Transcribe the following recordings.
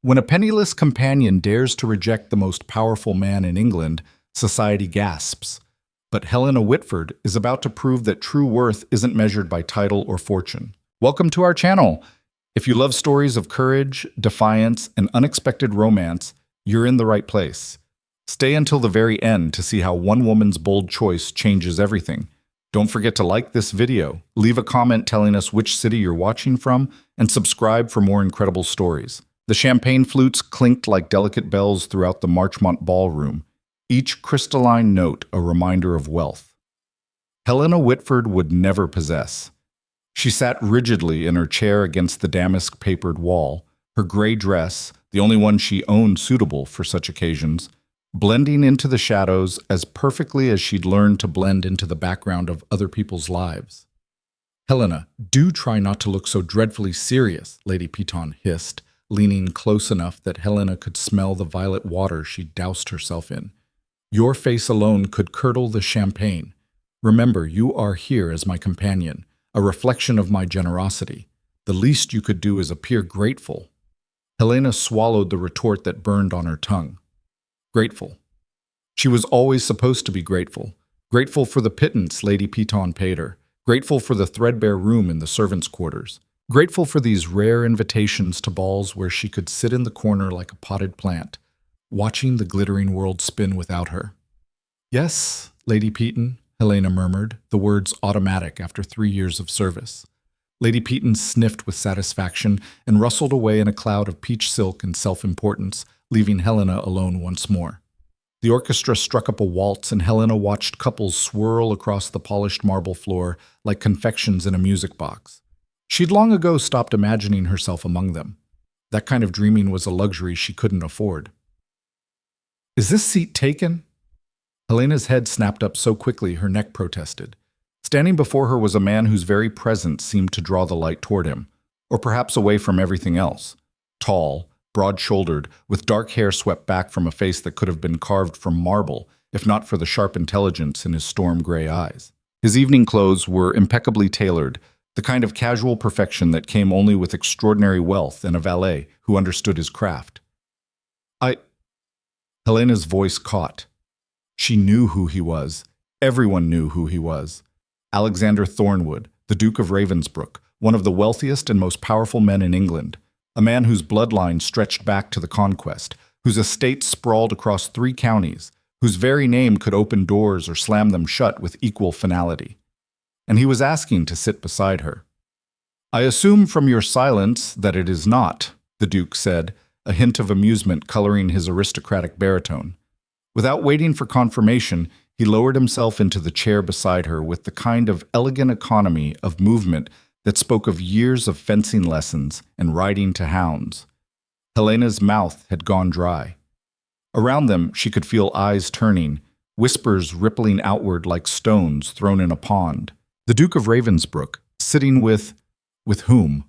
When a penniless companion dares to reject the most powerful man in England, society gasps. But Helena Whitford is about to prove that true worth isn't measured by title or fortune. Welcome to our channel. If you love stories of courage, defiance, and unexpected romance, you're in the right place. Stay until the very end to see how one woman's bold choice changes everything. Don't forget to like this video, leave a comment telling us which city you're watching from, and subscribe for more incredible stories. The champagne flutes clinked like delicate bells throughout the Marchmont ballroom, each crystalline note a reminder of wealth. Helena Whitford would never possess. She sat rigidly in her chair against the damask-papered wall, her gray dress, the only one she owned suitable for such occasions, blending into the shadows as perfectly as she'd learned to blend into the background of other people's lives. "Helena, do try not to look so dreadfully serious," Lady Peton hissed, leaning close enough that Helena could smell the violet water she'd doused herself in. "Your face alone could curdle the champagne. Remember, you are here as my companion, a reflection of my generosity. The least you could do is appear grateful." Helena swallowed the retort that burned on her tongue. Grateful. She was always supposed to be grateful. Grateful for the pittance Lady Peton paid her. Grateful for the threadbare room in the servants' quarters. Grateful for these rare invitations to balls where she could sit in the corner like a potted plant, watching the glittering world spin without her. "Yes, Lady Peton," Helena murmured, the words automatic after 3 years of service. Lady Peton sniffed with satisfaction and rustled away in a cloud of peach silk and self-importance, leaving Helena alone once more. The orchestra struck up a waltz, and Helena watched couples swirl across the polished marble floor like confections in a music box. She'd long ago stopped imagining herself among them. That kind of dreaming was a luxury she couldn't afford. "Is this seat taken?" Helena's head snapped up so quickly her neck protested. Standing before her was a man whose very presence seemed to draw the light toward him, or perhaps away from everything else. Tall, broad-shouldered, with dark hair swept back from a face that could have been carved from marble, if not for the sharp intelligence in his storm-gray eyes. His evening clothes were impeccably tailored, the kind of casual perfection that came only with extraordinary wealth and a valet who understood his craft. Helena's voice caught. She knew who he was. Everyone knew who he was. Alexander Thornwood, the Duke of Ravensbrook, one of the wealthiest and most powerful men in England, a man whose bloodline stretched back to the conquest, whose estate sprawled across 3 counties, whose very name could open doors or slam them shut with equal finality. And he was asking to sit beside her. "I assume from your silence that it is not," the Duke said, a hint of amusement coloring his aristocratic baritone. Without waiting for confirmation, he lowered himself into the chair beside her with the kind of elegant economy of movement that spoke of years of fencing lessons and riding to hounds. Helena's mouth had gone dry. Around them, she could feel eyes turning, whispers rippling outward like stones thrown in a pond. The Duke of Ravensbrook, sitting with whom?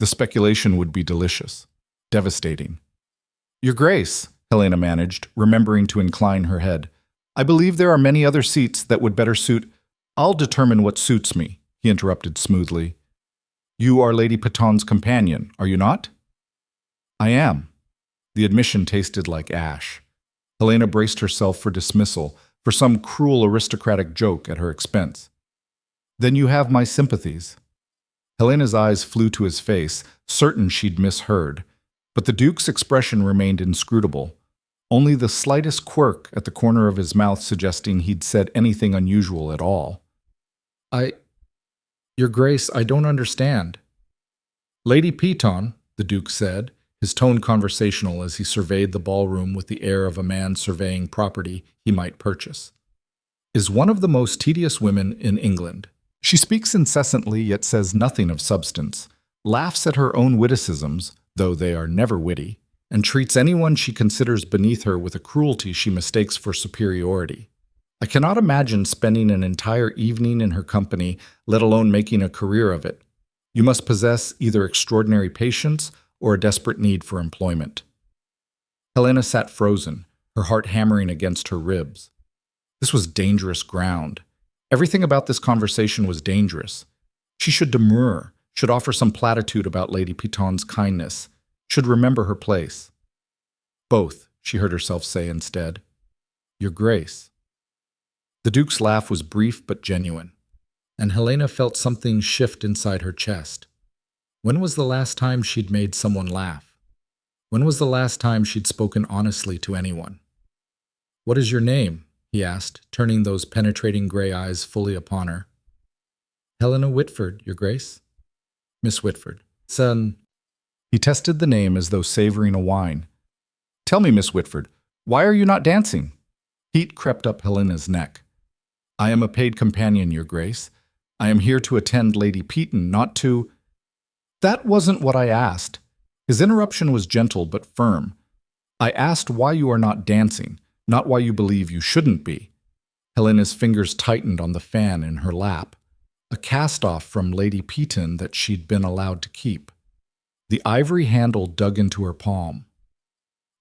The speculation would be delicious, devastating. "Your Grace," Helena managed, remembering to incline her head. "I believe there are many other seats that would better suit—" "I'll determine what suits me," he interrupted smoothly. "You are Lady Peton's companion, are you not?" "I am." The admission tasted like ash. Helena braced herself for dismissal, for some cruel aristocratic joke at her expense. "Then you have my sympathies." Helena's eyes flew to his face, certain she'd misheard, but the Duke's expression remained inscrutable, only the slightest quirk at the corner of his mouth suggesting he'd said anything unusual at all. "Your Grace, I don't understand." "Lady Peton," the Duke said, his tone conversational as he surveyed the ballroom with the air of a man surveying property he might purchase, "is one of the most tedious women in England. She speaks incessantly yet says nothing of substance, laughs at her own witticisms, though they are never witty, and treats anyone she considers beneath her with a cruelty she mistakes for superiority. I cannot imagine spending an entire evening in her company, let alone making a career of it. You must possess either extraordinary patience or a desperate need for employment." Helena sat frozen, her heart hammering against her ribs. This was dangerous ground. Everything about this conversation was dangerous. She should demur, should offer some platitude about Lady Peton's kindness. should remember her place. Both, she heard herself say instead. Your Grace. The Duke's laugh was brief but genuine, and Helena felt something shift inside her chest. When was the last time she'd made someone laugh? When was the last time she'd spoken honestly to anyone? What is your name? He asked, turning those penetrating gray eyes fully upon her. Helena Whitford, Your Grace. Miss Whitford. Son. He tested the name as though savoring a wine. Tell me, Miss Whitford, why are you not dancing? Heat crept up Helena's neck. I am a paid companion, Your Grace. I am here to attend Lady Peton, not to— That wasn't what I asked. His interruption was gentle but firm. I asked why you are not dancing, not why you believe you shouldn't be. Helena's fingers tightened on the fan in her lap, a cast-off from Lady Peton that she'd been allowed to keep. The ivory handle dug into her palm.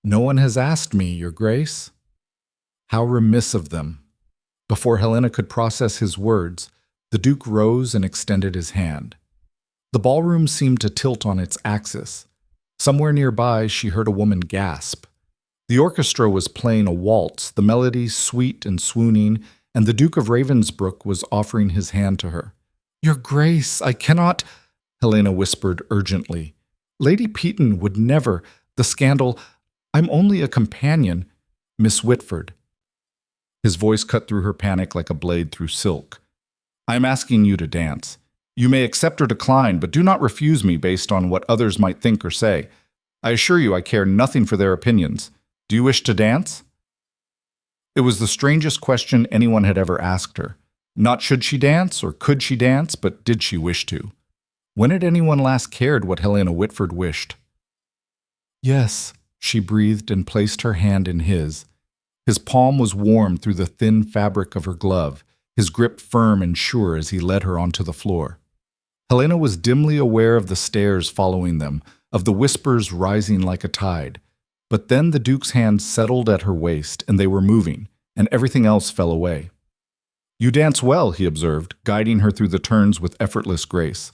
No one has asked me, Your Grace. How remiss of them. Before Helena could process his words, the Duke rose and extended his hand. The ballroom seemed to tilt on its axis. Somewhere nearby, she heard a woman gasp. The orchestra was playing a waltz, the melody sweet and swooning, and the Duke of Ravensbrook was offering his hand to her. Your Grace, I cannot— Helena whispered urgently. Lady Peton would never— The scandal— I'm only a companion, Miss Whitford. His voice cut through her panic like a blade through silk. I am asking you to dance. You may accept or decline, but do not refuse me based on what others might think or say. I assure you I care nothing for their opinions. Do you wish to dance? It was the strangest question anyone had ever asked her. Not should she dance or could she dance, but did she wish to? When had anyone last cared what Helena Whitford wished? Yes, she breathed and placed her hand in his. His palm was warm through the thin fabric of her glove, his grip firm and sure as he led her onto the floor. Helena was dimly aware of the stares following them, of the whispers rising like a tide. But then the Duke's hand settled at her waist, and they were moving, and everything else fell away. You dance well, he observed, guiding her through the turns with effortless grace.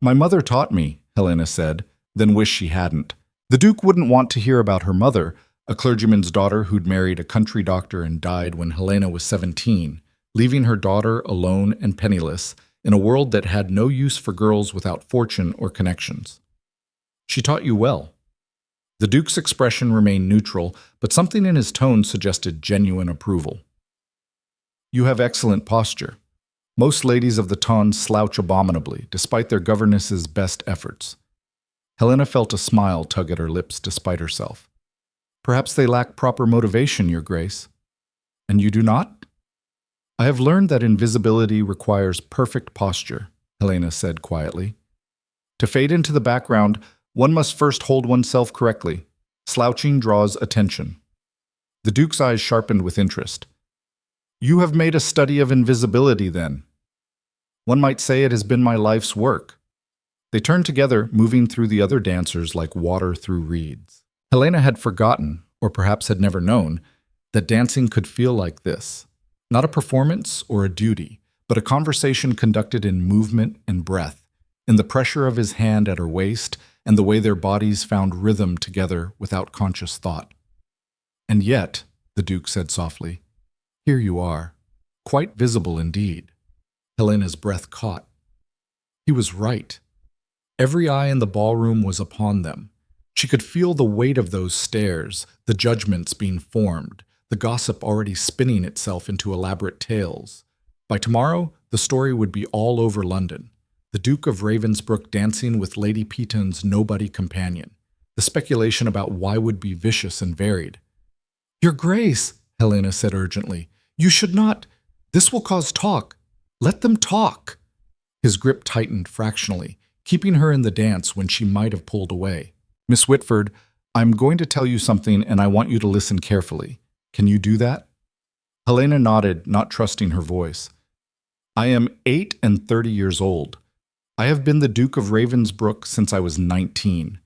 My mother taught me, Helena said, then wished she hadn't. The Duke wouldn't want to hear about her mother, a clergyman's daughter who'd married a country doctor and died when Helena was 17, leaving her daughter alone and penniless in a world that had no use for girls without fortune or connections. She taught you well. The Duke's expression remained neutral, but something in his tone suggested genuine approval. You have excellent posture. Most ladies of the ton slouch abominably, despite their governess's best efforts. Helena felt a smile tug at her lips despite herself. Perhaps they lack proper motivation, Your Grace. And you do not? I have learned that invisibility requires perfect posture, Helena said quietly. To fade into the background, one must first hold oneself correctly. Slouching draws attention. The Duke's eyes sharpened with interest. You have made a study of invisibility, then. One might say it has been my life's work. They turned together, moving through the other dancers like water through reeds. Helena had forgotten, or perhaps had never known, that dancing could feel like this. Not a performance or a duty, but a conversation conducted in movement and breath, in the pressure of his hand at her waist, and the way their bodies found rhythm together without conscious thought. And yet, the Duke said softly, here you are, quite visible indeed. Helena's breath caught. He was right. Every eye in the ballroom was upon them. She could feel the weight of those stares, the judgments being formed, the gossip already spinning itself into elaborate tales. By tomorrow, the story would be all over London. The Duke of Ravensbrook dancing with Lady Peton's nobody companion. The speculation about why would be vicious and varied. Your Grace, Helena said urgently, you should not. This will cause talk. Let them talk. His grip tightened fractionally, keeping her in the dance when she might have pulled away. Miss Whitford, I'm going to tell you something and I want you to listen carefully. Can you do that? Helena nodded, not trusting her voice. I am 38 years old. I have been the Duke of Ravensbrook since I was 19.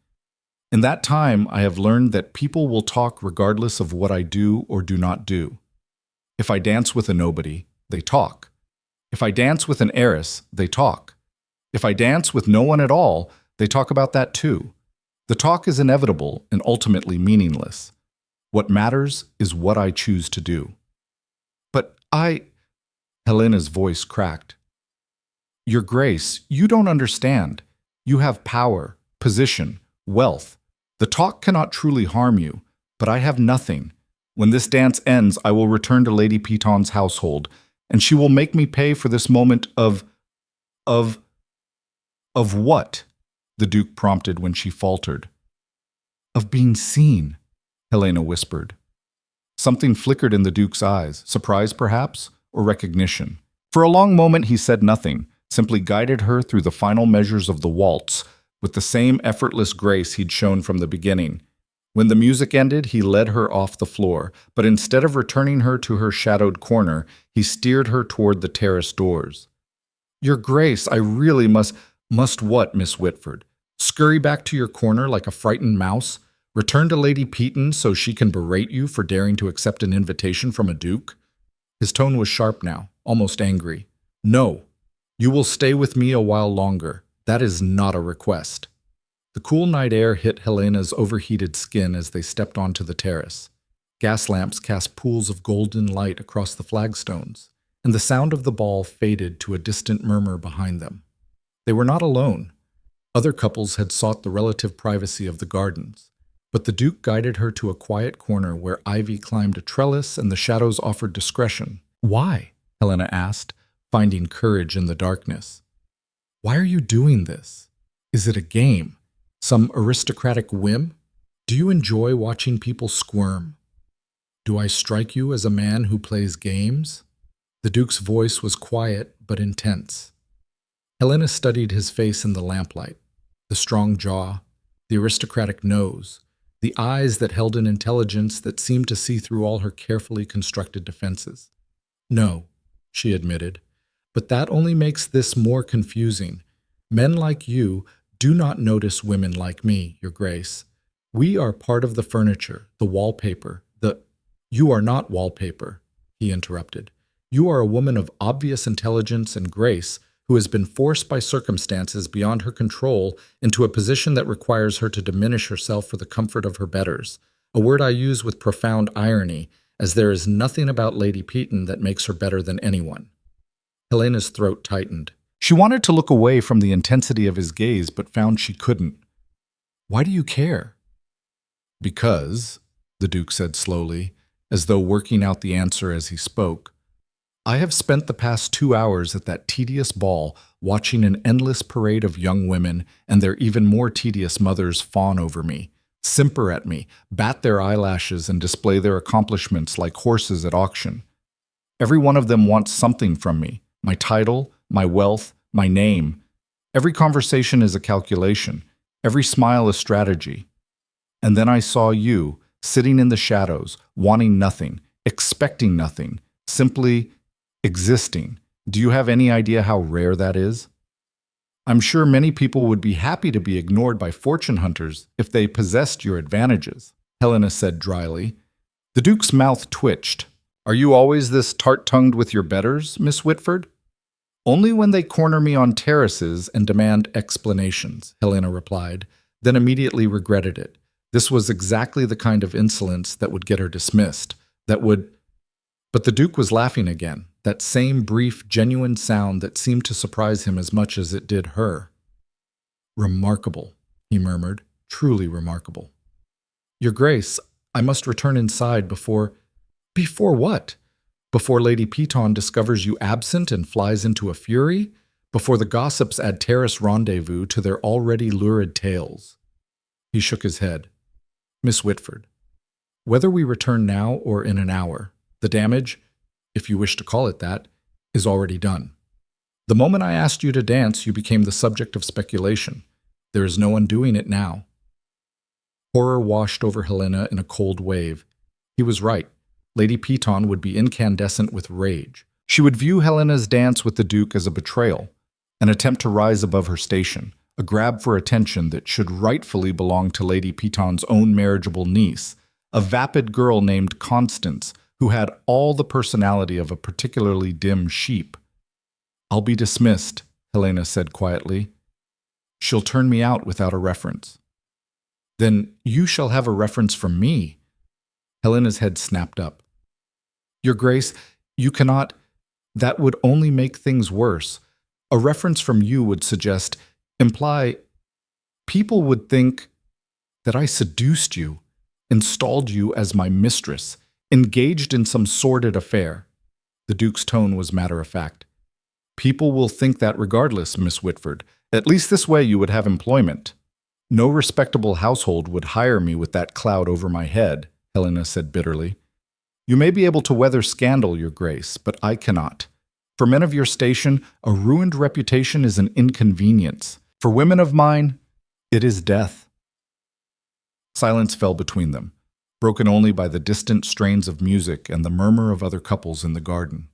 In that time, I have learned that people will talk regardless of what I do or do not do. If I dance with a nobody, they talk. If I dance with an heiress, they talk. If I dance with no one at all, they talk about that too. The talk is inevitable and ultimately meaningless. What matters is what I choose to do. But Helena's voice cracked. Your Grace, you don't understand. You have power, position, wealth. The talk cannot truly harm you, but I have nothing. When this dance ends, I will return to Lady Peton's household, and she will make me pay for this moment of what? The Duke prompted when she faltered. Of being seen, Helena whispered. Something flickered in the Duke's eyes, surprise perhaps, or recognition. For a long moment he said nothing, simply guided her through the final measures of the waltz with the same effortless grace he'd shown from the beginning. When the music ended, he led her off the floor, but instead of returning her to her shadowed corner, he steered her toward the terrace doors. Your Grace, I really must what, Miss Whitford? Scurry back to your corner like a frightened mouse? Return to Lady Peton so she can berate you for daring to accept an invitation from a duke? His tone was sharp now, almost angry. No, you will stay with me a while longer. That is not a request. The cool night air hit Helena's overheated skin as they stepped onto the terrace. Gas lamps cast pools of golden light across the flagstones, and the sound of the ball faded to a distant murmur behind them. They were not alone. Other couples had sought the relative privacy of the gardens, but the Duke guided her to a quiet corner where ivy climbed a trellis and the shadows offered discretion. Why? Helena asked, finding courage in the darkness. Why are you doing this? Is it a game? Some aristocratic whim? Do you enjoy watching people squirm? Do I strike you as a man who plays games? The Duke's voice was quiet but intense. Helena studied his face in the lamplight, the strong jaw, the aristocratic nose, the eyes that held an intelligence that seemed to see through all her carefully constructed defenses. No, she admitted, but that only makes this more confusing. Men like you do not notice women like me, Your Grace. We are part of the furniture, the wallpaper, You are not wallpaper, he interrupted. You are a woman of obvious intelligence and grace who has been forced by circumstances beyond her control into a position that requires her to diminish herself for the comfort of her betters, a word I use with profound irony, as there is nothing about Lady Peton that makes her better than anyone. Helena's throat tightened. She wanted to look away from the intensity of his gaze, but found she couldn't. Why do you care? Because, the Duke said slowly, as though working out the answer as he spoke, I have spent the past 2 hours at that tedious ball watching an endless parade of young women and their even more tedious mothers fawn over me, simper at me, bat their eyelashes, and display their accomplishments like horses at auction. Every one of them wants something from me, my title, my wealth, my name. Every conversation is a calculation, every smile a strategy. And then I saw you, sitting in the shadows, wanting nothing, expecting nothing, simply existing. Do you have any idea how rare that is? I'm sure many people would be happy to be ignored by fortune hunters if they possessed your advantages, Helena said dryly. The Duke's mouth twitched. Are you always this tart-tongued with your betters, Miss Whitford? Only when they corner me on terraces and demand explanations, Helena replied, then immediately regretted it. This was exactly the kind of insolence that would get her dismissed, But the Duke was laughing again, that same brief, genuine sound that seemed to surprise him as much as it did her. Remarkable, he murmured, truly remarkable. Your Grace, I must return inside before... Before what? Before Lady Peton discovers you absent and flies into a fury? Before the gossips add terrace rendezvous to their already lurid tales? He shook his head. Miss Whitford, whether we return now or in an hour, the damage, if you wish to call it that, is already done. The moment I asked you to dance, you became the subject of speculation. There is no undoing it now. Horror washed over Helena in a cold wave. He was right. Lady Peton would be incandescent with rage. She would view Helena's dance with the Duke as a betrayal, an attempt to rise above her station, a grab for attention that should rightfully belong to Lady Peton's own marriageable niece, a vapid girl named Constance, who had all the personality of a particularly dim sheep. I'll be dismissed, Helena said quietly. She'll turn me out without a reference. Then you shall have a reference from me. Helena's head snapped up. Your Grace, you cannot. That would only make things worse. A reference from you would imply, people would think that I seduced you, installed you as my mistress, engaged in some sordid affair. The Duke's tone was matter-of-fact. People will think that regardless, Miss Whitford. At least this way you would have employment. No respectable household would hire me with that cloud over my head, Helena said bitterly. You may be able to weather scandal, Your Grace, but I cannot. For men of your station, a ruined reputation is an inconvenience. For women of mine, it is death. Silence fell between them, broken only by the distant strains of music and the murmur of other couples in the garden.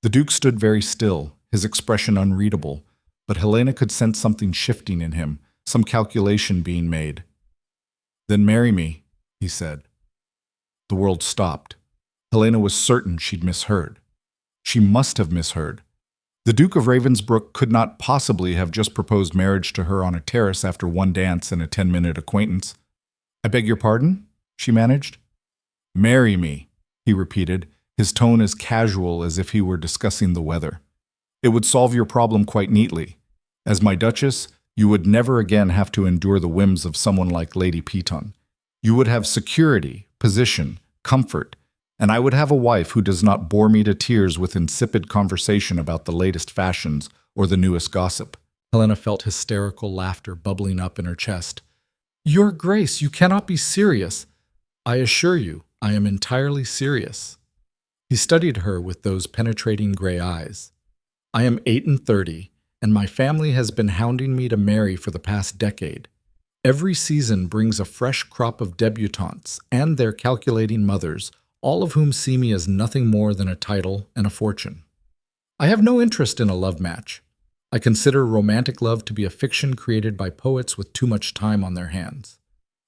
The Duke stood very still, his expression unreadable, but Helena could sense something shifting in him, some calculation being made. Then marry me, he said. The world stopped. Helena was certain she'd misheard. She must have misheard. The Duke of Ravensbrook could not possibly have just proposed marriage to her on a terrace after one dance and a 10-minute acquaintance. I beg your pardon? She managed. Marry me, he repeated, his tone as casual as if he were discussing the weather. It would solve your problem quite neatly. As my Duchess, you would never again have to endure the whims of someone like Lady Peton. You would have security, position, comfort, and I would have a wife who does not bore me to tears with insipid conversation about the latest fashions or the newest gossip. Helena felt hysterical laughter bubbling up in her chest. Your Grace, you cannot be serious. I assure you, I am entirely serious. He studied her with those penetrating gray eyes. I am 38, and my family has been hounding me to marry for the past decade. Every season brings a fresh crop of debutantes and their calculating mothers, all of whom see me as nothing more than a title and a fortune. I have no interest in a love match. I consider romantic love to be a fiction created by poets with too much time on their hands.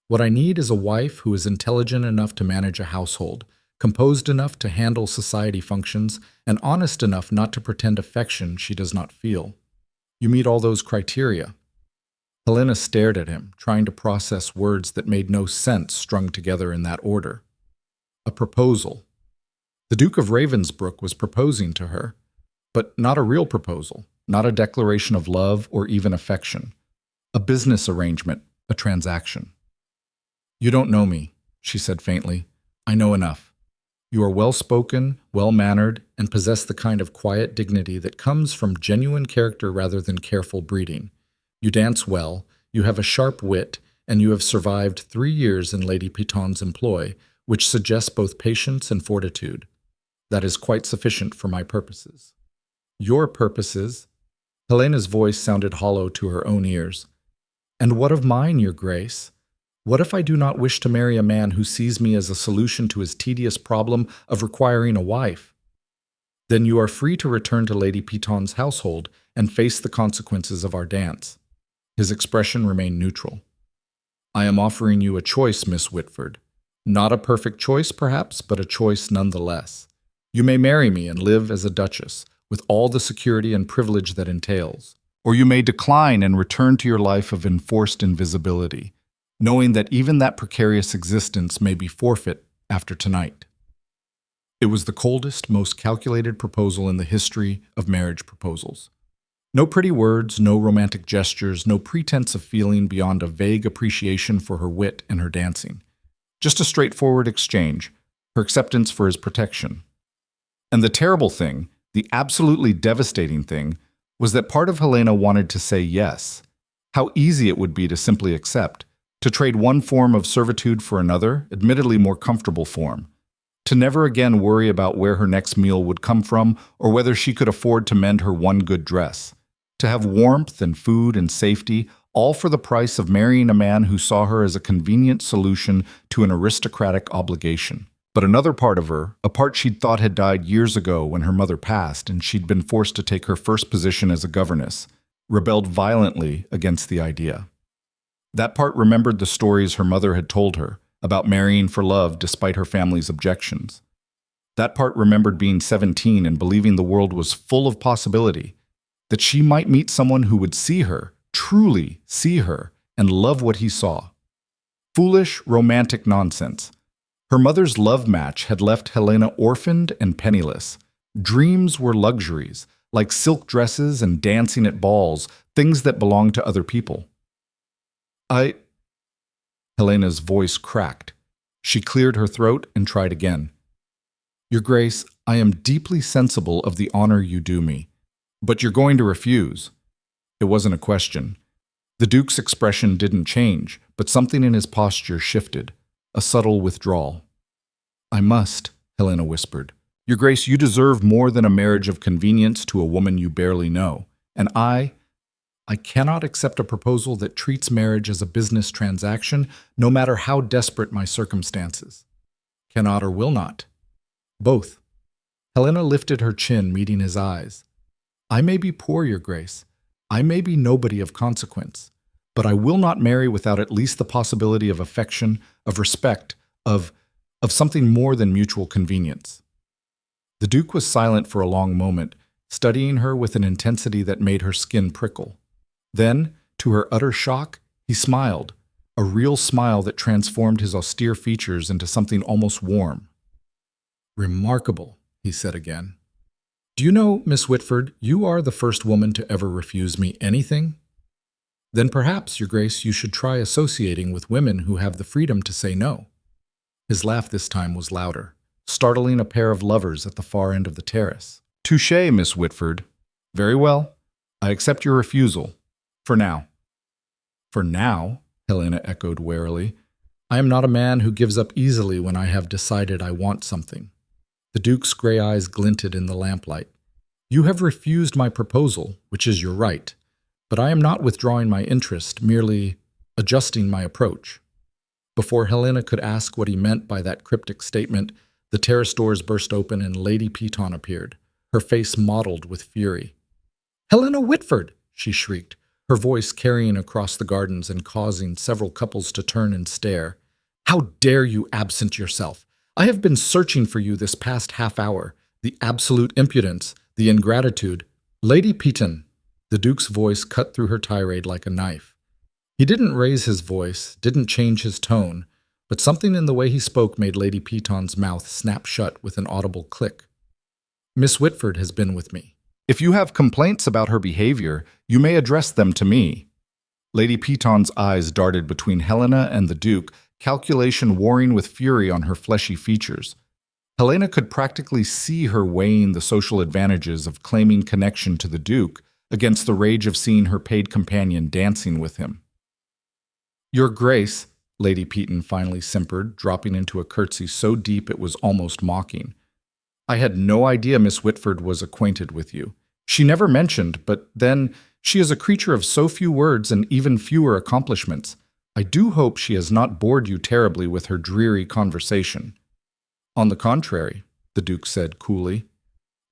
What I need is a wife who is intelligent enough to manage a household, composed enough to handle society functions, and honest enough not to pretend affection she does not feel. You meet all those criteria. Helena stared at him, trying to process words that made no sense strung together in that order. A proposal. The Duke of Ravensbrook was proposing to her, but not a real proposal, not a declaration of love or even affection. A business arrangement, a transaction. You don't know me, she said faintly. I know enough. You are well-spoken, well-mannered, and possess the kind of quiet dignity that comes from genuine character rather than careful breeding. You dance well, you have a sharp wit, and you have survived 3 years in Lady Peton's employ, which suggests both patience and fortitude. That is quite sufficient for my purposes. Your purposes? Helena's voice sounded hollow to her own ears. And what of mine, Your Grace? What if I do not wish to marry a man who sees me as a solution to his tedious problem of requiring a wife? Then you are free to return to Lady Peton's household and face the consequences of our dance. His expression remained neutral. I am offering you a choice, Miss Whitford. Not a perfect choice, perhaps, but a choice nonetheless. You may marry me and live as a duchess, with all the security and privilege that entails. Or you may decline and return to your life of enforced invisibility, knowing that even that precarious existence may be forfeit after tonight. It was the coldest, most calculated proposal in the history of marriage proposals. No pretty words, no romantic gestures, no pretense of feeling beyond a vague appreciation for her wit and her dancing. Just a straightforward exchange, her acceptance for his protection. And the terrible thing, the absolutely devastating thing, was that part of Helena wanted to say yes. How easy it would be to simply accept, to trade one form of servitude for another, admittedly more comfortable form. To never again worry about where her next meal would come from or whether she could afford to mend her one good dress. To have warmth and food and safety, all for the price of marrying a man who saw her as a convenient solution to an aristocratic obligation. But another part of her, a part she'd thought had died years ago when her mother passed and she'd been forced to take her first position as a governess, rebelled violently against the idea. That part remembered the stories her mother had told her about marrying for love despite her family's objections. That part remembered being 17 and believing the world was full of possibility, that she might meet someone who would see her, truly see her, and love what he saw. Foolish, romantic nonsense. Her mother's love match had left Helena orphaned and penniless. Dreams were luxuries, like silk dresses and dancing at balls, things that belonged to other people. Helena's voice cracked. She cleared her throat and tried again. Your Grace, I am deeply sensible of the honor you do me. But you're going to refuse. It wasn't a question. The Duke's expression didn't change, but something in his posture shifted, a subtle withdrawal. I must, Helena whispered. Your Grace, you deserve more than a marriage of convenience to a woman you barely know. And I cannot accept a proposal that treats marriage as a business transaction, no matter how desperate my circumstances. Cannot or will not. Both. Helena lifted her chin, meeting his eyes. I may be poor, Your Grace. I may be nobody of consequence. But I will not marry without at least the possibility of affection, of respect, of something more than mutual convenience. The Duke was silent for a long moment, studying her with an intensity that made her skin prickle. Then, to her utter shock, he smiled, a real smile that transformed his austere features into something almost warm. Remarkable, he said again. Do you know, Miss Whitford, you are the first woman to ever refuse me anything? Then perhaps, Your Grace, you should try associating with women who have the freedom to say no. His laugh this time was louder, startling a pair of lovers at the far end of the terrace. Touché, Miss Whitford. Very well. I accept your refusal. For now. For now, Helena echoed warily. I am not a man who gives up easily when I have decided I want something. The Duke's gray eyes glinted in the lamplight. You have refused my proposal, which is your right, but I am not withdrawing my interest, merely adjusting my approach. Before Helena could ask what he meant by that cryptic statement, the terrace doors burst open and Lady Peton appeared, her face mottled with fury. Helena Whitford! She shrieked, her voice carrying across the gardens and causing several couples to turn and stare. How dare you absent yourself? I have been searching for you this past half hour. The absolute impudence, the ingratitude. Lady Peton. The Duke's voice cut through her tirade like a knife. He didn't raise his voice, didn't change his tone, but something in the way he spoke made Lady Peton's mouth snap shut with an audible click. Miss Whitford has been with me. If you have complaints about her behavior, you may address them to me. Lady Peton's eyes darted between Helena and the Duke, calculation warring with fury on her fleshy features. Helena could practically see her weighing the social advantages of claiming connection to the Duke against the rage of seeing her paid companion dancing with him. Your Grace, Lady Peton finally simpered, dropping into a curtsy so deep it was almost mocking. I had no idea Miss Whitford was acquainted with you. She never mentioned, but then she is a creature of so few words and even fewer accomplishments. I do hope she has not bored you terribly with her dreary conversation. On the contrary, the Duke said coolly.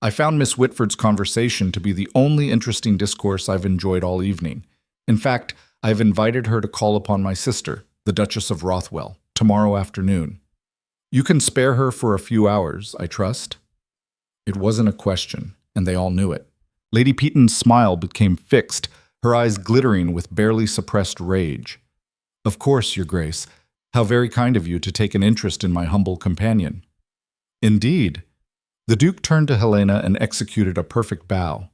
I found Miss Whitford's conversation to be the only interesting discourse I've enjoyed all evening. In fact, I've invited her to call upon my sister, the Duchess of Rothwell, tomorrow afternoon. You can spare her for a few hours, I trust? It wasn't a question, and they all knew it. Lady Peton's smile became fixed, her eyes glittering with barely suppressed rage. Of course, Your Grace. How very kind of you to take an interest in my humble companion. Indeed. The Duke turned to Helena and executed a perfect bow.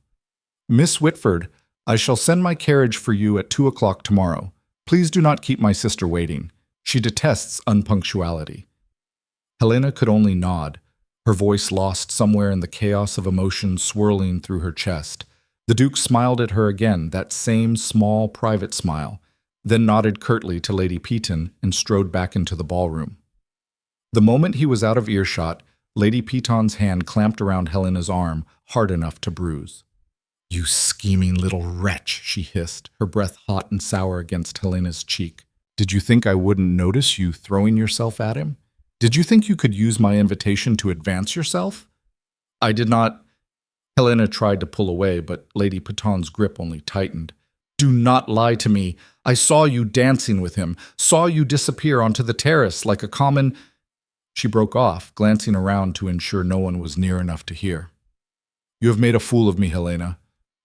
Miss Whitford, I shall send my carriage for you at 2 o'clock tomorrow. Please do not keep my sister waiting. She detests unpunctuality. Helena could only nod, her voice lost somewhere in the chaos of emotion swirling through her chest. The Duke smiled at her again, that same small, private smile, then nodded curtly to Lady Peton and strode back into the ballroom. The moment he was out of earshot, Lady Peton's hand clamped around Helena's arm, hard enough to bruise. You scheming little wretch, she hissed, her breath hot and sour against Helena's cheek. Did you think I wouldn't notice you throwing yourself at him? Did you think you could use my invitation to advance yourself? I did not. Helena tried to pull away, but Lady Peton's grip only tightened. Do not lie to me. I saw you dancing with him, saw you disappear onto the terrace like a common... She broke off, glancing around to ensure no one was near enough to hear. You have made a fool of me, Helena.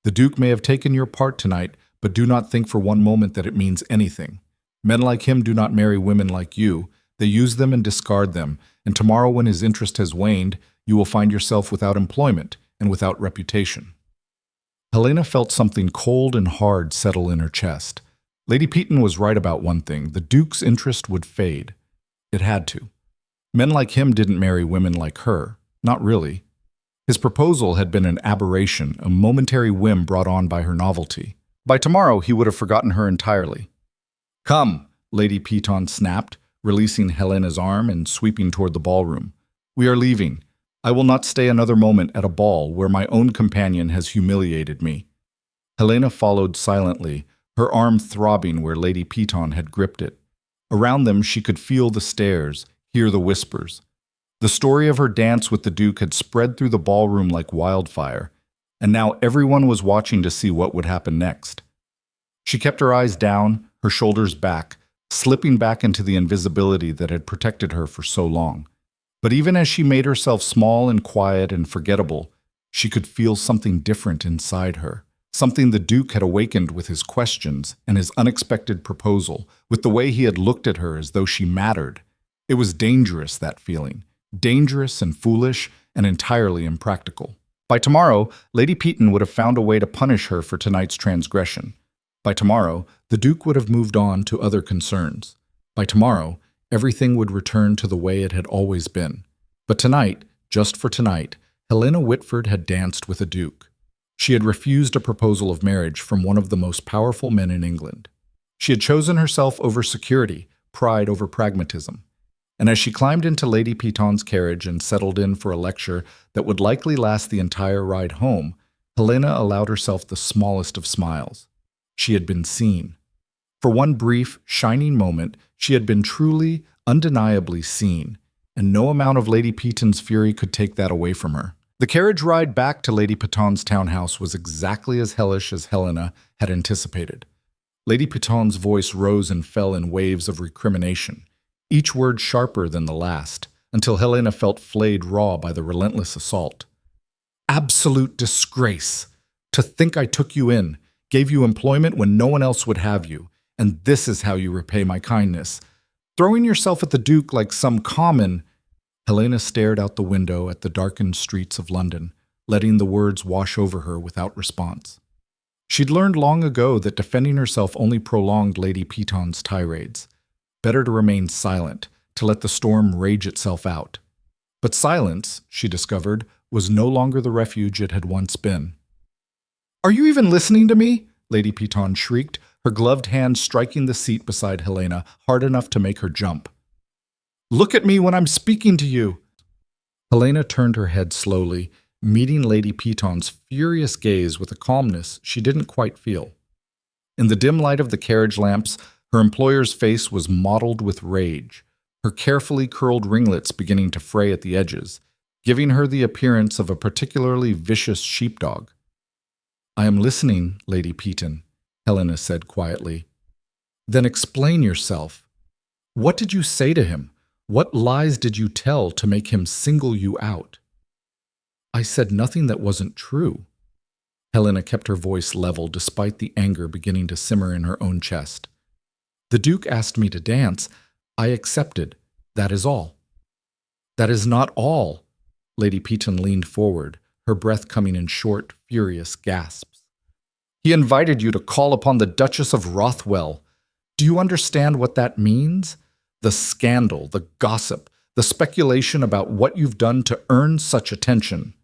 The Duke may have taken your part tonight, but do not think for one moment that it means anything. Men like him do not marry women like you. They use them and discard them, and tomorrow when his interest has waned, you will find yourself without employment and without reputation." Helena felt something cold and hard settle in her chest. Lady Peton was right about one thing: the Duke's interest would fade. It had to. Men like him didn't marry women like her. Not really. His proposal had been an aberration, a momentary whim brought on by her novelty. By tomorrow, he would have forgotten her entirely. "Come," Lady Peton snapped, releasing Helena's arm and sweeping toward the ballroom. "We are leaving. I will not stay another moment at a ball where my own companion has humiliated me." Helena followed silently, her arm throbbing where Lady Peton had gripped it. Around them she could feel the stares, hear the whispers. The story of her dance with the Duke had spread through the ballroom like wildfire, and now everyone was watching to see what would happen next. She kept her eyes down, her shoulders back, slipping back into the invisibility that had protected her for so long. But even as she made herself small and quiet and forgettable, she could feel something different inside her. Something the Duke had awakened with his questions and his unexpected proposal, with the way he had looked at her as though she mattered. It was dangerous, that feeling. Dangerous and foolish and entirely impractical. By tomorrow, Lady Peton would have found a way to punish her for tonight's transgression. By tomorrow, the Duke would have moved on to other concerns. By tomorrow, everything would return to the way it had always been. But tonight, just for tonight, Helena Whitford had danced with a Duke. She had refused a proposal of marriage from one of the most powerful men in England. She had chosen herself over security, pride over pragmatism. And as she climbed into Lady Peton's carriage and settled in for a lecture that would likely last the entire ride home, Helena allowed herself the smallest of smiles. She had been seen. For one brief, shining moment, she had been truly, undeniably seen, and no amount of Lady Peton's fury could take that away from her. The carriage ride back to Lady Peton's townhouse was exactly as hellish as Helena had anticipated. Lady Peton's voice rose and fell in waves of recrimination, each word sharper than the last, until Helena felt flayed raw by the relentless assault. "Absolute disgrace! To think I took you in, gave you employment when no one else would have you, and this is how you repay my kindness. Throwing yourself at the Duke like some common—" Helena stared out the window at the darkened streets of London, letting the words wash over her without response. She'd learned long ago that defending herself only prolonged Lady Peton's tirades. Better to remain silent, to let the storm rage itself out. But silence, she discovered, was no longer the refuge it had once been. "Are you even listening to me?" Lady Peton shrieked, her gloved hand striking the seat beside Helena hard enough to make her jump. "Look at me when I'm speaking to you!" Helena turned her head slowly, meeting Lady Peton's furious gaze with a calmness she didn't quite feel. In the dim light of the carriage lamps, her employer's face was mottled with rage, her carefully curled ringlets beginning to fray at the edges, giving her the appearance of a particularly vicious sheepdog. "I am listening, Lady Peton," Helena said quietly. "Then explain yourself. What did you say to him? What lies did you tell to make him single you out?" "I said nothing that wasn't true." Helena kept her voice level despite the anger beginning to simmer in her own chest. "The Duke asked me to dance. I accepted. That is all." "That is not all." Lady Peton leaned forward, her breath coming in short, furious gasps. "He invited you to call upon the Duchess of Rothwell. Do you understand what that means? The scandal, the gossip, the speculation about what you've done to earn such attention."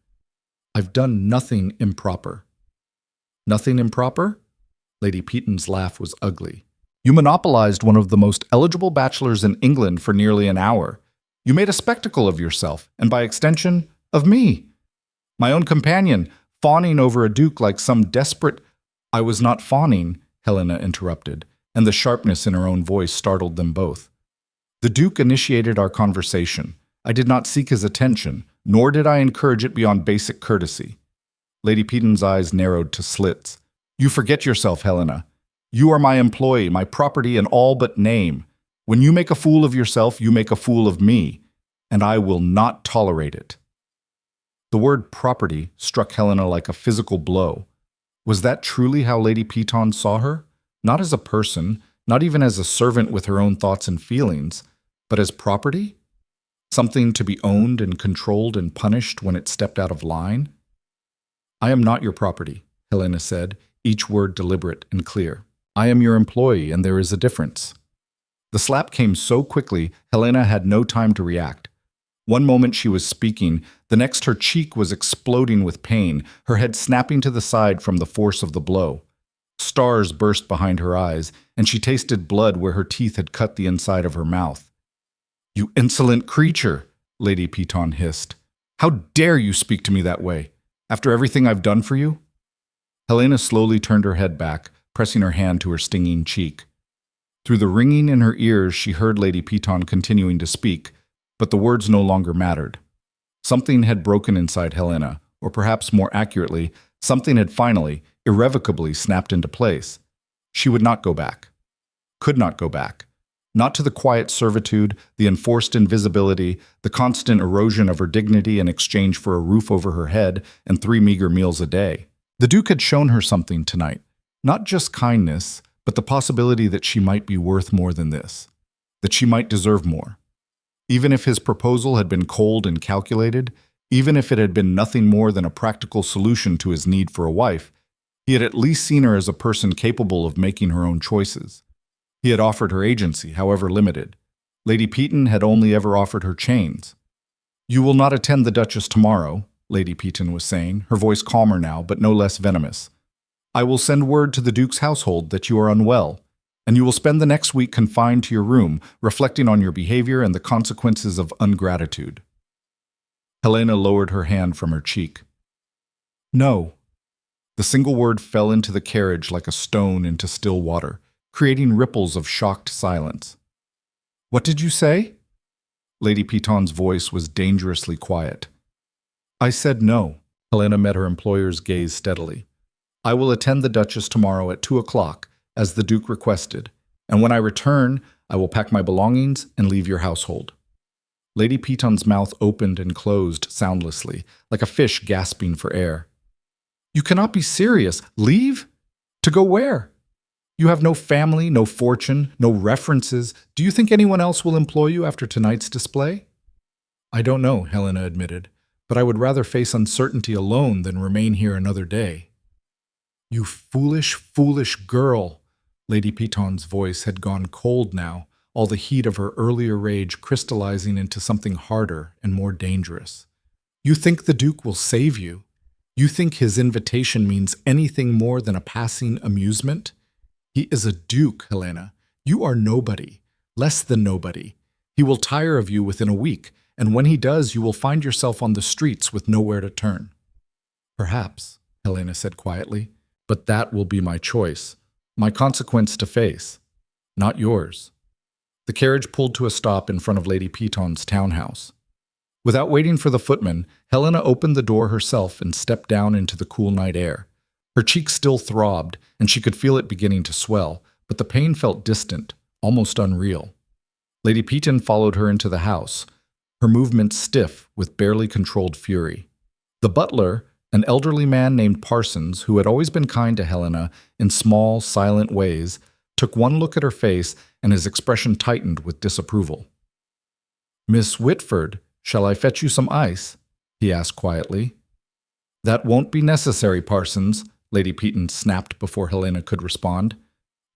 "I've done nothing improper." "Nothing improper?" Lady Peton's laugh was ugly. "You monopolized one of the most eligible bachelors in England for nearly an hour. You made a spectacle of yourself, and by extension, of me. My own companion, fawning over a duke like some desperate—" "I was not fawning," Helena interrupted, and the sharpness in her own voice startled them both. "The Duke initiated our conversation. I did not seek his attention, nor did I encourage it beyond basic courtesy." Lady Peton's eyes narrowed to slits. "You forget yourself, Helena. You are my employee, my property in all but name. When you make a fool of yourself, you make a fool of me, and I will not tolerate it." The word property struck Helena like a physical blow. Was that truly how Lady Peton saw her? Not as a person, not even as a servant with her own thoughts and feelings, but as property? Something to be owned and controlled and punished when it stepped out of line? I am not your property, Helena said, each word deliberate and clear. I am your employee, and there is a difference. The slap came so quickly, Helena had no time to react. One moment she was speaking, the next her cheek was exploding with pain, her head snapping to the side from the force of the blow. Stars burst behind her eyes, and she tasted blood where her teeth had cut the inside of her mouth. "You insolent creature," Lady Peton hissed. "How dare you speak to me that way, after everything I've done for you?" Helena slowly turned her head back, pressing her hand to her stinging cheek. Through the ringing in her ears, she heard Lady Peton continuing to speak, but the words no longer mattered. Something had broken inside Helena, or perhaps more accurately, something had finally, irrevocably snapped into place. She would not go back. Could not go back. Not to the quiet servitude, the enforced invisibility, the constant erosion of her dignity in exchange for a roof over her head and 3 meager meals a day. The Duke had shown her something tonight. Not just kindness, but the possibility that she might be worth more than this. That she might deserve more. Even if his proposal had been cold and calculated, even if it had been nothing more than a practical solution to his need for a wife, he had at least seen her as a person capable of making her own choices. He had offered her agency, however limited. Lady Peton had only ever offered her chains. "You will not attend the Duchess tomorrow," Lady Peton was saying, her voice calmer now, but no less venomous. "I will send word to the Duke's household that you are unwell, and you will spend the next week confined to your room, reflecting on your behavior and the consequences of ungratitude." Helena lowered her hand from her cheek. "No." The single word fell into the carriage like a stone into still water, creating ripples of shocked silence. "What did you say?" Lady Peton's voice was dangerously quiet. "I said no." Helena met her employer's gaze steadily. "I will attend the Duchess tomorrow at 2:00, as the Duke requested, and when I return, I will pack my belongings and leave your household." Lady Peton's mouth opened and closed soundlessly, like a fish gasping for air. "You cannot be serious. Leave? To go where? You have no family, no fortune, no references. Do you think anyone else will employ you after tonight's display?" "I don't know," Helena admitted, "but I would rather face uncertainty alone than remain here another day." "You foolish, foolish girl!" Lady Peton's voice had gone cold now, all the heat of her earlier rage crystallizing into something harder and more dangerous. "You think the Duke will save you? You think his invitation means anything more than a passing amusement? He is a duke, Helena. You are nobody, less than nobody. He will tire of you within a week, and when he does, you will find yourself on the streets with nowhere to turn." "Perhaps," Helena said quietly, "but that will be my choice, my consequence to face, not yours." The carriage pulled to a stop in front of Lady Peton's townhouse. Without waiting for the footman, Helena opened the door herself and stepped down into the cool night air. Her cheeks still throbbed, and she could feel it beginning to swell, but the pain felt distant, almost unreal. Lady Peton followed her into the house, her movements stiff with barely controlled fury. The butler, an elderly man named Parsons, who had always been kind to Helena in small, silent ways, took one look at her face, and his expression tightened with disapproval. "Miss Whitford, shall I fetch you some ice?" he asked quietly. "That won't be necessary, Parsons," Lady Peton snapped before Helena could respond.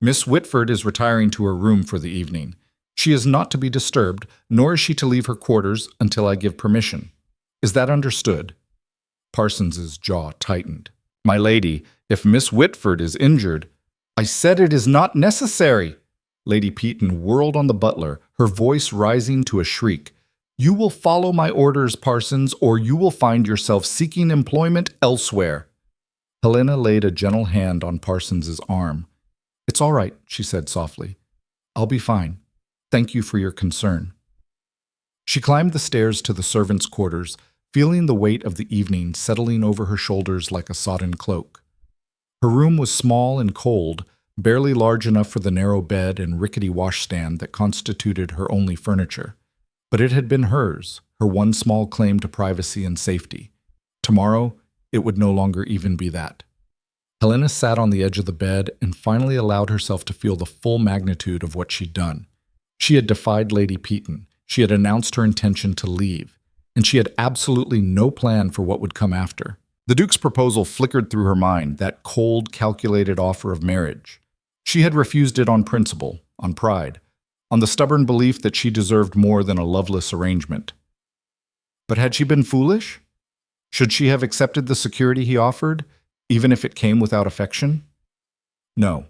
"Miss Whitford is retiring to her room for the evening. She is not to be disturbed, nor is she to leave her quarters until I give permission. Is that understood?" Parsons's jaw tightened. "My lady, if Miss Whitford is injured—" "I said it is not necessary!" Lady Peton whirled on the butler, her voice rising to a shriek. "You will follow my orders, Parsons, or you will find yourself seeking employment elsewhere." Helena laid a gentle hand on Parsons's arm. "It's all right," she said softly. "I'll be fine. Thank you for your concern." She climbed the stairs to the servants' quarters, feeling the weight of the evening settling over her shoulders like a sodden cloak. Her room was small and cold, barely large enough for the narrow bed and rickety washstand that constituted her only furniture. But it had been hers, her one small claim to privacy and safety. Tomorrow, it would no longer even be that. Helena sat on the edge of the bed and finally allowed herself to feel the full magnitude of what she'd done. She had defied Lady Peton, she had announced her intention to leave, and she had absolutely no plan for what would come after. The Duke's proposal flickered through her mind, that cold, calculated offer of marriage. She had refused it on principle, on pride, on the stubborn belief that she deserved more than a loveless arrangement. But had she been foolish? Should she have accepted the security he offered, even if it came without affection? No.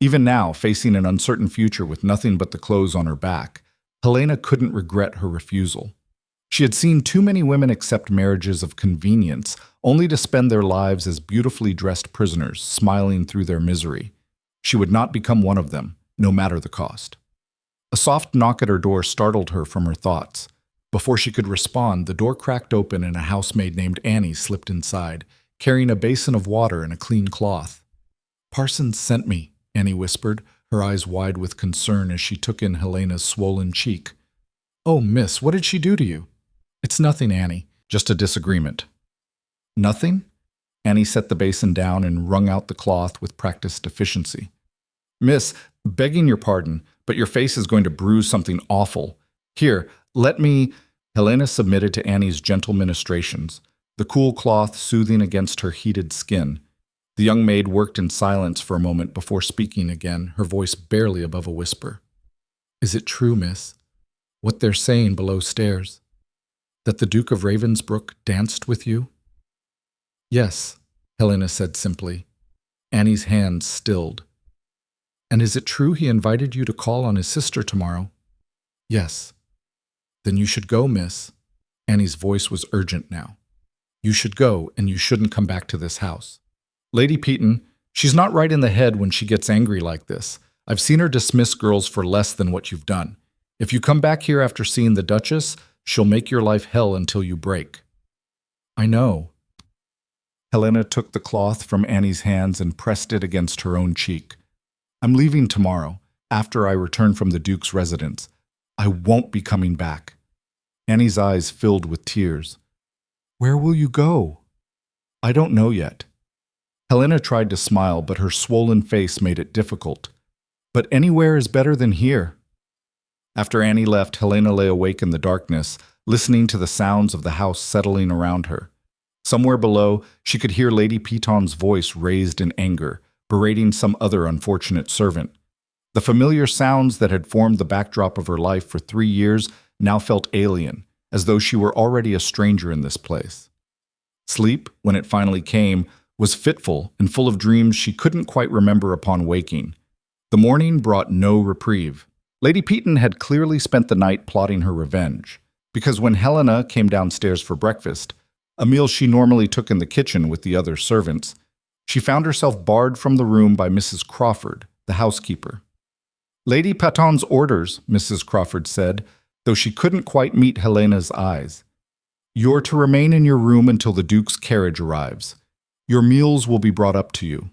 Even now, facing an uncertain future with nothing but the clothes on her back, Helena couldn't regret her refusal. She had seen too many women accept marriages of convenience, only to spend their lives as beautifully dressed prisoners, smiling through their misery. She would not become one of them, no matter the cost. A soft knock at her door startled her from her thoughts. Before she could respond, the door cracked open and a housemaid named Annie slipped inside, carrying a basin of water and a clean cloth. "Parsons sent me," Annie whispered, her eyes wide with concern as she took in Helena's swollen cheek. "Oh, miss, what did she do to you?" "It's nothing, Annie. Just a disagreement." "Nothing?" Annie set the basin down and wrung out the cloth with practiced efficiency. "Miss, begging your pardon, but your face is going to bruise something awful. Here, let me—" Helena submitted to Annie's gentle ministrations, the cool cloth soothing against her heated skin. The young maid worked in silence for a moment before speaking again, her voice barely above a whisper. "Is it true, miss, what they're saying below stairs? That the Duke of Ravensbrook danced with you?" "Yes," Helena said simply. Annie's hands stilled. "And is it true he invited you to call on his sister tomorrow?" "Yes." "Then you should go, miss." Annie's voice was urgent now. "You should go, and you shouldn't come back to this house. Lady Peton, she's not right in the head when she gets angry like this. I've seen her dismiss girls for less than what you've done. If you come back here after seeing the Duchess, she'll make your life hell until you break." "I know." Helena took the cloth from Annie's hands and pressed it against her own cheek. "I'm leaving tomorrow, after I return from the Duke's residence. I won't be coming back." Annie's eyes filled with tears. "Where will you go?" "I don't know yet." Helena tried to smile, but her swollen face made it difficult. "But anywhere is better than here." After Annie left, Helena lay awake in the darkness, listening to the sounds of the house settling around her. Somewhere below, she could hear Lady Peton's voice raised in anger, berating some other unfortunate servant. The familiar sounds that had formed the backdrop of her life for 3 years now felt alien, as though she were already a stranger in this place. Sleep, when it finally came, was fitful and full of dreams she couldn't quite remember upon waking. The morning brought no reprieve. Lady Peton had clearly spent the night plotting her revenge, because when Helena came downstairs for breakfast, a meal she normally took in the kitchen with the other servants, she found herself barred from the room by Mrs. Crawford, the housekeeper. "Lady Peton's orders," Mrs. Crawford said, though she couldn't quite meet Helena's eyes. "You're to remain in your room until the Duke's carriage arrives. Your meals will be brought up to you."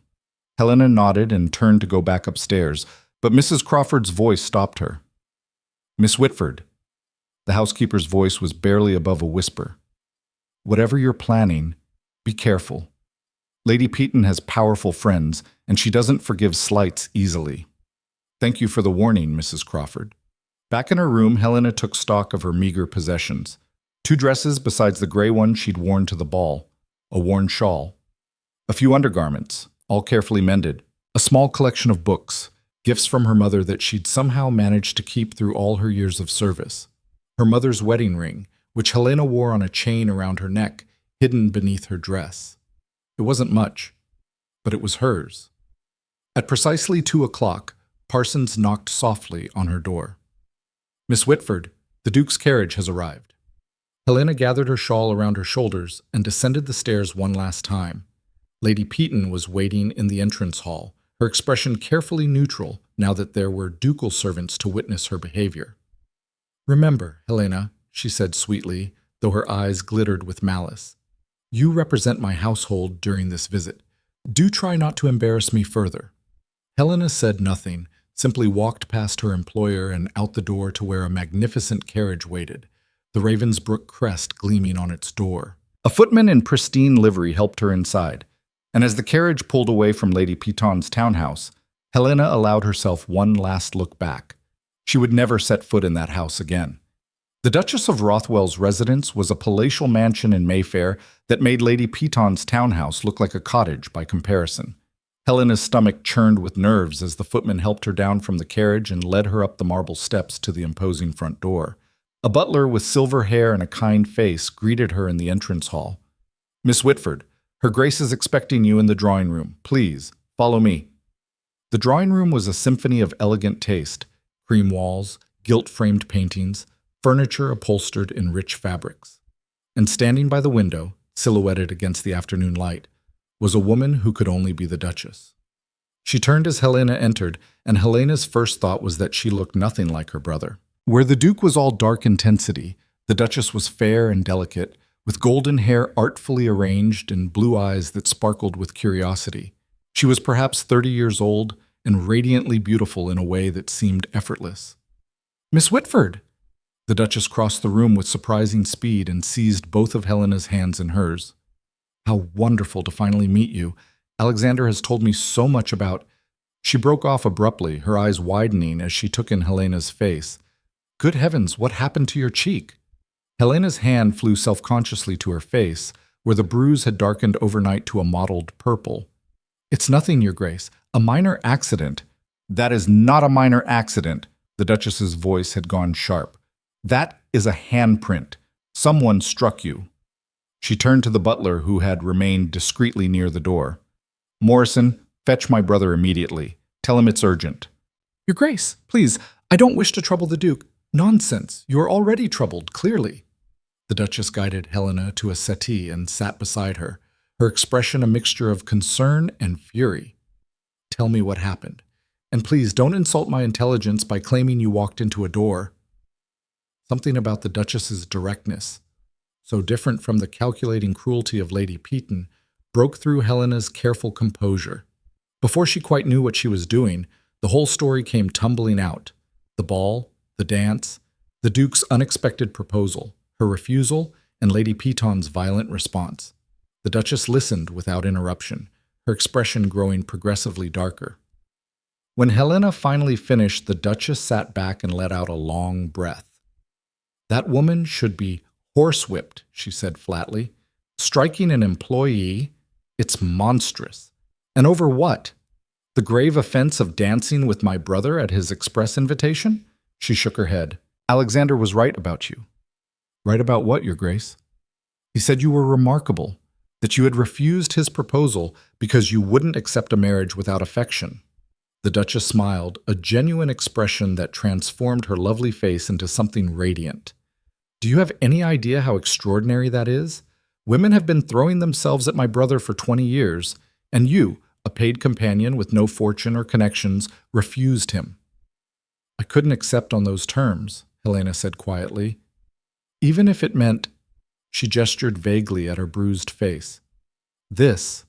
Helena nodded and turned to go back upstairs, but Mrs. Crawford's voice stopped her. "Miss Whitford." The housekeeper's voice was barely above a whisper. "Whatever you're planning, be careful. Lady Peton has powerful friends, and she doesn't forgive slights easily." "Thank you for the warning, Mrs. Crawford." Back in her room, Helena took stock of her meager possessions. 2 dresses besides the gray one she'd worn to the ball, a worn shawl, a few undergarments, all carefully mended, a small collection of books, gifts from her mother that she'd somehow managed to keep through all her years of service, her mother's wedding ring, which Helena wore on a chain around her neck, hidden beneath her dress. It wasn't much, but it was hers. At precisely 2 o'clock, Parsons knocked softly on her door. "Miss Whitford, the Duke's carriage has arrived." Helena gathered her shawl around her shoulders and descended the stairs one last time. Lady Peton was waiting in the entrance hall, her expression carefully neutral now that there were ducal servants to witness her behavior. "Remember, Helena," she said sweetly, though her eyes glittered with malice, "you represent my household during this visit. Do try not to embarrass me further." Helena said nothing, simply walked past her employer and out the door to where a magnificent carriage waited, the Ravensbrook crest gleaming on its door. A footman in pristine livery helped her inside. And as the carriage pulled away from Lady Peton's townhouse, Helena allowed herself one last look back. She would never set foot in that house again. The Duchess of Rothwell's residence was a palatial mansion in Mayfair that made Lady Peton's townhouse look like a cottage by comparison. Helena's stomach churned with nerves as the footman helped her down from the carriage and led her up the marble steps to the imposing front door. A butler with silver hair and a kind face greeted her in the entrance hall. "Miss Whitford, Her Grace is expecting you in the drawing room. Please, follow me." The drawing room was a symphony of elegant taste: cream walls, gilt-framed paintings, furniture upholstered in rich fabrics. And standing by the window, silhouetted against the afternoon light, was a woman who could only be the Duchess. She turned as Helena entered, and Helena's first thought was that she looked nothing like her brother. Where the Duke was all dark intensity, the Duchess was fair and delicate, with golden hair artfully arranged and blue eyes that sparkled with curiosity. She was perhaps 30 years old and radiantly beautiful in a way that seemed effortless. "Miss Whitford!" The Duchess crossed the room with surprising speed and seized both of Helena's hands in hers. "How wonderful to finally meet you. Alexander has told me so much about—" She broke off abruptly, her eyes widening as she took in Helena's face. "Good heavens, what happened to your cheek?" Helena's hand flew self-consciously to her face, where the bruise had darkened overnight to a mottled purple. "It's nothing, Your Grace. A minor accident." "That is not a minor accident." The Duchess's voice had gone sharp. "That is a handprint. Someone struck you." She turned to the butler, who had remained discreetly near the door. "Morrison, fetch my brother immediately. Tell him it's urgent." "Your Grace, please, I don't wish to trouble the Duke." "Nonsense. You are already troubled, clearly." The Duchess guided Helena to a settee and sat beside her, her expression a mixture of concern and fury. "Tell me what happened. And please don't insult my intelligence by claiming you walked into a door." Something about the Duchess's directness, so different from the calculating cruelty of Lady Peton, broke through Helena's careful composure. Before she quite knew what she was doing, the whole story came tumbling out. The ball, the dance, the Duke's unexpected proposal, her refusal, and Lady Peton's violent response. The Duchess listened without interruption, her expression growing progressively darker. When Helena finally finished, the Duchess sat back and let out a long breath. "That woman should be horsewhipped," she said flatly. "Striking an employee? It's monstrous. And over what? The grave offense of dancing with my brother at his express invitation?" She shook her head. "Alexander was right about you." "Right about what, Your Grace?" "He said you were remarkable, that you had refused his proposal because you wouldn't accept a marriage without affection." The Duchess smiled, a genuine expression that transformed her lovely face into something radiant. "Do you have any idea how extraordinary that is? Women have been throwing themselves at my brother for 20 years, and you, a paid companion with no fortune or connections, refused him." "I couldn't accept on those terms," Helena said quietly. "Even if it meant—" She gestured vaguely at her bruised face. "This.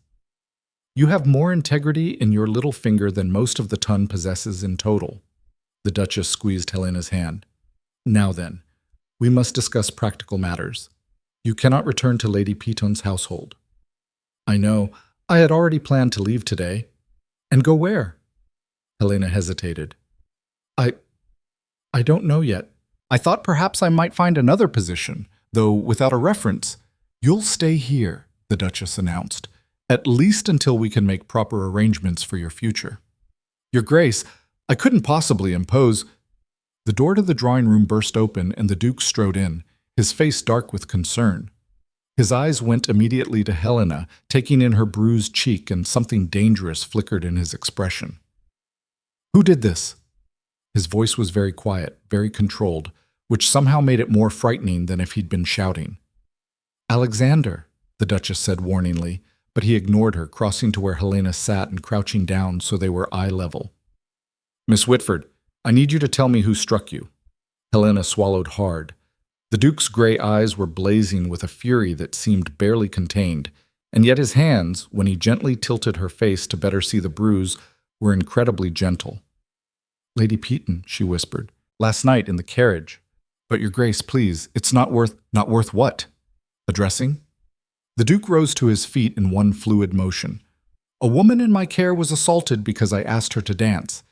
You have more integrity in your little finger than most of the ton possesses in total." The Duchess squeezed Helena's hand. "Now then, we must discuss practical matters. You cannot return to Lady Peton's household." "I know. I had already planned to leave today." "And go where?" Helena hesitated. I don't know yet. I thought perhaps I might find another position, though without a reference." "You'll stay here," the Duchess announced, "at least until we can make proper arrangements for your future." "Your Grace, I couldn't possibly impose—" The door to the drawing room burst open and the Duke strode in, his face dark with concern. His eyes went immediately to Helena, taking in her bruised cheek, and something dangerous flickered in his expression. "Who did this?" His voice was very quiet, very controlled, which somehow made it more frightening than if he'd been shouting. "Alexander," the Duchess said warningly, but he ignored her, crossing to where Helena sat and crouching down so they were eye level. "Miss Whitford, I need you to tell me who struck you." Helena swallowed hard. The Duke's gray eyes were blazing with a fury that seemed barely contained, and yet his hands, when he gently tilted her face to better see the bruise, were incredibly gentle. "Lady Peton," she whispered, "last night in the carriage. But Your Grace, please, it's not worth—" "Not worth what? Addressing?" The Duke rose to his feet in one fluid motion, A woman in my care was assaulted because I asked her to dance.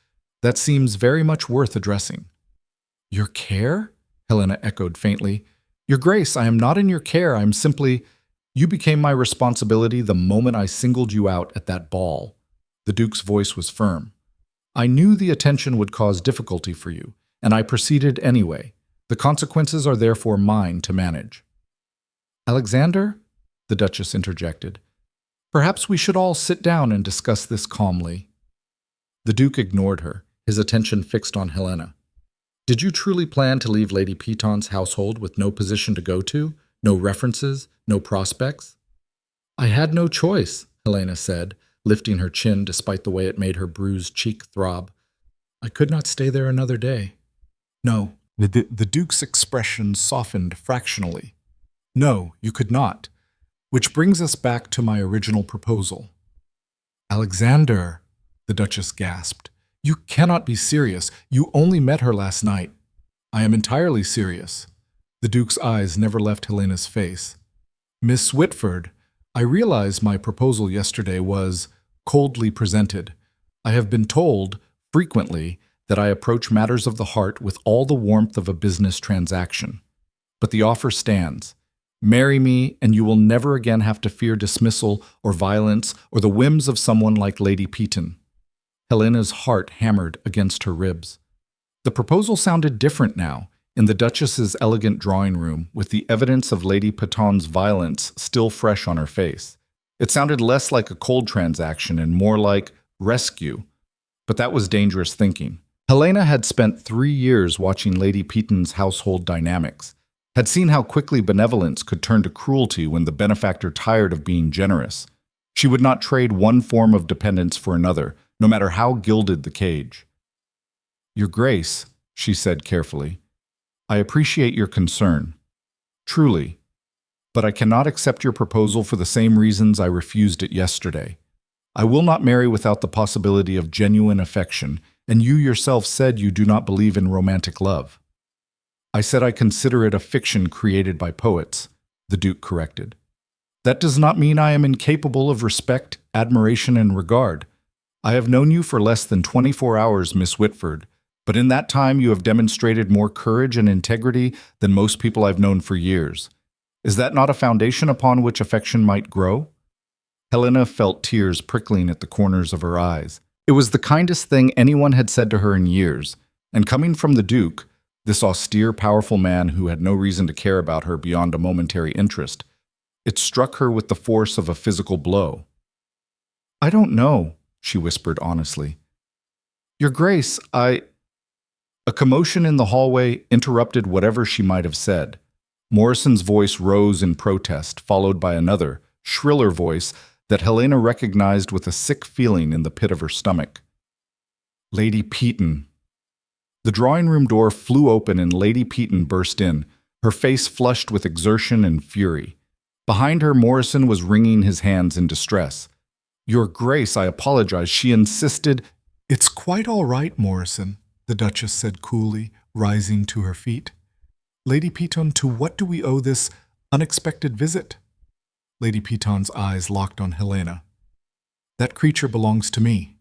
That seems very much worth addressing." "Your care?" Helena echoed faintly. "Your Grace, I am not in your care. I am simply— You became my responsibility the moment I singled you out at that ball." The Duke's voice was firm. "I knew the attention would cause difficulty for you, and I proceeded anyway. The consequences are therefore mine to manage." "Alexander?" the Duchess interjected. "Perhaps we should all sit down and discuss this calmly." The Duke ignored her, his attention fixed on Helena. "Did you truly plan to leave Lady Peton's household with no position to go to, no references, no prospects?" "I had no choice," Helena said, lifting her chin despite the way it made her bruised cheek throb. "I could not stay there another day." "No." The Duke's expression softened fractionally. "No, you could not. Which brings us back to my original proposal." "Alexander," the Duchess gasped. "You cannot be serious. You only met her last night." "I am entirely serious." The Duke's eyes never left Helena's face. "Miss Whitford, I realize my proposal yesterday was coldly presented. I have been told, frequently, that I approach matters of the heart with all the warmth of a business transaction. But the offer stands. Marry me, and you will never again have to fear dismissal or violence or the whims of someone like Lady Peton." Helena's heart hammered against her ribs. The proposal sounded different now, in the Duchess's elegant drawing room, with the evidence of Lady Peton's violence still fresh on her face. It sounded less like a cold transaction and more like rescue. But that was dangerous thinking. Helena had spent 3 years watching Lady Peton's household dynamics, had seen how quickly benevolence could turn to cruelty when the benefactor tired of being generous. She would not trade one form of dependence for another, no matter how gilded the cage. "Your Grace," she said carefully, "I appreciate your concern. Truly. But I cannot accept your proposal for the same reasons I refused it yesterday. I will not marry without the possibility of genuine affection, and you yourself said you do not believe in romantic love." "I said I consider it a fiction created by poets," the Duke corrected. "That does not mean I am incapable of respect, admiration, and regard. I have known you for less than 24 hours, Miss Whitford, but in that time you have demonstrated more courage and integrity than most people I've known for years. Is that not a foundation upon which affection might grow?" Helena felt tears prickling at the corners of her eyes. It was the kindest thing anyone had said to her in years, and coming from the Duke, this austere, powerful man who had no reason to care about her beyond a momentary interest, it struck her with the force of a physical blow. "I don't know," she whispered honestly. "Your Grace, A commotion in the hallway interrupted whatever she might have said. Morrison's voice rose in protest, followed by another, shriller voice that Helena recognized with a sick feeling in the pit of her stomach. "Lady Peton." The drawing room door flew open and Lady Peton burst in, her face flushed with exertion and fury. Behind her, Morrison was wringing his hands in distress. "Your Grace, I apologize," she insisted. "It's quite all right, Morrison," the Duchess said coolly, rising to her feet. "Lady Peton, to what do we owe this unexpected visit?" Lady Peton's eyes locked on Helena. "That creature belongs to me.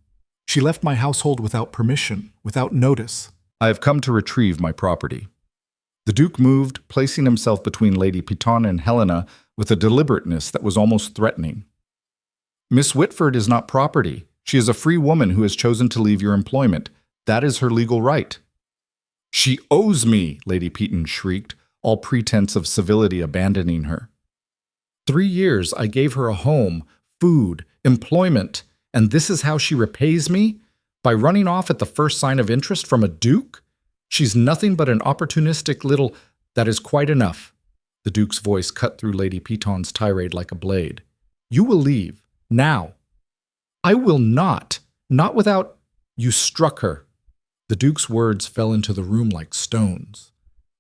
She left my household without permission, without notice. I have come to retrieve my property." The Duke moved, placing himself between Lady Peton and Helena with a deliberateness that was almost threatening. "Miss Whitford is not property. She is a free woman who has chosen to leave your employment. That is her legal right." "She owes me!" Lady Peton shrieked, all pretense of civility abandoning her. 3 years I gave her a home, food, employment, and this is how she repays me? By running off at the first sign of interest from a duke? She's nothing but an opportunistic little— That is quite enough. The Duke's voice cut through Lady Peton's tirade like a blade. "You will leave. Now." "I will not. Not without—" "You struck her." The Duke's words fell into the room like stones.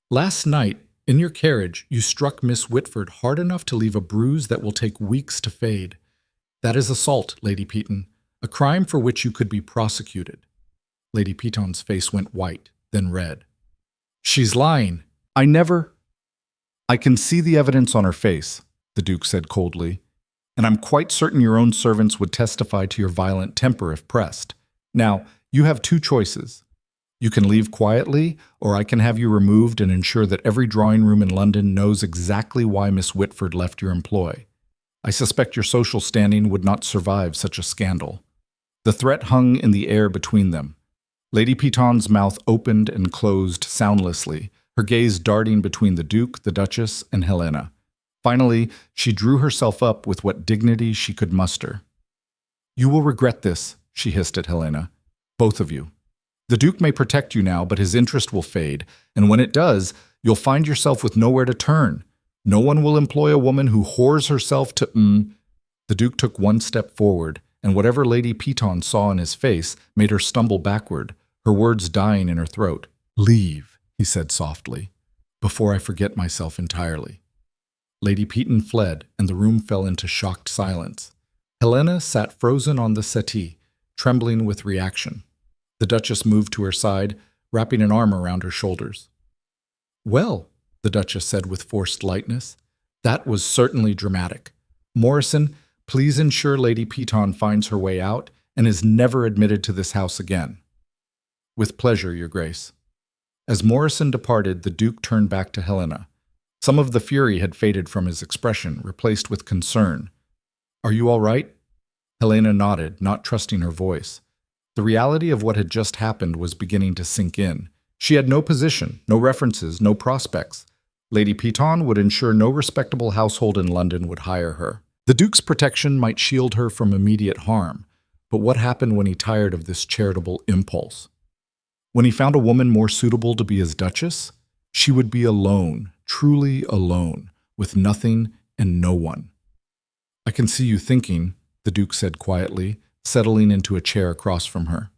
"Last night, in your carriage, you struck Miss Whitford hard enough to leave a bruise that will take weeks to fade. That is assault, Lady Peton, a crime for which you could be prosecuted." Lady Peton's face went white, then red. "She's lying. I never—" "I can see the evidence on her face," the Duke said coldly. and I'm quite certain your own servants would testify to your violent temper if pressed. Now, you have two choices. You can leave quietly, or I can have you removed and ensure that every drawing room in London knows exactly why Miss Whitford left your employ. I suspect your social standing would not survive such a scandal." The threat hung in the air between them. Lady Peton's mouth opened and closed soundlessly, her gaze darting between the Duke, the Duchess, and Helena. Finally, she drew herself up with what dignity she could muster. "You will regret this," she hissed at Helena. "Both of you. The Duke may protect you now, but his interest will fade, and when it does, you'll find yourself with nowhere to turn. No one will employ a woman who whores herself to The Duke took one step forward, and whatever Lady Peton saw in his face made her stumble backward, her words dying in her throat. "Leave," he said softly, "before I forget myself entirely." Lady Peton fled, and the room fell into shocked silence. Helena sat frozen on the settee, trembling with reaction. The Duchess moved to her side, wrapping an arm around her shoulders. "Well," the Duchess said with forced lightness, "that was certainly dramatic. Morrison, please ensure Lady Peton finds her way out and is never admitted to this house again." "With pleasure, Your Grace." As Morrison departed, the Duke turned back to Helena. Some of the fury had faded from his expression, replaced with concern. "Are you all right?" Helena nodded, not trusting her voice. The reality of what had just happened was beginning to sink in. She had no position, no references, no prospects. Lady Peton would ensure no respectable household in London would hire her. The Duke's protection might shield her from immediate harm, but what happened when he tired of this charitable impulse? When he found a woman more suitable to be his Duchess, she would be alone, truly alone, with nothing and no one. "I can see you thinking," the Duke said quietly, settling into a chair across from her.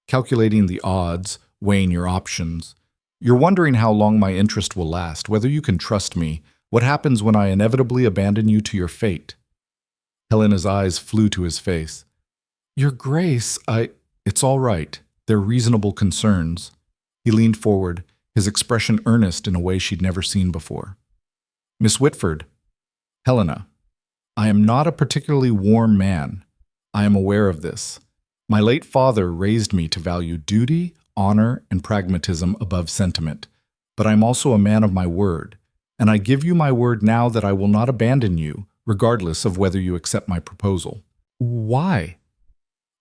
"Calculating the odds, weighing your options. You're wondering how long my interest will last, whether you can trust me, what happens when I inevitably abandon you to your fate." Helena's eyes flew to his face. "Your Grace, It's all right. They're reasonable concerns." He leaned forward, his expression earnest in a way she'd never seen before. "Miss Whitford." "Helena, I am not a particularly warm man. I am aware of this. My late father raised me to value duty, honor, and pragmatism above sentiment, but I'm also a man of my word, and I give you my word now that I will not abandon you, regardless of whether you accept my proposal." "Why?"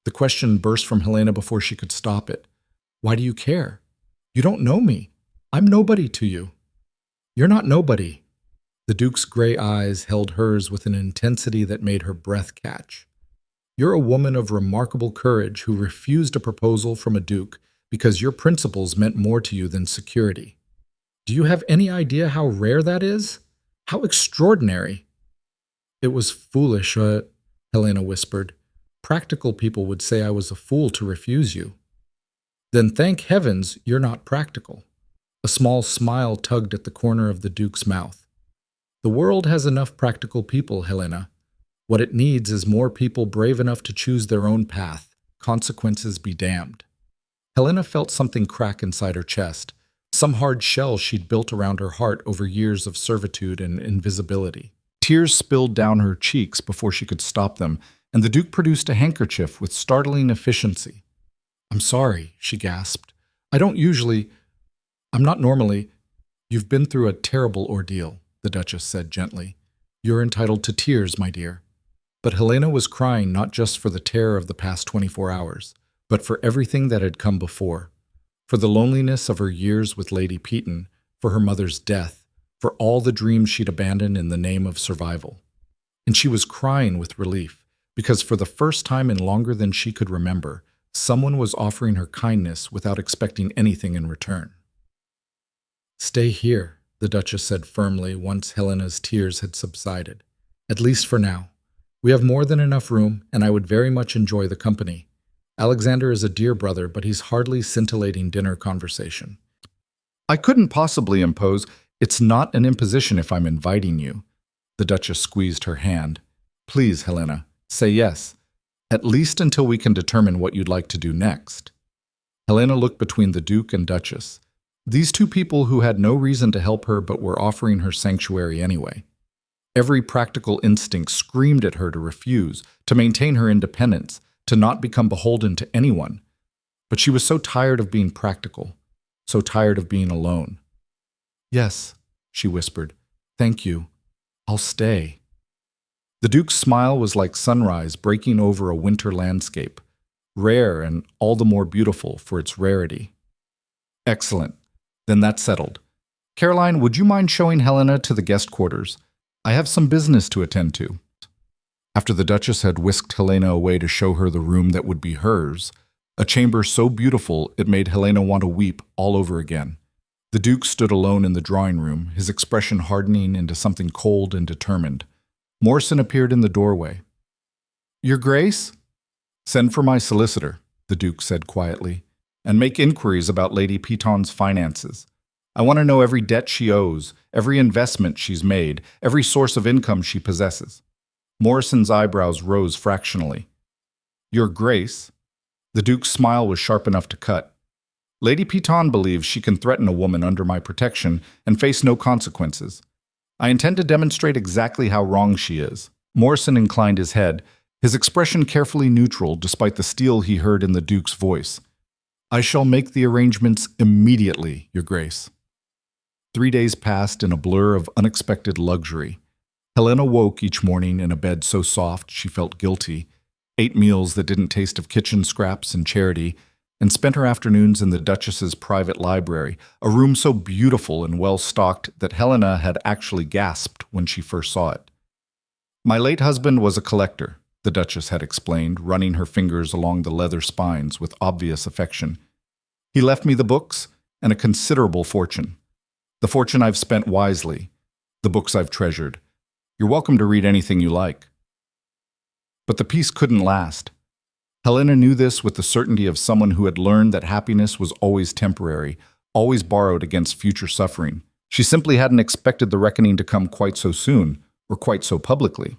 The question burst from Helena before she could stop it. "Why do you care? You don't know me. I'm nobody to you." "You're not nobody." The Duke's gray eyes held hers with an intensity that made her breath catch. "You're a woman of remarkable courage who refused a proposal from a duke because your principles meant more to you than security. Do you have any idea how rare that is? How extraordinary?" "It was foolish, Helena whispered. "Practical people would say I was a fool to refuse you." "Then thank heavens you're not practical." A small smile tugged at the corner of the Duke's mouth. "The world has enough practical people, Helena. What it needs is more people brave enough to choose their own path, consequences be damned." Helena felt something crack inside her chest, some hard shell she'd built around her heart over years of servitude and invisibility. Tears spilled down her cheeks before she could stop them, and the Duke produced a handkerchief with startling efficiency. "I'm sorry," she gasped. I'm not normally." "You've been through a terrible ordeal," the Duchess said gently. "You're entitled to tears, my dear." But Helena was crying not just for the terror of the past 24 hours, but for everything that had come before. For the loneliness of her years with Lady Peton, for her mother's death, for all the dreams she'd abandoned in the name of survival. And she was crying with relief, because for the first time in longer than she could remember, someone was offering her kindness without expecting anything in return. "Stay here," the Duchess said firmly once Helena's tears had subsided. "At least for now. We have more than enough room, and I would very much enjoy the company. Alexander is a dear brother, but he's hardly scintillating dinner conversation." "I couldn't possibly impose. It's not an imposition if I'm inviting you." The Duchess squeezed her hand. "Please, Helena, say yes, at least until we can determine what you'd like to do next." Helena looked between the Duke and Duchess. These two people who had no reason to help her but were offering her sanctuary anyway. Every practical instinct screamed at her to refuse, to maintain her independence, to not become beholden to anyone. But she was so tired of being practical, so tired of being alone. "Yes," she whispered. "Thank you. I'll stay." The Duke's smile was like sunrise breaking over a winter landscape, rare and all the more beautiful for its rarity. "Excellent. Then that's settled. Caroline, would you mind showing Helena to the guest quarters? I have some business to attend to." After the Duchess had whisked Helena away to show her the room that would be hers, a chamber so beautiful it made Helena want to weep all over again, the Duke stood alone in the drawing room, his expression hardening into something cold and determined. Morrison appeared in the doorway. "Your Grace?" "Send for my solicitor," the Duke said quietly, "and make inquiries about Lady Peton's finances. I want to know every debt she owes, every investment she's made, every source of income she possesses." Morrison's eyebrows rose fractionally. "Your Grace?" The Duke's smile was sharp enough to cut. "Lady Peton believes she can threaten a woman under my protection and face no consequences. I intend to demonstrate exactly how wrong she is." Morrison inclined his head, his expression carefully neutral despite the steel he heard in the Duke's voice. "I shall make the arrangements immediately, Your Grace." 3 days passed in a blur of unexpected luxury. Helena woke each morning in a bed so soft she felt guilty, ate meals that didn't taste of kitchen scraps and charity, and spent her afternoons in the Duchess's private library, a room so beautiful and well-stocked that Helena had actually gasped when she first saw it. "My late husband was a collector," the Duchess had explained, running her fingers along the leather spines with obvious affection. "He left me the books and a considerable fortune. The fortune I've spent wisely, the books I've treasured. You're welcome to read anything you like." But the peace couldn't last. Helena knew this with the certainty of someone who had learned that happiness was always temporary, always borrowed against future suffering. She simply hadn't expected the reckoning to come quite so soon, or quite so publicly.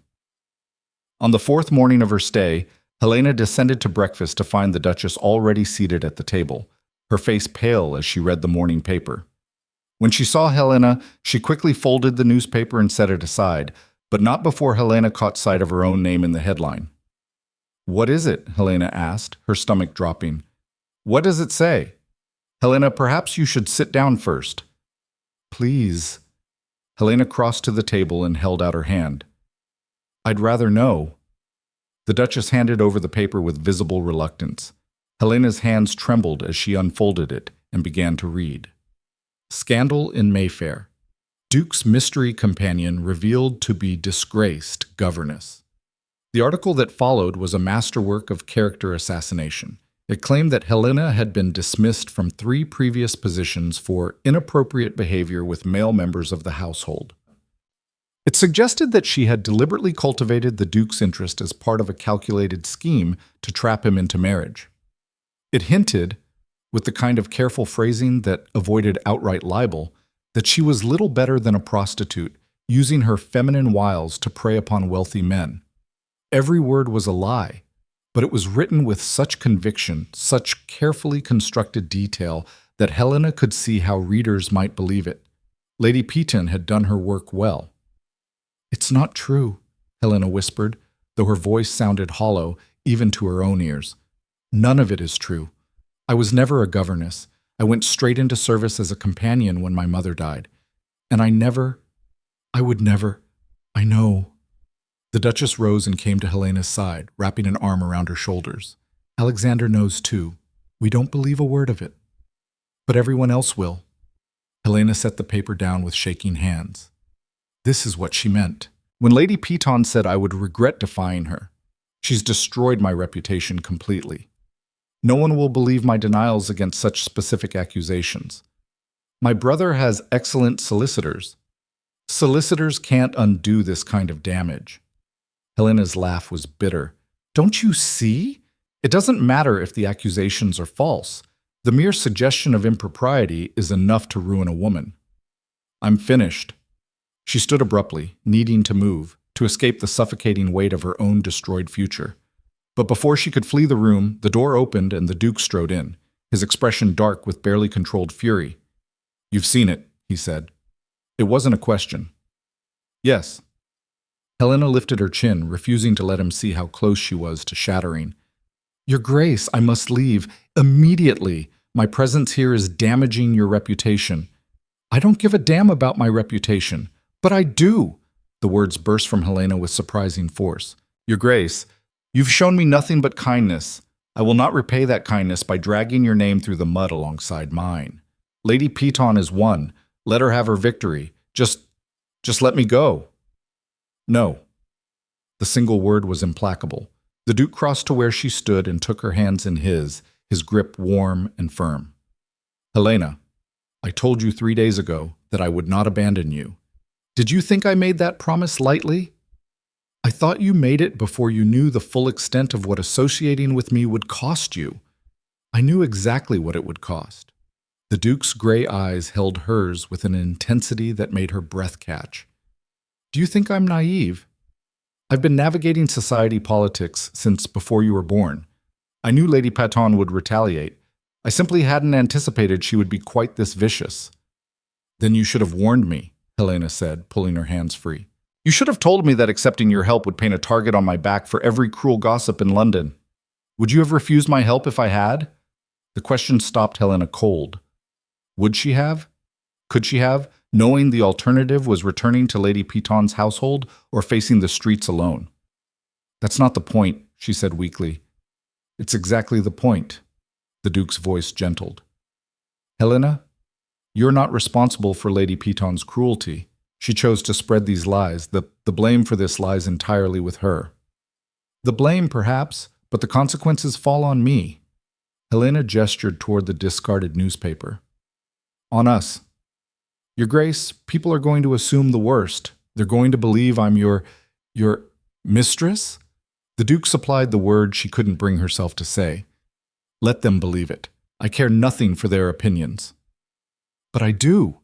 On the 4th morning of her stay, Helena descended to breakfast to find the Duchess already seated at the table, her face pale as she read the morning paper. When she saw Helena, she quickly folded the newspaper and set it aside, but not before Helena caught sight of her own name in the headline. "What is it?" Helena asked, her stomach dropping. "What does it say?" "Helena, perhaps you should sit down first." "Please." Helena crossed to the table and held out her hand. "I'd rather know." The Duchess handed over the paper with visible reluctance. Helena's hands trembled as she unfolded it and began to read. Scandal in Mayfair. Duke's mystery companion revealed to be disgraced governess. The article that followed was a masterwork of character assassination. It claimed that Helena had been dismissed from 3 previous positions for inappropriate behavior with male members of the household. It suggested that she had deliberately cultivated the Duke's interest as part of a calculated scheme to trap him into marriage. It hinted, with the kind of careful phrasing that avoided outright libel, that she was little better than a prostitute, using her feminine wiles to prey upon wealthy men. Every word was a lie, but it was written with such conviction, such carefully constructed detail, that Helena could see how readers might believe it. Lady Peton had done her work well. "It's not true," Helena whispered, though her voice sounded hollow, even to her own ears. "None of it is true. I was never a governess. I went straight into service as a companion when my mother died. And I would never, I know." The Duchess rose and came to Helena's side, wrapping an arm around her shoulders. "Alexander knows too. We don't believe a word of it. But everyone else will." Helena set the paper down with shaking hands. This is what she meant. When Lady Peton said I would regret defying her, she's destroyed my reputation completely. No one will believe my denials against such specific accusations. My brother has excellent solicitors. Solicitors can't undo this kind of damage. Helena's laugh was bitter. "Don't you see? It doesn't matter if the accusations are false. The mere suggestion of impropriety is enough to ruin a woman." "I'm finished." She stood abruptly, needing to move, to escape the suffocating weight of her own destroyed future. But before she could flee the room, the door opened and the Duke strode in, his expression dark with barely controlled fury. "You've seen it," he said. It wasn't a question. "Yes." Helena lifted her chin, refusing to let him see how close she was to shattering. Your Grace, I must leave. Immediately. My presence here is damaging your reputation. I don't give a damn about my reputation. But I do. The words burst from Helena with surprising force. Your Grace, you've shown me nothing but kindness. I will not repay that kindness by dragging your name through the mud alongside mine. Lady Peton is won. Let her have her victory. Just let me go. No. The single word was implacable. The Duke crossed to where she stood and took her hands in his grip warm and firm. Helena, I told you 3 days ago that I would not abandon you. Did you think I made that promise lightly? I thought you made it before you knew the full extent of what associating with me would cost you. I knew exactly what it would cost. The Duke's gray eyes held hers with an intensity that made her breath catch. Do you think I'm naive? I've been navigating society politics since before you were born. I knew Lady Peton would retaliate. I simply hadn't anticipated she would be quite this vicious. Then you should have warned me, Helena said, pulling her hands free. You should have told me that accepting your help would paint a target on my back for every cruel gossip in London. Would you have refused my help if I had? The question stopped Helena cold. Would she have? Could she have, knowing the alternative was returning to Lady Peton's household or facing the streets alone? That's not the point, she said weakly. It's exactly the point. The Duke's voice gentled. Helena, you're not responsible for Lady Peton's cruelty. She chose to spread these lies. The blame for this lies entirely with her. The blame, perhaps, but the consequences fall on me. Helena gestured toward the discarded newspaper. On us. Your Grace, people are going to assume the worst. They're going to believe I'm your mistress? The Duke supplied the word she couldn't bring herself to say. Let them believe it. I care nothing for their opinions. But I do.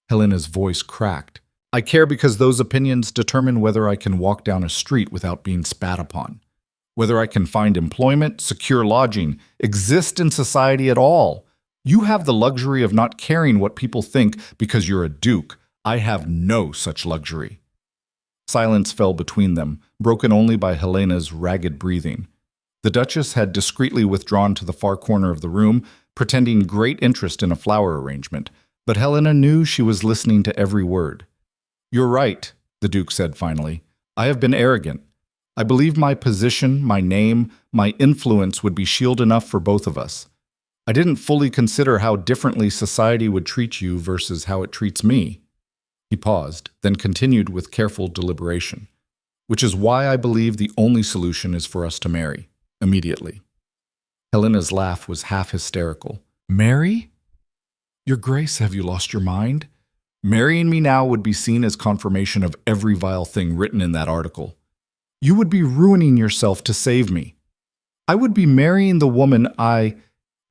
Helena's voice cracked. I care because those opinions determine whether I can walk down a street without being spat upon, whether I can find employment, secure lodging, exist in society at all. You have the luxury of not caring what people think because you're a duke. I have no such luxury. Silence fell between them, broken only by Helena's ragged breathing. The Duchess had discreetly withdrawn to the far corner of the room, pretending great interest in a flower arrangement, but Helena knew she was listening to every word. You're right, the Duke said finally. I have been arrogant. I believe my position, my name, my influence would be shield enough for both of us. I didn't fully consider how differently society would treat you versus how it treats me. He paused, then continued with careful deliberation, which is why I believe the only solution is for us to marry, immediately. Helena's laugh was half hysterical. Marry? Your Grace, have you lost your mind? Marrying me now would be seen as confirmation of every vile thing written in that article. You would be ruining yourself to save me. I would be marrying the woman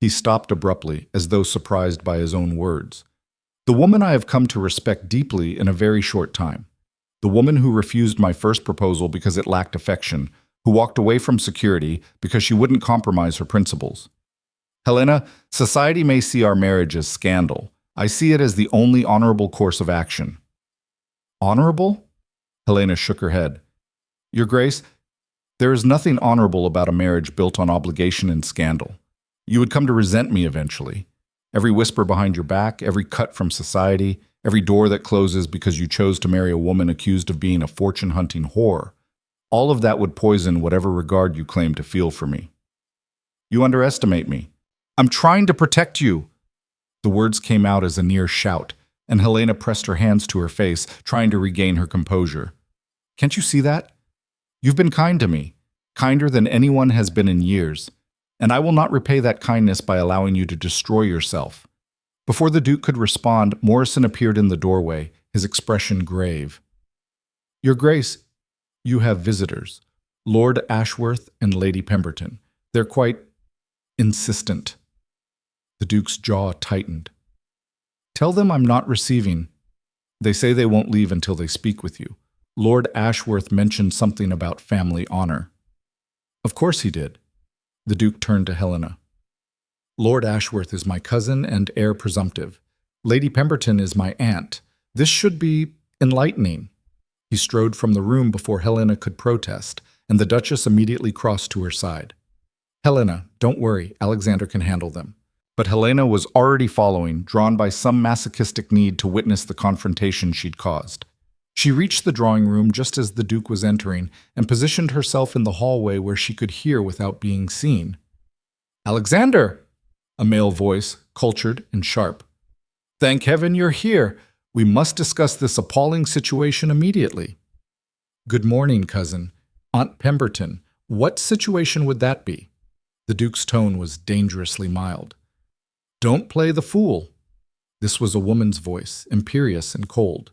He stopped abruptly, as though surprised by his own words. The woman I have come to respect deeply in a very short time. The woman who refused my first proposal because it lacked affection, who walked away from security because she wouldn't compromise her principles. Helena, society may see our marriage as scandal. I see it as the only honorable course of action. Honorable? Helena shook her head. Your Grace, there is nothing honorable about a marriage built on obligation and scandal. You would come to resent me eventually. Every whisper behind your back, every cut from society, every door that closes because you chose to marry a woman accused of being a fortune-hunting whore, all of that would poison whatever regard you claim to feel for me. You underestimate me. I'm trying to protect you. The words came out as a near shout, and Helena pressed her hands to her face, trying to regain her composure. Can't you see that? You've been kind to me, kinder than anyone has been in years. And I will not repay that kindness by allowing you to destroy yourself. Before the Duke could respond, Morrison appeared in the doorway, his expression grave. Your Grace, you have visitors, Lord Ashworth and Lady Pemberton. They're quite insistent. The Duke's jaw tightened. Tell them I'm not receiving. They say they won't leave until they speak with you. Lord Ashworth mentioned something about family honor. Of course he did. The Duke turned to Helena. Lord Ashworth is my cousin and heir presumptive. Lady Pemberton is my aunt. This should be enlightening. He strode from the room before Helena could protest, and the Duchess immediately crossed to her side. "Helena, don't worry, Alexander can handle them." But Helena was already following, drawn by some masochistic need to witness the confrontation she'd caused. She reached the drawing room just as the Duke was entering and positioned herself in the hallway where she could hear without being seen. "Alexander!" A male voice, cultured and sharp. "Thank heaven you're here. We must discuss this appalling situation immediately." "Good morning, cousin. Aunt Pemberton. What situation would that be?" The Duke's tone was dangerously mild. "Don't play the fool." This was a woman's voice, imperious and cold.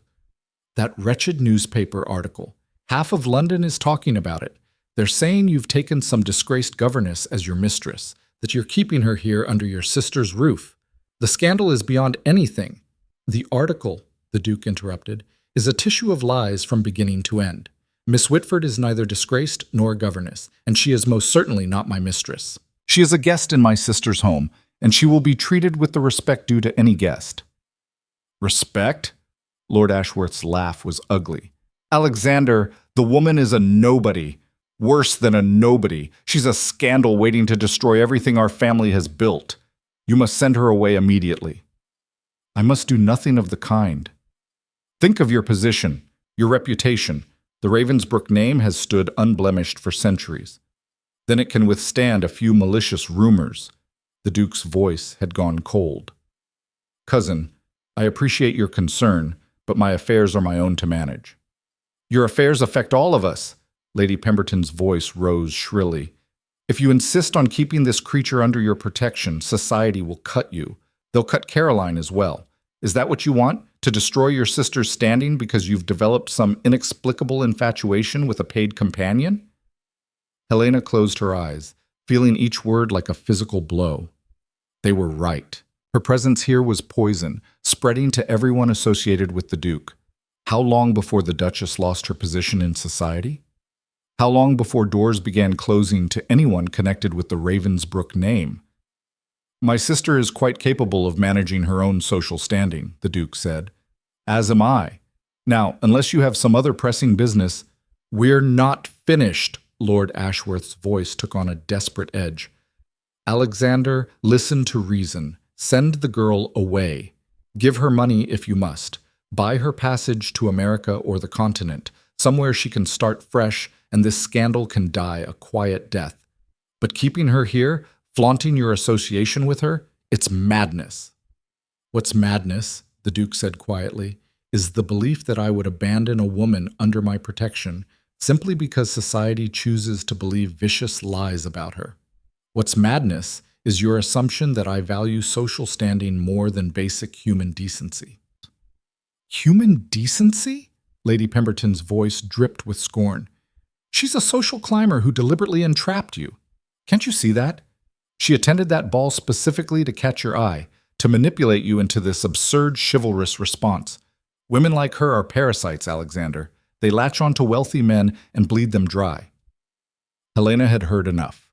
"That wretched newspaper article. Half of London is talking about it. They're saying you've taken some disgraced governess as your mistress, that you're keeping her here under your sister's roof. The scandal is beyond anything." "The article," the Duke interrupted, "is a tissue of lies from beginning to end. Miss Whitford is neither disgraced nor a governess, and she is most certainly not my mistress. She is a guest in my sister's home, and she will be treated with the respect due to any guest." "Respect?" Lord Ashworth's laugh was ugly. "Alexander, the woman is a nobody. Worse than a nobody. She's a scandal waiting to destroy everything our family has built. You must send her away immediately." "I must do nothing of the kind." "Think of your position, your reputation. The Ravensbrook name has stood unblemished for centuries. Then it can withstand a few malicious rumors." The Duke's voice had gone cold. "Cousin, I appreciate your concern, but my affairs are my own to manage." "Your affairs affect all of us." Lady Pemberton's voice rose shrilly. "If you insist on keeping this creature under your protection, society will cut you. They'll cut Caroline as well. Is that what you want? To destroy your sister's standing because you've developed some inexplicable infatuation with a paid companion?" Helena closed her eyes, feeling each word like a physical blow. They were right. Her presence here was poison, spreading to everyone associated with the Duke. How long before the Duchess lost her position in society? How long before doors began closing to anyone connected with the Ravensbrook name? "My sister is quite capable of managing her own social standing," the Duke said. "As am I. Now, unless you have some other pressing business—" "We're not finished," Lord Ashworth's voice took on a desperate edge. "Alexander, listen to reason. Send the girl away. Give her money if you must. Buy her passage to America or the continent, somewhere she can start fresh and this scandal can die a quiet death. But keeping her here, flaunting your association with her, it's madness." "What's madness," the Duke said quietly, "is the belief that I would abandon a woman under my protection simply because society chooses to believe vicious lies about her. What's madness is your assumption that I value social standing more than basic human decency." "Human decency?" Lady Pemberton's voice dripped with scorn. "She's a social climber who deliberately entrapped you. Can't you see that? She attended that ball specifically to catch your eye, to manipulate you into this absurd chivalrous response. Women like her are parasites, Alexander. They latch onto wealthy men and bleed them dry." Helena had heard enough.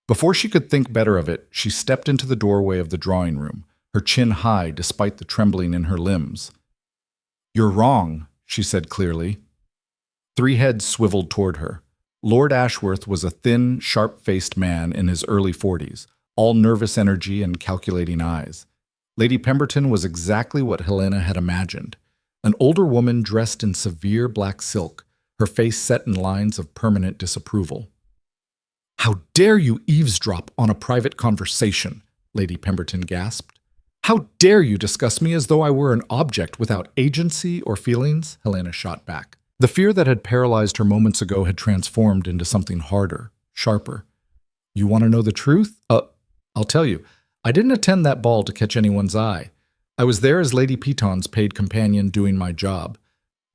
Before she could think better of it, she stepped into the doorway of the drawing room, her chin high despite the trembling in her limbs. "You're wrong," she said clearly. Three heads swiveled toward her. Lord Ashworth was a thin, sharp-faced man in his early 40s, all nervous energy and calculating eyes. Lady Pemberton was exactly what Helena had imagined. An older woman dressed in severe black silk, her face set in lines of permanent disapproval. "How dare you eavesdrop on a private conversation?" Lady Pemberton gasped. "How dare you discuss me as though I were an object without agency or feelings?" Helena shot back. The fear that had paralyzed her moments ago had transformed into something harder, sharper. "You want to know the truth? I'll tell you. I didn't attend that ball to catch anyone's eye. I was there as Lady Peton's paid companion doing my job.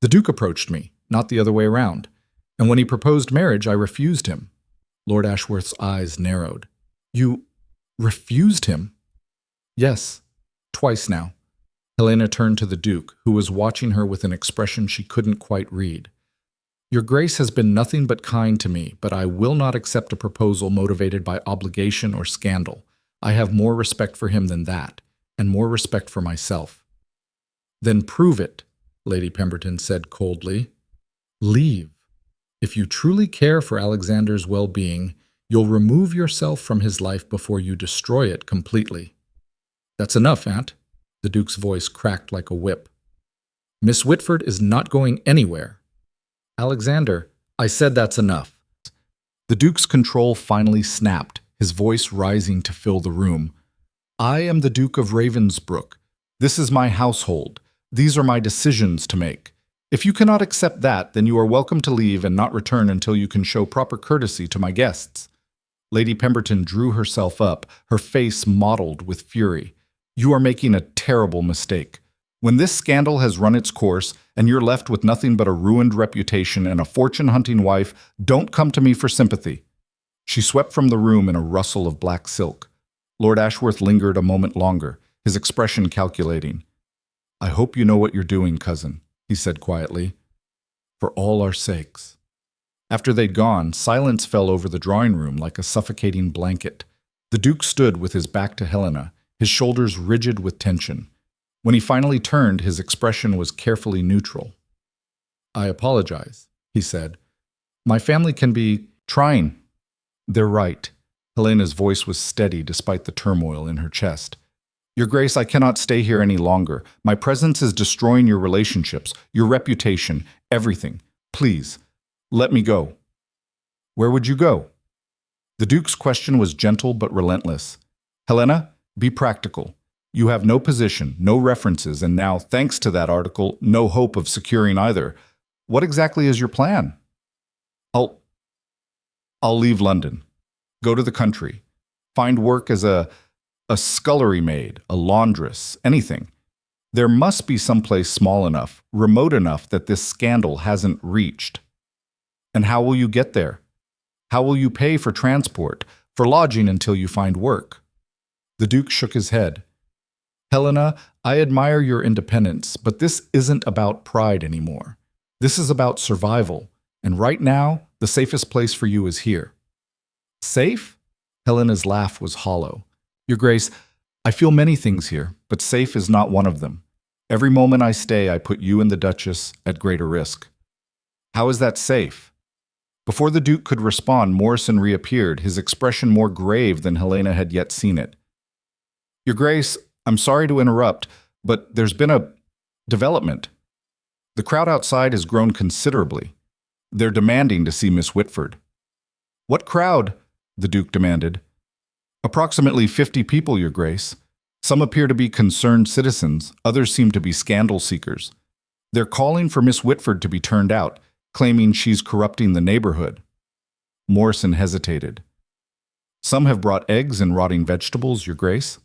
The Duke approached me, not the other way around. And when he proposed marriage, I refused him." Lord Ashworth's eyes narrowed. "You refused him?" "Yes, twice now." Helena turned to the Duke, who was watching her with an expression she couldn't quite read. "Your Grace has been nothing but kind to me, but I will not accept a proposal motivated by obligation or scandal. I have more respect for him than that, and more respect for myself." "Then prove it," Lady Pemberton said coldly. Leave. If you truly care for Alexander's well-being, you'll remove yourself from his life before you destroy it completely. That's enough, Aunt. The Duke's voice cracked like a whip. Miss Whitford is not going anywhere. Alexander, I said that's enough. The Duke's control finally snapped, his voice rising to fill the room. I am the Duke of Ravensbrook. This is my household. These are my decisions to make. If you cannot accept that, then you are welcome to leave and not return until you can show proper courtesy to my guests. Lady Pemberton drew herself up, her face mottled with fury. You are making a terrible mistake. When this scandal has run its course, and you're left with nothing but a ruined reputation and a fortune-hunting wife, don't come to me for sympathy. She swept from the room in a rustle of black silk. Lord Ashworth lingered a moment longer, his expression calculating. I hope you know what you're doing, cousin, he said quietly. For all our sakes. After they'd gone, silence fell over the drawing room like a suffocating blanket. The Duke stood with his back to Helena, his shoulders rigid with tension. When he finally turned, his expression was carefully neutral. I apologize, he said. My family can be trying. They're right. Helena's voice was steady despite the turmoil in her chest. Your Grace, I cannot stay here any longer. My presence is destroying your relationships, your reputation, everything. Please, let me go. Where would you go? The Duke's question was gentle but relentless. Helena, be practical. You have no position, no references, and now, thanks to that article, no hope of securing either. What exactly is your plan? I'll leave London. Go to the country. Find work as a scullery maid, a laundress, anything. There must be some place small enough, remote enough that this scandal hasn't reached. And how will you get there? How will you pay for transport, for lodging until you find work? The Duke shook his head. Helena, I admire your independence, but this isn't about pride anymore. This is about survival, and right now, the safest place for you is here. Safe? Helena's laugh was hollow. Your Grace, I feel many things here, but safe is not one of them. Every moment I stay, I put you and the Duchess at greater risk. How is that safe? Before the Duke could respond, Morrison reappeared, his expression more grave than Helena had yet seen it. Your Grace, I'm sorry to interrupt, but there's been a development. The crowd outside has grown considerably. They're demanding to see Miss Whitford. What crowd? The Duke demanded. Approximately 50 people, Your Grace. Some appear to be concerned citizens, others seem to be scandal seekers. They're calling for Miss Whitford to be turned out, claiming she's corrupting the neighborhood. Morrison hesitated. Some have brought eggs and rotting vegetables, Your Grace.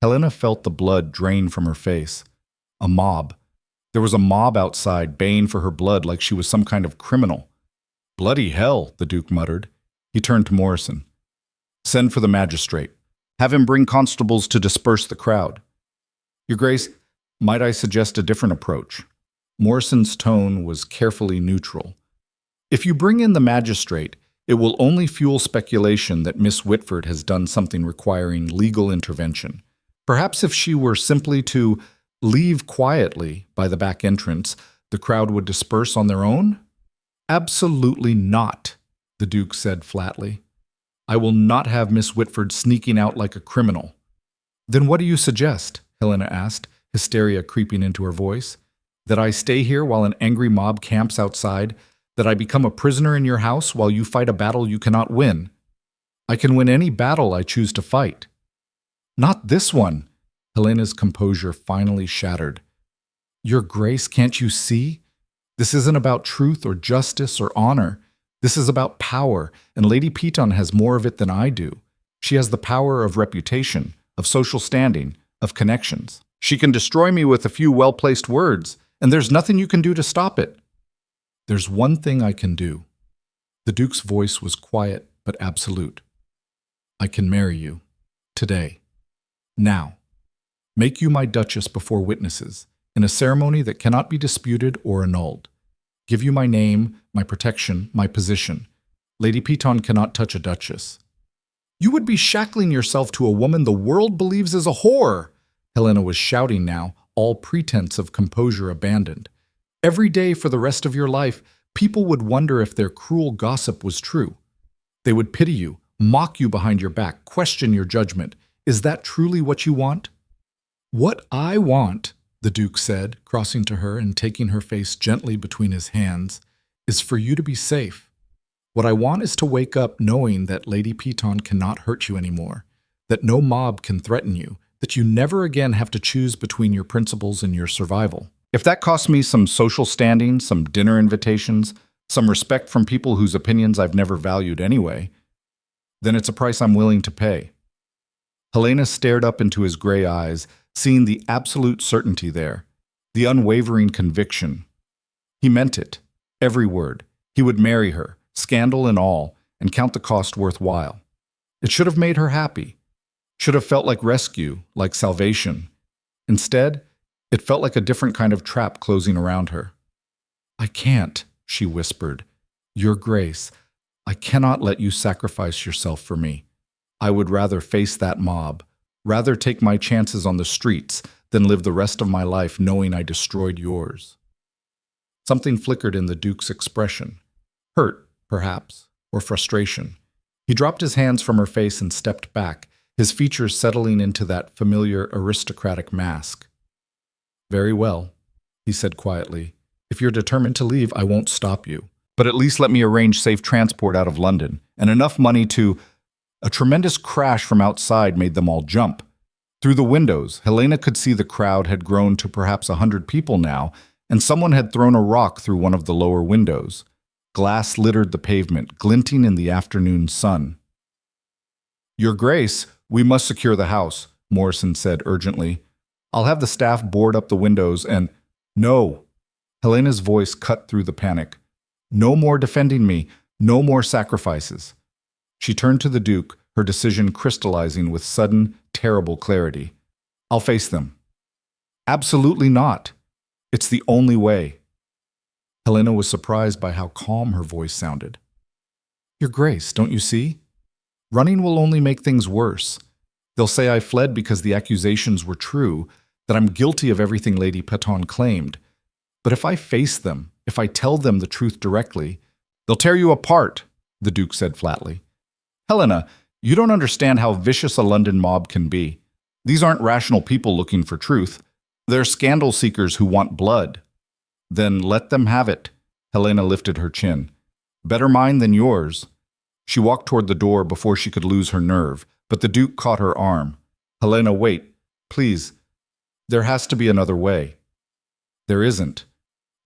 Helena felt the blood drain from her face. A mob. There was a mob outside, baying for her blood like she was some kind of criminal. Bloody hell, the Duke muttered. He turned to Morrison. Send for the magistrate. Have him bring constables to disperse the crowd. Your Grace, might I suggest a different approach? Morrison's tone was carefully neutral. If you bring in the magistrate, it will only fuel speculation that Miss Whitford has done something requiring legal intervention. Perhaps if she were simply to leave quietly by the back entrance, the crowd would disperse on their own? Absolutely not, the Duke said flatly. I will not have Miss Whitford sneaking out like a criminal. Then what do you suggest? Helena asked, hysteria creeping into her voice. That I stay here while an angry mob camps outside? That I become a prisoner in your house while you fight a battle you cannot win? I can win any battle I choose to fight. Not this one. Helena's composure finally shattered. Your Grace, can't you see? This isn't about truth or justice or honor. This is about power, and Lady Peton has more of it than I do. She has the power of reputation, of social standing, of connections. She can destroy me with a few well-placed words, and there's nothing you can do to stop it. There's one thing I can do. The Duke's voice was quiet but absolute. I can marry you. Today. Now. Make you my Duchess before witnesses, in a ceremony that cannot be disputed or annulled. Give you my name, my protection, my position. Lady Peton cannot touch a Duchess. You would be shackling yourself to a woman the world believes is a whore. Helena was shouting now, all pretense of composure abandoned. Every day for the rest of your life, people would wonder if their cruel gossip was true. They would pity you, mock you behind your back, question your judgment. Is that truly what you want? What I want, the Duke said, crossing to her and taking her face gently between his hands, is for you to be safe. What I want is to wake up knowing that Lady Peton cannot hurt you anymore, that no mob can threaten you, that you never again have to choose between your principles and your survival. If that costs me some social standing, some dinner invitations, some respect from people whose opinions I've never valued anyway, then it's a price I'm willing to pay. Helena stared up into his gray eyes, seeing the absolute certainty there, the unwavering conviction. He meant it, every word. He would marry her, scandal and all, and count the cost worthwhile. It should have made her happy, should have felt like rescue, like salvation. Instead, it felt like a different kind of trap closing around her. I can't, she whispered. Your Grace, I cannot let you sacrifice yourself for me. I would rather face that mob, rather take my chances on the streets than live the rest of my life knowing I destroyed yours. Something flickered in the Duke's expression. Hurt, perhaps, or frustration. He dropped his hands from her face and stepped back, his features settling into that familiar aristocratic mask. Very well, he said quietly. If you're determined to leave, I won't stop you. But at least let me arrange safe transport out of London, and enough money to... A tremendous crash from outside made them all jump. Through the windows, Helena could see the crowd had grown to perhaps 100 people now, and someone had thrown a rock through one of the lower windows. Glass littered the pavement, glinting in the afternoon sun. Your Grace, we must secure the house, Morrison said urgently. I'll have the staff board up the windows and... No! Helena's voice cut through the panic. No more defending me, no more sacrifices. She turned to the Duke, her decision crystallizing with sudden, terrible clarity. I'll face them. Absolutely not. It's the only way. Helena was surprised by how calm her voice sounded. Your Grace, don't you see? Running will only make things worse. They'll say I fled because the accusations were true, that I'm guilty of everything Lady Peton claimed. But if I face them, if I tell them the truth directly, they'll tear you apart, the Duke said flatly. Helena, you don't understand how vicious a London mob can be. These aren't rational people looking for truth. They're scandal seekers who want blood. Then let them have it. Helena lifted her chin. Better mine than yours. She walked toward the door before she could lose her nerve, but the Duke caught her arm. Helena, wait. Please. There has to be another way. There isn't.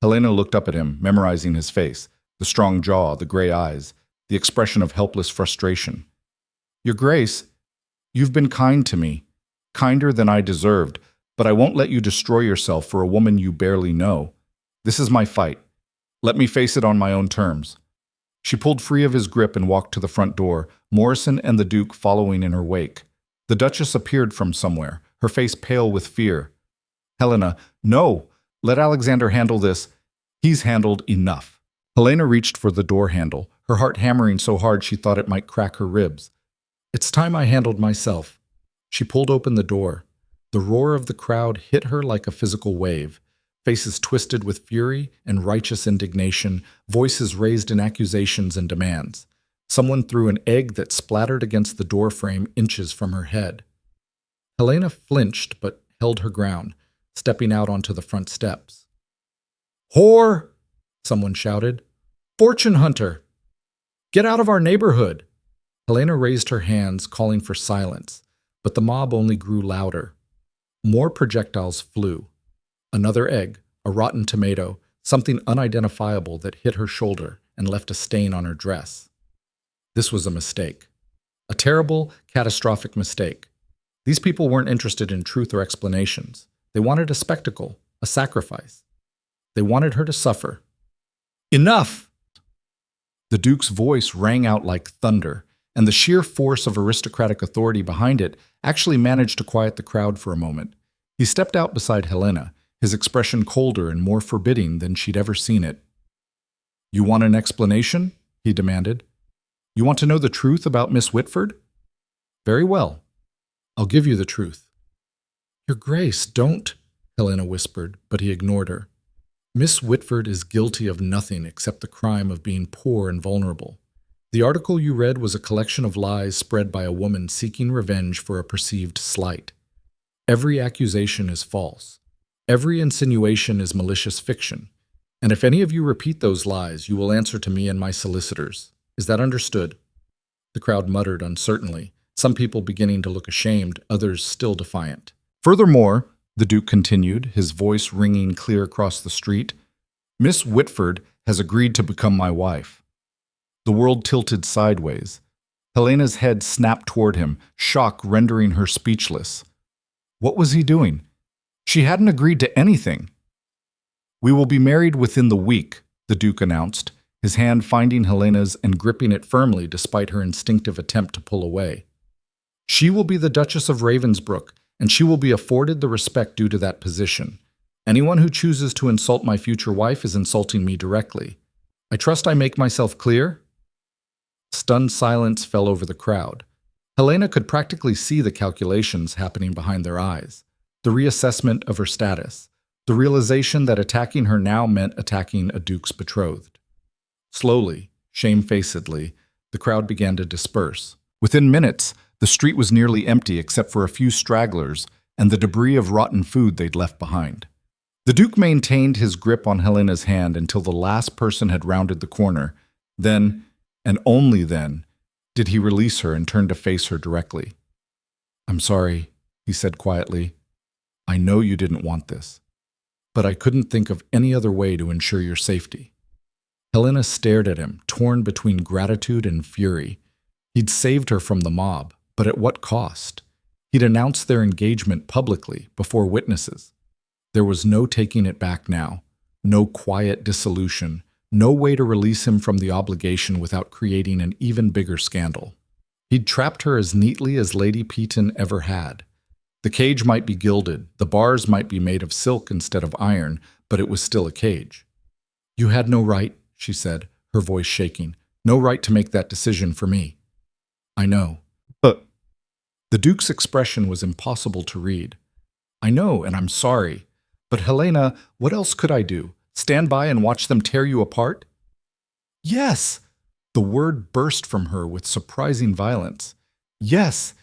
Helena looked up at him, memorizing his face, the strong jaw, the gray eyes, the expression of helpless frustration. Your Grace, you've been kind to me, kinder than I deserved, but I won't let you destroy yourself for a woman you barely know. This is my fight. Let me face it on my own terms. She pulled free of his grip and walked to the front door, Morrison and the Duke following in her wake. The Duchess appeared from somewhere, her face pale with fear. Helena, no! Let Alexander handle this. He's handled enough. Helena reached for the door handle, her heart hammering so hard she thought it might crack her ribs. It's time I handled myself. She pulled open the door. The roar of the crowd hit her like a physical wave. Faces twisted with fury and righteous indignation, voices raised in accusations and demands. Someone threw an egg that splattered against the doorframe inches from her head. Helena flinched but held her ground, stepping out onto the front steps. Whore! Someone shouted. Fortune hunter! Get out of our neighborhood! Helena raised her hands, calling for silence, but the mob only grew louder. More projectiles flew. Another egg, a rotten tomato, something unidentifiable that hit her shoulder and left a stain on her dress. This was a mistake. A terrible, catastrophic mistake. These people weren't interested in truth or explanations. They wanted a spectacle, a sacrifice. They wanted her to suffer. Enough! The Duke's voice rang out like thunder, and the sheer force of aristocratic authority behind it actually managed to quiet the crowd for a moment. He stepped out beside Helena, his expression colder and more forbidding than she'd ever seen it. You want an explanation? He demanded. You want to know the truth about Miss Whitford? Very well. I'll give you the truth. Your Grace, don't, Helena whispered, but he ignored her. Miss Whitford is guilty of nothing except the crime of being poor and vulnerable. The article you read was a collection of lies spread by a woman seeking revenge for a perceived slight. Every accusation is false. Every insinuation is malicious fiction. And if any of you repeat those lies, you will answer to me and my solicitors. Is that understood? The crowd muttered uncertainly, some people beginning to look ashamed, others still defiant. Furthermore, the Duke continued, his voice ringing clear across the street, Miss Whitford has agreed to become my wife. The world tilted sideways. Helena's head snapped toward him, shock rendering her speechless. What was he doing? She hadn't agreed to anything. We will be married within the week, the Duke announced, his hand finding Helena's and gripping it firmly despite her instinctive attempt to pull away. She will be the Duchess of Ravensbrook, and she will be afforded the respect due to that position. Anyone who chooses to insult my future wife is insulting me directly. I trust I make myself clear? Stunned silence fell over the crowd. Helena could practically see the calculations happening behind their eyes, the reassessment of her status, the realization that attacking her now meant attacking a duke's betrothed. Slowly, shamefacedly, the crowd began to disperse. Within minutes, the street was nearly empty except for a few stragglers and the debris of rotten food they'd left behind. The Duke maintained his grip on Helena's hand until the last person had rounded the corner. Then, and only then, did he release her and turn to face her directly. I'm sorry, he said quietly. I know you didn't want this, but I couldn't think of any other way to ensure your safety. Helena stared at him, torn between gratitude and fury. He'd saved her from the mob, but at what cost? He'd announced their engagement publicly, before witnesses. There was no taking it back now, no quiet dissolution, no way to release him from the obligation without creating an even bigger scandal. He'd trapped her as neatly as Lady Peton ever had. The cage might be gilded, the bars might be made of silk instead of iron, but it was still a cage. You had no right, she said, her voice shaking, no right to make that decision for me. I know. But the Duke's expression was impossible to read. I know, and I'm sorry. But Helena, what else could I do? Stand by and watch them tear you apart? Yes! The word burst from her with surprising violence. Yes,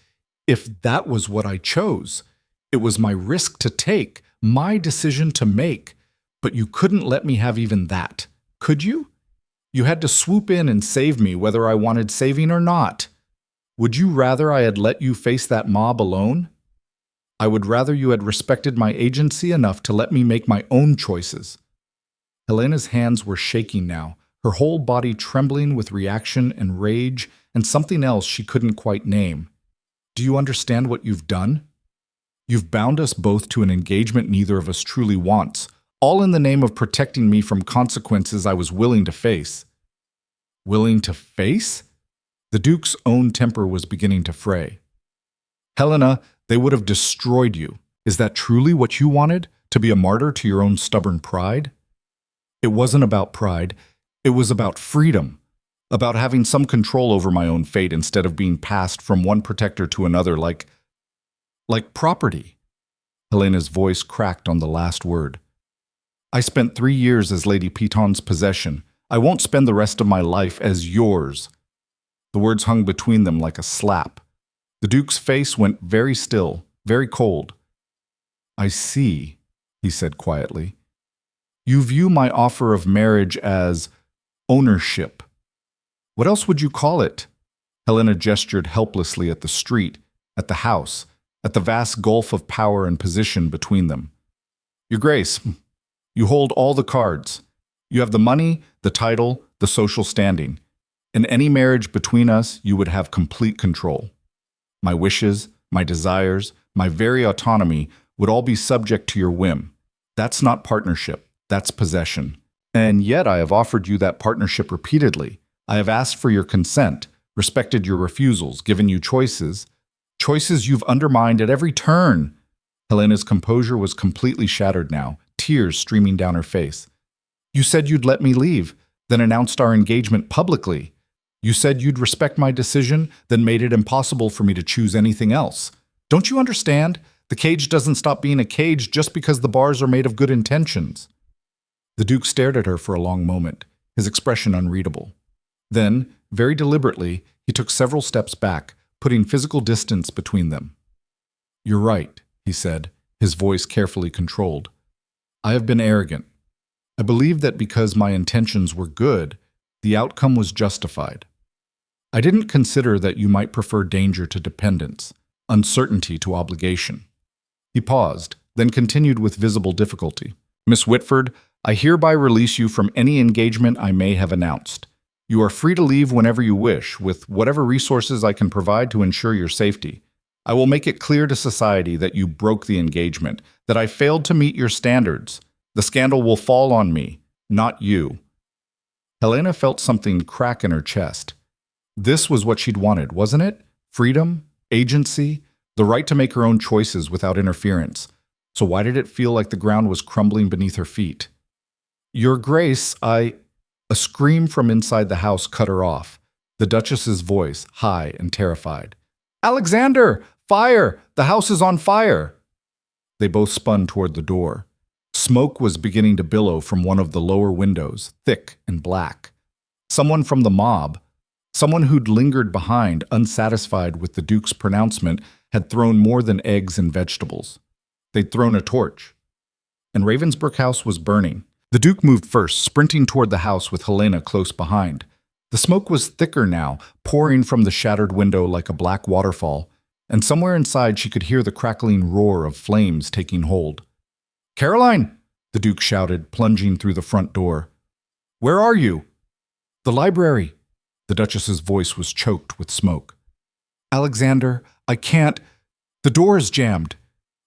if that was what I chose. It was my risk to take, my decision to make. But you couldn't let me have even that, could you? You had to swoop in and save me whether I wanted saving or not. Would you rather I had let you face that mob alone? I would rather you had respected my agency enough to let me make my own choices. Helena's hands were shaking now, her whole body trembling with reaction and rage and something else she couldn't quite name. Do you understand what you've done? You've bound us both to an engagement neither of us truly wants, all in the name of protecting me from consequences I was willing to face. Willing to face? The Duke's own temper was beginning to fray. Helena, they would have destroyed you. Is that truly what you wanted? To be a martyr to your own stubborn pride? It wasn't about pride. It was about freedom. About having some control over my own fate instead of being passed from one protector to another like property. Helena's voice cracked on the last word. I spent 3 years as Lady Peton's possession. I won't spend the rest of my life as yours. The words hung between them like a slap. The Duke's face went very still, very cold. I see, he said quietly. You view my offer of marriage as ownership. What else would you call it? Helena gestured helplessly at the street, at the house, at the vast gulf of power and position between them. Your Grace, you hold all the cards. You have the money, the title, the social standing. In any marriage between us, you would have complete control. My wishes, my desires, my very autonomy would all be subject to your whim. That's not partnership, that's possession. And yet I have offered you that partnership repeatedly. I have asked for your consent, respected your refusals, given you choices. Choices you've undermined at every turn. Helena's composure was completely shattered now, tears streaming down her face. You said you'd let me leave, then announced our engagement publicly. You said you'd respect my decision, then made it impossible for me to choose anything else. Don't you understand? The cage doesn't stop being a cage just because the bars are made of good intentions. The Duke stared at her for a long moment, his expression unreadable. Then, very deliberately, he took several steps back, putting physical distance between them. "You're right," he said, his voice carefully controlled. "I have been arrogant. I believe that because my intentions were good, the outcome was justified. I didn't consider that you might prefer danger to dependence, uncertainty to obligation." He paused, then continued with visible difficulty. "Miss Whitford, I hereby release you from any engagement I may have announced. You are free to leave whenever you wish, with whatever resources I can provide to ensure your safety. I will make it clear to society that you broke the engagement, that I failed to meet your standards. The scandal will fall on me, not you." Helena felt something crack in her chest. This was what she'd wanted, wasn't it? Freedom, agency, the right to make her own choices without interference. So why did it feel like the ground was crumbling beneath her feet? "Your Grace, I—" A scream from inside the house cut her off, the Duchess's voice, high and terrified. "Alexander! Fire! The house is on fire!" They both spun toward the door. Smoke was beginning to billow from one of the lower windows, thick and black. Someone from the mob, someone who'd lingered behind, unsatisfied with the Duke's pronouncement, had thrown more than eggs and vegetables. They'd thrown a torch. And Ravensbrook House was burning. The Duke moved first, sprinting toward the house with Helena close behind. The smoke was thicker now, pouring from the shattered window like a black waterfall, and somewhere inside she could hear the crackling roar of flames taking hold. "Caroline!" the Duke shouted, plunging through the front door. "Where are you?" "The library." The Duchess's voice was choked with smoke. "Alexander, I can't. The door is jammed."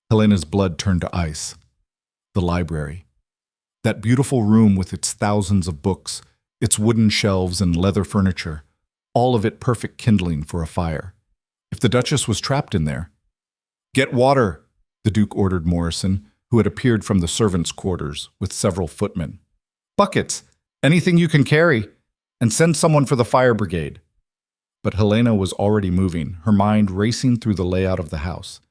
Helena's blood turned to ice. The library. That beautiful room with its thousands of books, its wooden shelves and leather furniture, all of it perfect kindling for a fire. If the Duchess was trapped in there. "Get water," the Duke ordered Morrison, who had appeared from the servants' quarters with several footmen. "Buckets, anything you can carry, and send someone for the fire brigade." But Helena was already moving, her mind racing through the layout of the house.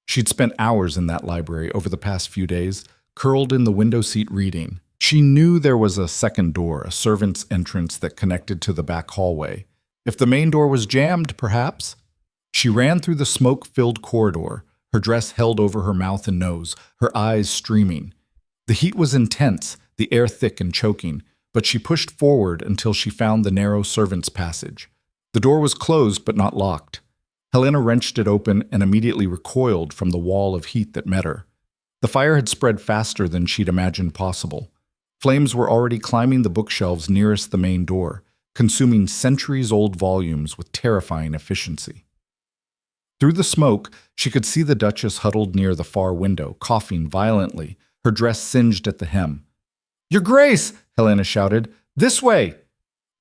She'd spent hours in that library over the past few days, curled in the window seat reading. She knew there was a second door, a servant's entrance that connected to the back hallway. If the main door was jammed, perhaps? She ran through the smoke-filled corridor, her dress held over her mouth and nose, her eyes streaming. The heat was intense, the air thick and choking, but she pushed forward until she found the narrow servants' passage. The door was closed but not locked. Helena wrenched it open and immediately recoiled from the wall of heat that met her. The fire had spread faster than she'd imagined possible. Flames were already climbing the bookshelves nearest the main door, consuming centuries-old volumes with terrifying efficiency. Through the smoke, she could see the Duchess huddled near the far window, coughing violently, her dress singed at the hem. "Your Grace!" Helena shouted. "This way!"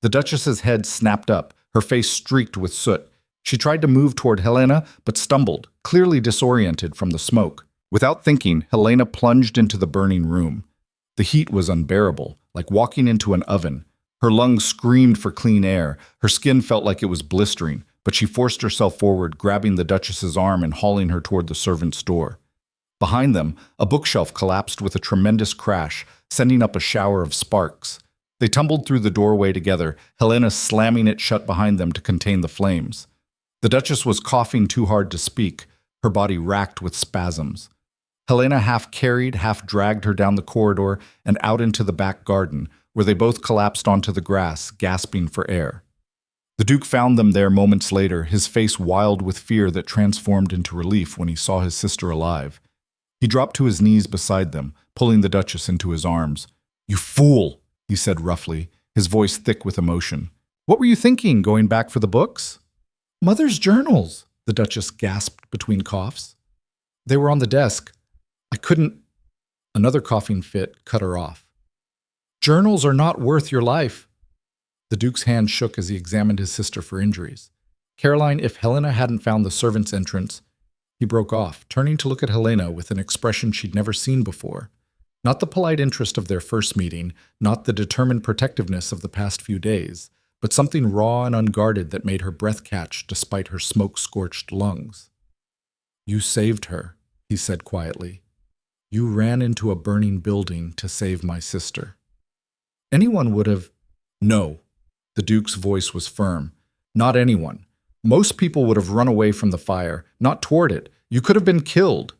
The Duchess's head snapped up, her face streaked with soot. She tried to move toward Helena, but stumbled, clearly disoriented from the smoke. Without thinking, Helena plunged into the burning room. The heat was unbearable, like walking into an oven. Her lungs screamed for clean air. Her skin felt like it was blistering, but she forced herself forward, grabbing the Duchess's arm and hauling her toward the servants' door. Behind them, a bookshelf collapsed with a tremendous crash, sending up a shower of sparks. They tumbled through the doorway together, Helena slamming it shut behind them to contain the flames. The Duchess was coughing too hard to speak, her body racked with spasms. Helena half carried, half dragged her down the corridor and out into the back garden, where they both collapsed onto the grass, gasping for air. The Duke found them there moments later, his face wild with fear that transformed into relief when he saw his sister alive. He dropped to his knees beside them, pulling the Duchess into his arms. "You fool!" he said roughly, his voice thick with emotion. "What were you thinking, going back for the books?" "Mother's journals," the Duchess gasped between coughs. "They were on the desk. I couldn't—" Another coughing fit cut her off. "Journals are not worth your life." The Duke's hand shook as he examined his sister for injuries. "Caroline, if Helena hadn't found the servants' entrance—" He broke off, turning to look at Helena with an expression she'd never seen before. Not the polite interest of their first meeting, not the determined protectiveness of the past few days, but something raw and unguarded that made her breath catch despite her smoke-scorched lungs. "You saved her," he said quietly. "You ran into a burning building to save my sister." Anyone would have... No. The Duke's voice was firm. Not anyone. Most people would have run away from the fire, not toward it. You could have been killed.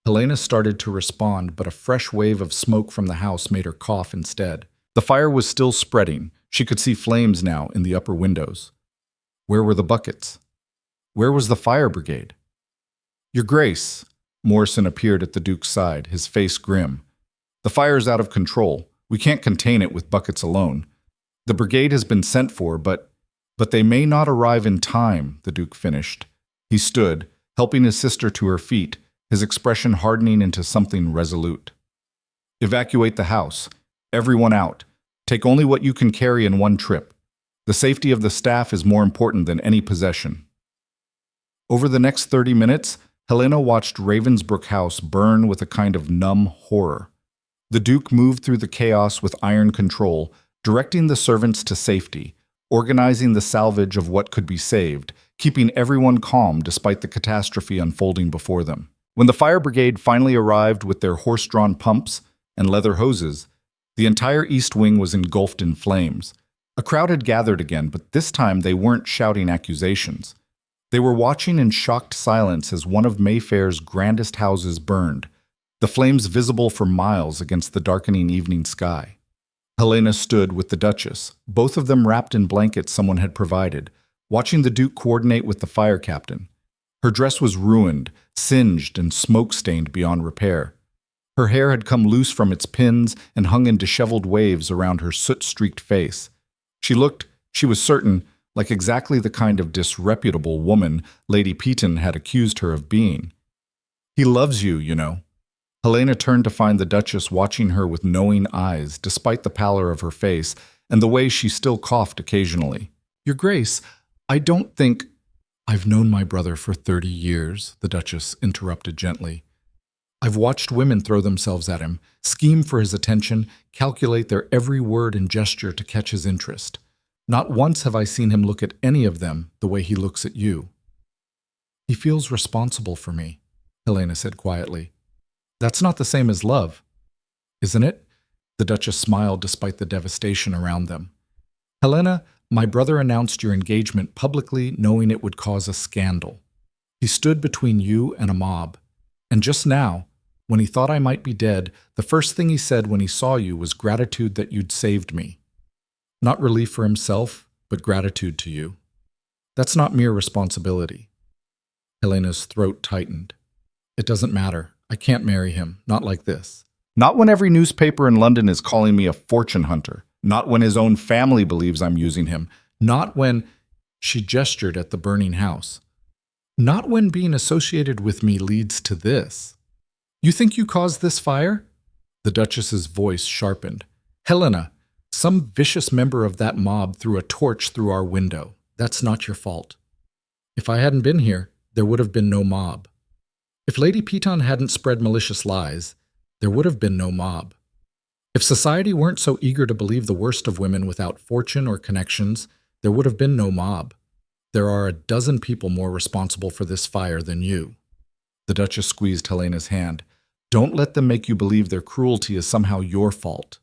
Helena started to respond, but a fresh wave of smoke from the house made her cough instead. The fire was still spreading. She could see flames now in the upper windows. Where were the buckets? Where was the fire brigade? Your Grace. Morrison appeared at the Duke's side, his face grim. The fire's out of control. We can't contain it with buckets alone. The brigade has been sent for, but they may not arrive in time, the Duke finished. He stood, helping his sister to her feet, his expression hardening into something resolute. Evacuate the house. Everyone out. Take only what you can carry in one trip. The safety of the staff is more important than any possession. Over the next 30 minutes, Helena watched Ravensbrook House burn with a kind of numb horror. The Duke moved through the chaos with iron control, directing the servants to safety, organizing the salvage of what could be saved, keeping everyone calm despite the catastrophe unfolding before them. When the fire brigade finally arrived with their horse-drawn pumps and leather hoses, the entire east wing was engulfed in flames. A crowd had gathered again, but this time they weren't shouting accusations. They were watching in shocked silence as one of Mayfair's grandest houses burned, the flames visible for miles against the darkening evening sky. Helena stood with the Duchess, both of them wrapped in blankets someone had provided, watching the Duke coordinate with the fire captain. Her dress was ruined, singed and smoke-stained beyond repair. Her hair had come loose from its pins and hung in disheveled waves around her soot-streaked face. She was certain, like exactly the kind of disreputable woman Lady Peton had accused her of being. He loves you, you know. Helena turned to find the Duchess watching her with knowing eyes, despite the pallor of her face and the way she still coughed occasionally. Your Grace, I don't think... I've known my brother for 30 years, the Duchess interrupted gently. I've watched women throw themselves at him, scheme for his attention, calculate their every word and gesture to catch his interest. Not once have I seen him look at any of them the way he looks at you. He feels responsible for me, Helena said quietly. That's not the same as love, isn't it? The Duchess smiled despite the devastation around them. Helena, my brother announced your engagement publicly, knowing it would cause a scandal. He stood between you and a mob. And just now, when he thought I might be dead, the first thing he said when he saw you was gratitude that you'd saved me. Not relief for himself, but gratitude to you. That's not mere responsibility. Helena's throat tightened. It doesn't matter. I can't marry him, not like this. Not when every newspaper in London is calling me a fortune hunter. Not when his own family believes I'm using him. Not when... She gestured at the burning house. Not when being associated with me leads to this. You think you caused this fire? The Duchess's voice sharpened. Helena, some vicious member of that mob threw a torch through our window. That's not your fault. If I hadn't been here, there would have been no mob. If Lady Peton hadn't spread malicious lies, there would have been no mob. If society weren't so eager to believe the worst of women without fortune or connections, there would have been no mob. There are a dozen people more responsible for this fire than you. The Duchess squeezed Helena's hand. Don't let them make you believe their cruelty is somehow your fault.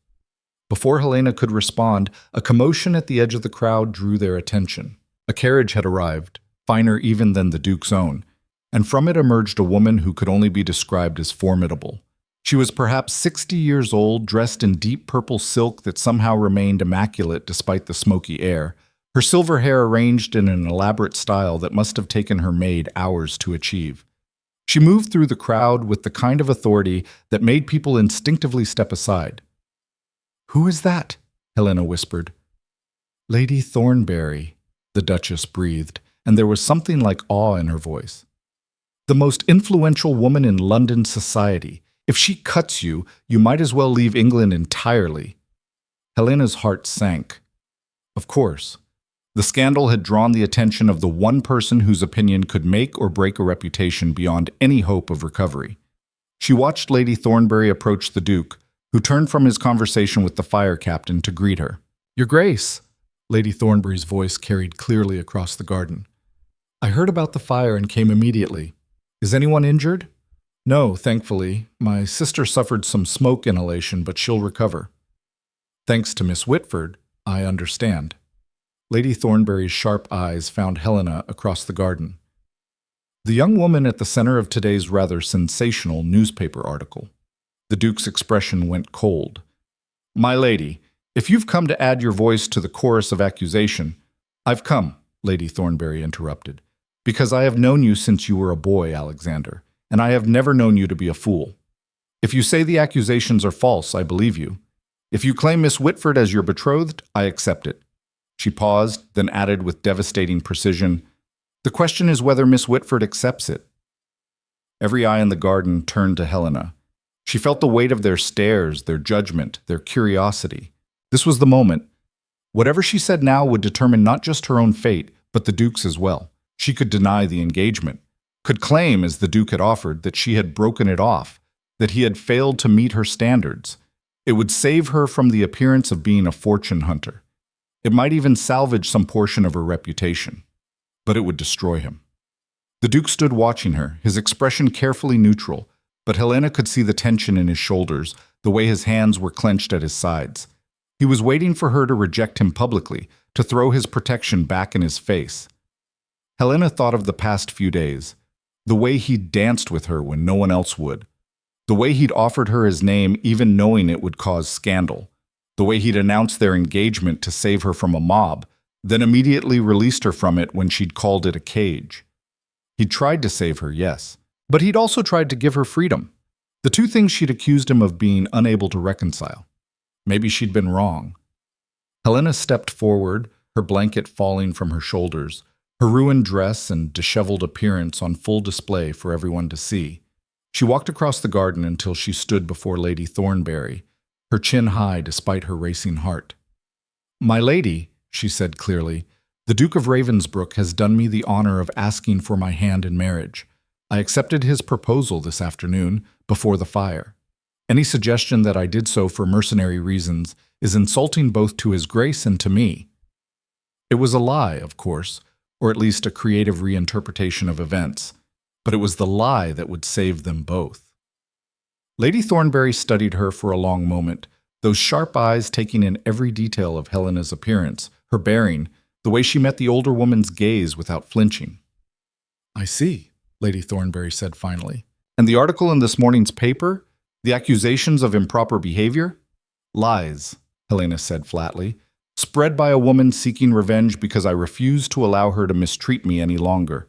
Before Helena could respond, a commotion at the edge of the crowd drew their attention. A carriage had arrived, finer even than the Duke's own, and from it emerged a woman who could only be described as formidable. She was perhaps 60 years old, dressed in deep purple silk that somehow remained immaculate despite the smoky air, her silver hair arranged in an elaborate style that must have taken her maid hours to achieve. She moved through the crowd with the kind of authority that made people instinctively step aside. "Who is that?" Helena whispered. "Lady Thornbury," the Duchess breathed, and there was something like awe in her voice. "The most influential woman in London society. If she cuts you, you might as well leave England entirely." Helena's heart sank. Of course. The scandal had drawn the attention of the one person whose opinion could make or break a reputation beyond any hope of recovery. She watched Lady Thornbury approach the Duke, who turned from his conversation with the fire captain to greet her. "Your Grace," Lady Thornbury's voice carried clearly across the garden. "I heard about the fire and came immediately. Is anyone injured?" "No, thankfully. My sister suffered some smoke inhalation, but she'll recover." Thanks to Miss Whitford, I understand. Lady Thornbury's sharp eyes found Helena across the garden. The young woman at the center of today's rather sensational newspaper article. The Duke's expression went cold. My lady, if you've come to add your voice to the chorus of accusation— I've come, Lady Thornbury interrupted, because I have known you since you were a boy, Alexander, and I have never known you to be a fool. If you say the accusations are false, I believe you. If you claim Miss Whitford as your betrothed, I accept it. She paused, then added with devastating precision, the question is whether Miss Whitford accepts it. Every eye in the garden turned to Helena. She felt the weight of their stares, their judgment, their curiosity. This was the moment. Whatever she said now would determine not just her own fate, but the Duke's as well. She could deny the engagement, could claim, as the Duke had offered, that she had broken it off, that he had failed to meet her standards. It would save her from the appearance of being a fortune hunter. It might even salvage some portion of her reputation. But it would destroy him. The Duke stood watching her, his expression carefully neutral, but Helena could see the tension in his shoulders, the way his hands were clenched at his sides. He was waiting for her to reject him publicly, to throw his protection back in his face. Helena thought of the past few days, the way he'd danced with her when no one else would, the way he'd offered her his name even knowing it would cause scandal, the way he'd announced their engagement to save her from a mob, then immediately released her from it when she'd called it a cage. He'd tried to save her, yes, but he'd also tried to give her freedom. The two things she'd accused him of being unable to reconcile. Maybe she'd been wrong. Helena stepped forward, her blanket falling from her shoulders, her ruined dress and disheveled appearance on full display for everyone to see. She walked across the garden until she stood before Lady Thornbury, her chin high despite her racing heart. My lady, she said clearly, the Duke of Ravensbrook has done me the honor of asking for my hand in marriage. I accepted his proposal this afternoon, before the fire. Any suggestion that I did so for mercenary reasons is insulting both to his grace and to me. It was a lie, of course, or at least a creative reinterpretation of events, but it was the lie that would save them both. Lady Thornbury studied her for a long moment, those sharp eyes taking in every detail of Helena's appearance, her bearing, the way she met the older woman's gaze without flinching. I see, Lady Thornbury said finally. And the article in this morning's paper? The accusations of improper behavior? Lies, Helena said flatly, spread by a woman seeking revenge because I refuse to allow her to mistreat me any longer.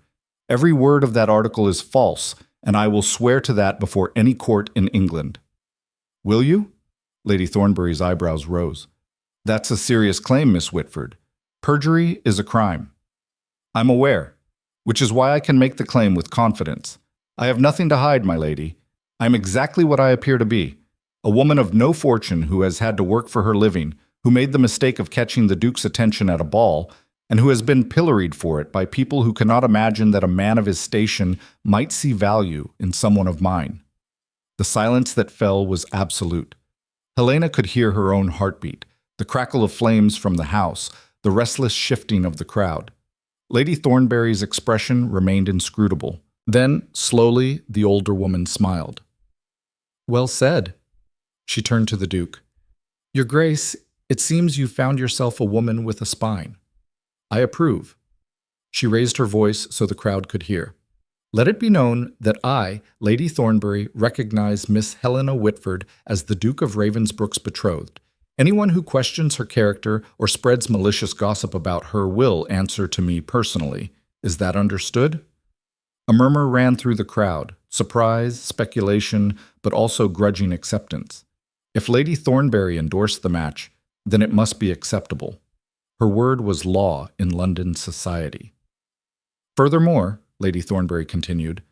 Every word of that article is false, and I will swear to that before any court in England. Will you? Lady Thornbury's eyebrows rose. That's a serious claim, Miss Whitford. Perjury is a crime. I'm aware, which is why I can make the claim with confidence. I have nothing to hide, my lady. I am exactly what I appear to be, a woman of no fortune who has had to work for her living, who made the mistake of catching the Duke's attention at a ball, and who has been pilloried for it by people who cannot imagine that a man of his station might see value in someone of mine. The silence that fell was absolute. Helena could hear her own heartbeat, the crackle of flames from the house, the restless shifting of the crowd. Lady Thornbury's expression remained inscrutable. Then, slowly, the older woman smiled. Well said. She turned to the Duke. Your Grace, it seems you found yourself a woman with a spine. I approve. She raised her voice so the crowd could hear. Let it be known that I, Lady Thornbury, recognize Miss Helena Whitford as the Duke of Ravensbrook's betrothed. Anyone who questions her character or spreads malicious gossip about her will answer to me personally. Is that understood? A murmur ran through the crowd, surprise, speculation, but also grudging acceptance. If Lady Thornbury endorsed the match, then it must be acceptable. Her word was law in London society. Furthermore, Lady Thornbury continued,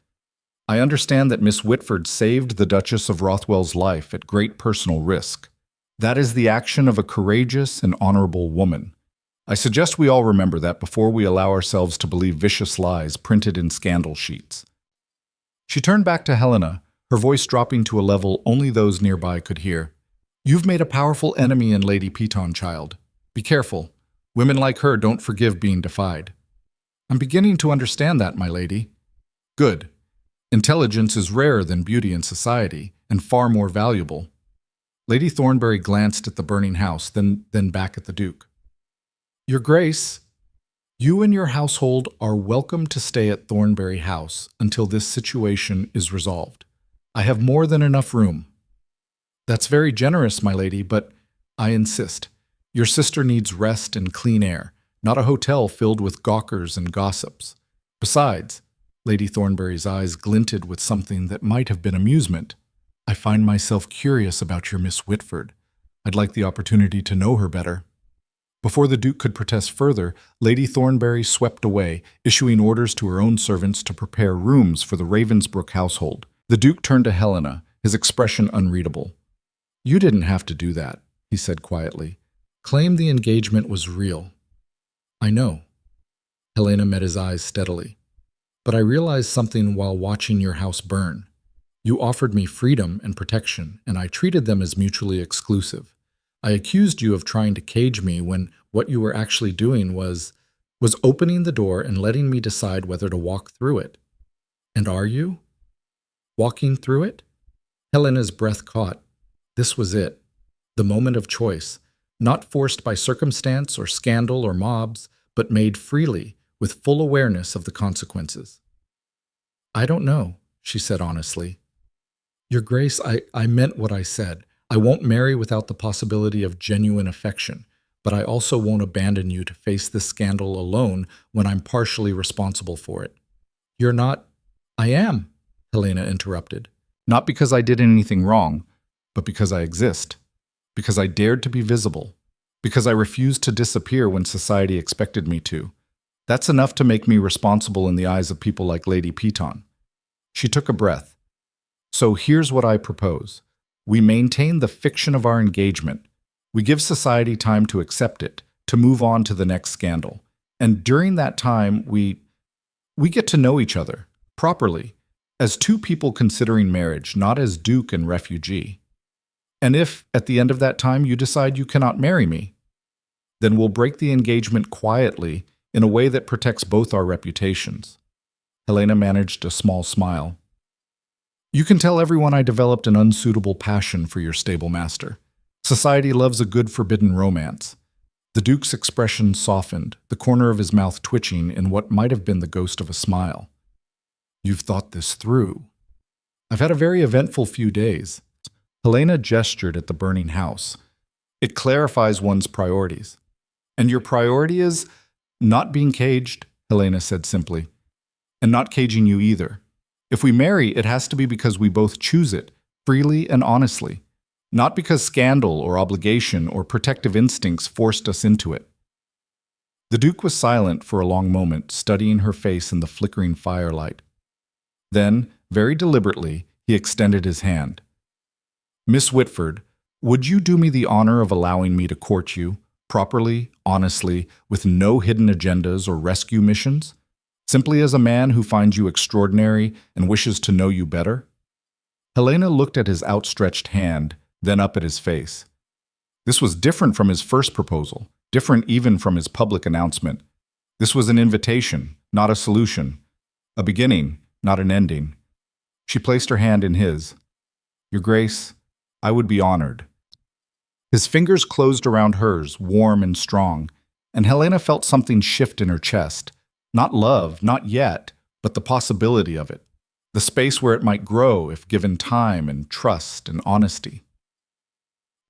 I understand that Miss Whitford saved the Duchess of Rothwell's life at great personal risk. That is the action of a courageous and honorable woman. I suggest we all remember that before we allow ourselves to believe vicious lies printed in scandal sheets. She turned back to Helena, her voice dropping to a level only those nearby could hear. You've made a powerful enemy in Lady Peton, child. Be careful. Women like her don't forgive being defied. I'm beginning to understand that, my lady. Good. Intelligence is rarer than beauty in society, and far more valuable. Lady Thornbury glanced at the burning house, then back at the Duke. Your Grace, you and your household are welcome to stay at Thornbury House until this situation is resolved. I have more than enough room. That's very generous, my lady, but I insist. Your sister needs rest and clean air, not a hotel filled with gawkers and gossips. Besides, Lady Thornbury's eyes glinted with something that might have been amusement. I find myself curious about your Miss Whitford. I'd like the opportunity to know her better. Before the Duke could protest further, Lady Thornbury swept away, issuing orders to her own servants to prepare rooms for the Ravensbrook household. The Duke turned to Helena, his expression unreadable. You didn't have to do that, he said quietly. Claim the engagement was real. I know. Helena met his eyes steadily. But I realized something while watching your house burn. You offered me freedom and protection, and I treated them as mutually exclusive. I accused you of trying to cage me when what you were actually doing was opening the door and letting me decide whether to walk through it. And are you? Walking through it? Helena's breath caught. This was it. The moment of choice, not forced by circumstance or scandal or mobs, but made freely, with full awareness of the consequences. I don't know, she said honestly. Your Grace, I meant what I said. I won't marry without the possibility of genuine affection, but I also won't abandon you to face this scandal alone when I'm partially responsible for it. You're not— I am, Helena interrupted. Not because I did anything wrong, but because I exist. Because I dared to be visible. Because I refused to disappear when society expected me to. That's enough to make me responsible in the eyes of people like Lady Peton. She took a breath. So here's what I propose. We maintain the fiction of our engagement. We give society time to accept it, to move on to the next scandal. And during that time, we get to know each other, properly, as two people considering marriage, not as Duke and refugee. And if, at the end of that time, you decide you cannot marry me, then we'll break the engagement quietly in a way that protects both our reputations. Helena managed a small smile. You can tell everyone I developed an unsuitable passion for your stable master. Society loves a good forbidden romance. The Duke's expression softened, the corner of his mouth twitching in what might have been the ghost of a smile. You've thought this through. I've had a very eventful few days. Helena gestured at the burning house. It clarifies one's priorities. And your priority is not being caged, Helena said simply. And not caging you either. If we marry, it has to be because we both choose it, freely and honestly. Not because scandal or obligation or protective instincts forced us into it. The Duke was silent for a long moment, studying her face in the flickering firelight. Then, very deliberately, he extended his hand. Miss Whitford, would you do me the honor of allowing me to court you, properly, honestly, with no hidden agendas or rescue missions? Simply as a man who finds you extraordinary and wishes to know you better? Helena looked at his outstretched hand, then up at his face. This was different from his first proposal, different even from his public announcement. This was an invitation, not a solution. A beginning, not an ending. She placed her hand in his. Your Grace, I would be honored. His fingers closed around hers, warm and strong, and Helena felt something shift in her chest. Not love, not yet, but the possibility of it. The space where it might grow if given time and trust and honesty.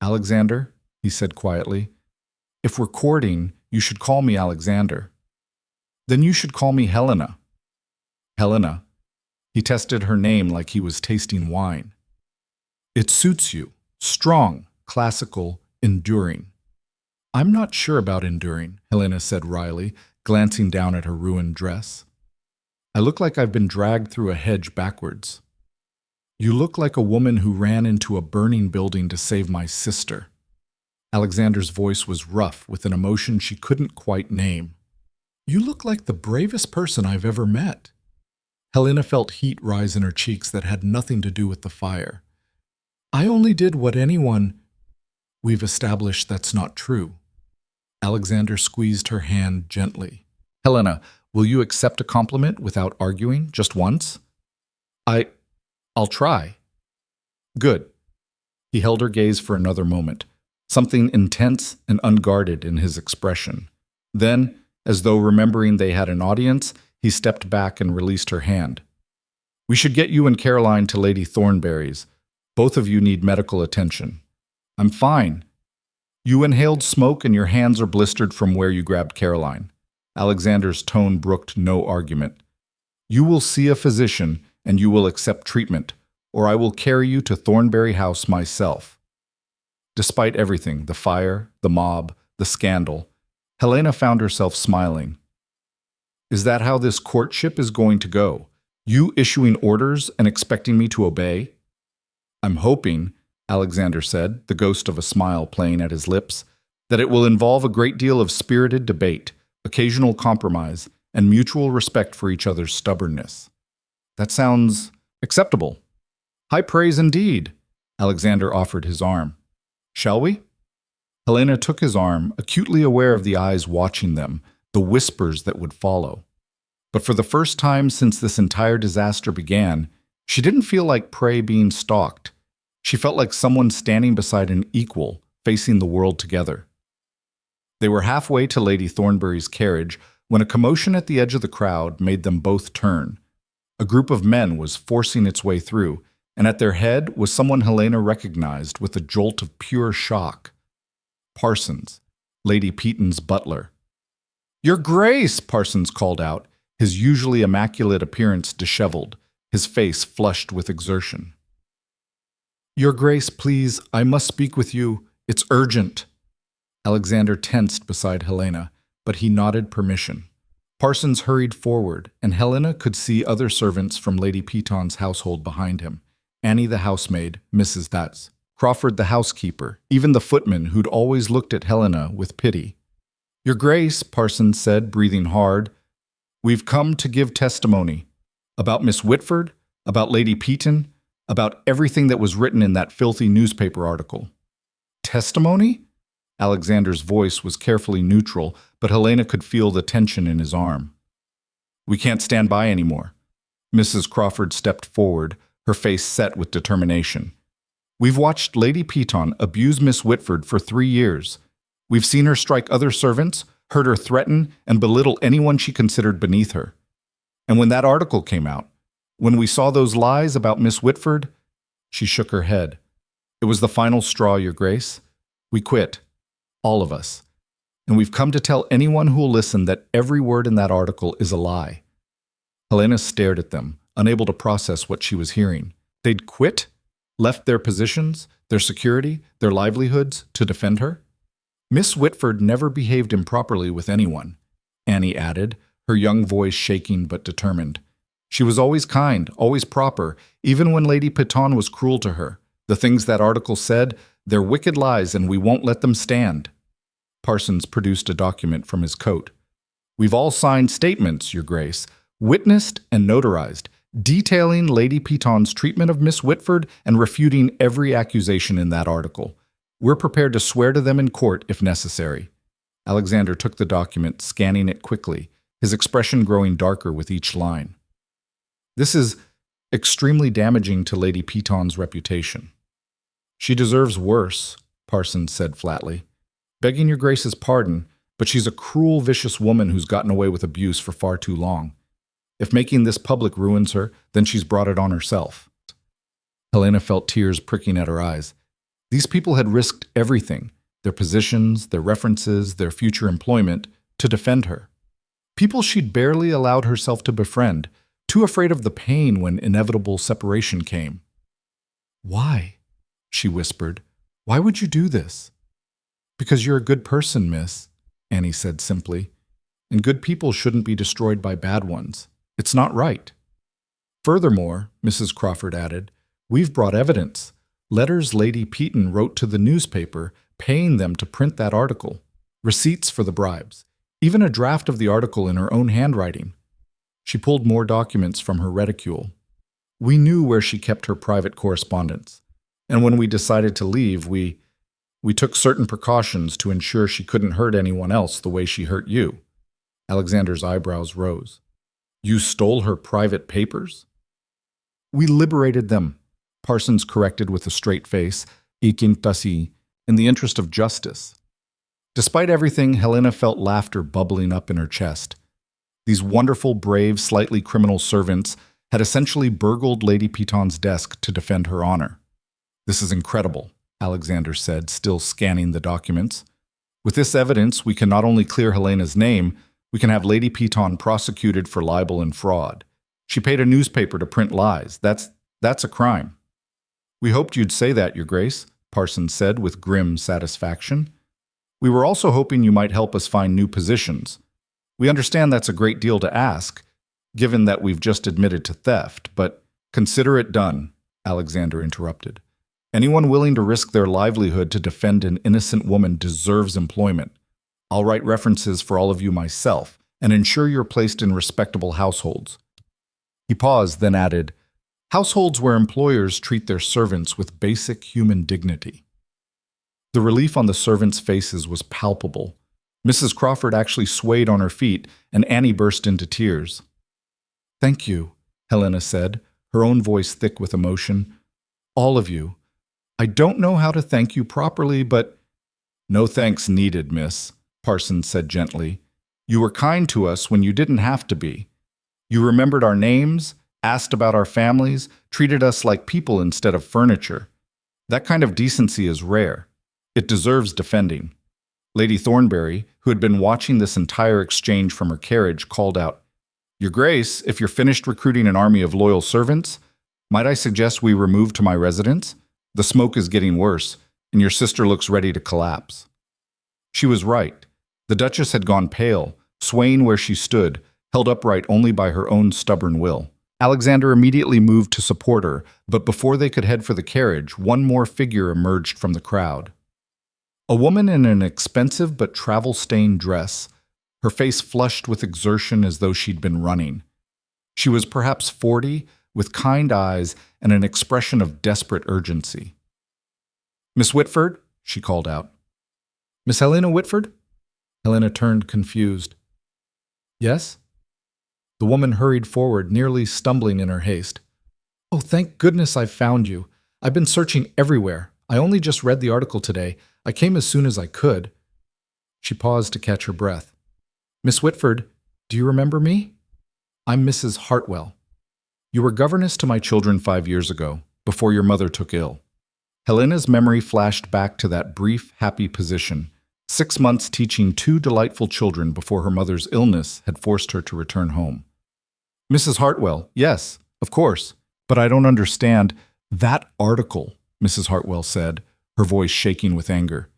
Alexander, he said quietly, if we're courting, you should call me Alexander. Then you should call me Helena. Helena. He tested her name like he was tasting wine. It suits you. Strong, classical, enduring. I'm not sure about enduring, Helena said wryly, glancing down at her ruined dress. I look like I've been dragged through a hedge backwards. You look like a woman who ran into a burning building to save my sister. Alexander's voice was rough with an emotion she couldn't quite name. You look like the bravest person I've ever met. Helena felt heat rise in her cheeks that had nothing to do with the fire. I only did what anyone— We've established that's not true. Alexander squeezed her hand gently. Helena, will you accept a compliment without arguing, just once? I'll try. Good. He held her gaze for another moment, something intense and unguarded in his expression. Then, as though remembering they had an audience, he stepped back and released her hand. "We should get you and Caroline to Lady Thornberry's. Both of you need medical attention." "I'm fine." "You inhaled smoke and your hands are blistered from where you grabbed Caroline." Alexander's tone brooked no argument. "You will see a physician and you will accept treatment, or I will carry you to Thornbury House myself." Despite everything, the fire, the mob, the scandal, Helena found herself smiling. "Is that how this courtship is going to go? You issuing orders and expecting me to obey?" "I'm hoping," Alexander said, the ghost of a smile playing at his lips, "that it will involve a great deal of spirited debate, occasional compromise, and mutual respect for each other's stubbornness." "That sounds acceptable." "High praise indeed." Alexander offered his arm. "Shall we?" Helena took his arm, acutely aware of the eyes watching them, the whispers that would follow. But for the first time since this entire disaster began, she didn't feel like prey being stalked. She felt like someone standing beside an equal, facing the world together. They were halfway to Lady Thornbury's carriage when a commotion at the edge of the crowd made them both turn. A group of men was forcing its way through, and at their head was someone Helena recognized with a jolt of pure shock. Parsons, Lady Peton's butler. "Your Grace!" Parsons called out, his usually immaculate appearance disheveled, his face flushed with exertion. "Your Grace, please, I must speak with you. It's urgent." Alexander tensed beside Helena, but he nodded permission. Parsons hurried forward, and Helena could see other servants from Lady Peton's household behind him. Annie the housemaid, Mrs. That's, Crawford the housekeeper, even the footman who'd always looked at Helena with pity. "Your Grace," Parsons said, breathing hard, "we've come to give testimony. About Miss Whitford, about Lady Peton, about everything that was written in that filthy newspaper article." "Testimony?" Alexander's voice was carefully neutral, but Helena could feel the tension in his arm. "We can't stand by anymore." Mrs. Crawford stepped forward, her face set with determination. "We've watched Lady Peton abuse Miss Whitford for 3 years. We've seen her strike other servants, heard her threaten and belittle anyone she considered beneath her. And when that article came out, when we saw those lies about Miss Whitford," she shook her head. "It was the final straw, Your Grace. We quit. All of us. And we've come to tell anyone who will listen that every word in that article is a lie." Helena stared at them, unable to process what she was hearing. They'd quit? Left their positions, their security, their livelihoods to defend her? "Miss Whitford never behaved improperly with anyone," Annie added, her young voice shaking but determined. "She was always kind, always proper, even when Lady Peton was cruel to her. The things that article said, they're wicked lies and we won't let them stand." Parsons produced a document from his coat. "We've all signed statements, Your Grace, witnessed and notarized, detailing Lady Peton's treatment of Miss Whitford and refuting every accusation in that article. We're prepared to swear to them in court if necessary." Alexander took the document, scanning it quickly, his expression growing darker with each line. "This is extremely damaging to Lady Peton's reputation." "She deserves worse," Parsons said flatly. "Begging Your Grace's pardon, but she's a cruel, vicious woman who's gotten away with abuse for far too long. If making this public ruins her, then she's brought it on herself." Helena felt tears pricking at her eyes. These people had risked everything, their positions, their references, their future employment, to defend her. People she'd barely allowed herself to befriend, too afraid of the pain when inevitable separation came. "Why?" she whispered. "Why would you do this?" "Because you're a good person, miss," Annie said simply. "And good people shouldn't be destroyed by bad ones. It's not right." "Furthermore," Mrs. Crawford added, "we've brought evidence. Letters Lady Peton wrote to the newspaper, paying them to print that article. Receipts for the bribes. Even a draft of the article in her own handwriting." She pulled more documents from her reticule. "We knew where she kept her private correspondence. And when we decided to leave, we took certain precautions to ensure she couldn't hurt anyone else the way she hurt you." Alexander's eyebrows rose. "You stole her private papers?" "We liberated them," Parsons corrected with a straight face, Ikintasi, in the interest of justice. Despite everything, Helena felt laughter bubbling up in her chest. These wonderful, brave, slightly criminal servants had essentially burgled Lady Peton's desk to defend her honor. "This is incredible," Alexander said, still scanning the documents. "With this evidence, we can not only clear Helena's name, we can have Lady Peton prosecuted for libel and fraud. She paid a newspaper to print lies. That's a crime." "We hoped you'd say that, Your Grace," Parsons said with grim satisfaction. "We were also hoping you might help us find new positions. We understand that's a great deal to ask, given that we've just admitted to theft, but consider it done," Alexander interrupted. "Anyone willing to risk their livelihood to defend an innocent woman deserves employment. I'll write references for all of you myself and ensure you're placed in respectable households." He paused, then added, "Households where employers treat their servants with basic human dignity." The relief on the servants' faces was palpable. Mrs. Crawford actually swayed on her feet, and Annie burst into tears. "Thank you," Helena said, her own voice thick with emotion. "All of you. I don't know how to thank you properly, but—" "No thanks needed, miss," Parsons said gently. "You were kind to us when you didn't have to be. You remembered our names, asked about our families, treated us like people instead of furniture. That kind of decency is rare. It deserves defending." Lady Thornbury, who had been watching this entire exchange from her carriage, called out, "Your Grace, if you're finished recruiting an army of loyal servants, might I suggest we remove to my residence? The smoke is getting worse, and your sister looks ready to collapse." She was right. The Duchess had gone pale, swaying where she stood, held upright only by her own stubborn will. Alexander immediately moved to support her, but before they could head for the carriage, one more figure emerged from the crowd. A woman in an expensive but travel-stained dress, her face flushed with exertion as though she'd been running. She was perhaps 40, with kind eyes and an expression of desperate urgency. "Miss Whitford," she called out. "Miss Helena Whitford?" Helena turned confused. "Yes?" The woman hurried forward, nearly stumbling in her haste. "Oh, thank goodness I've found you. I've been searching everywhere. I only just read the article today. I came as soon as I could." She paused to catch her breath. "Miss Whitford, do you remember me? I'm Mrs. Hartwell. You were governess to my children 5 years ago, before your mother took ill." Helena's memory flashed back to that brief, happy position. 6 months teaching 2 delightful children before her mother's illness had forced her to return home. "Mrs. Hartwell, yes, of course, but I don't understand that article," Mrs. Hartwell said, her voice shaking with anger.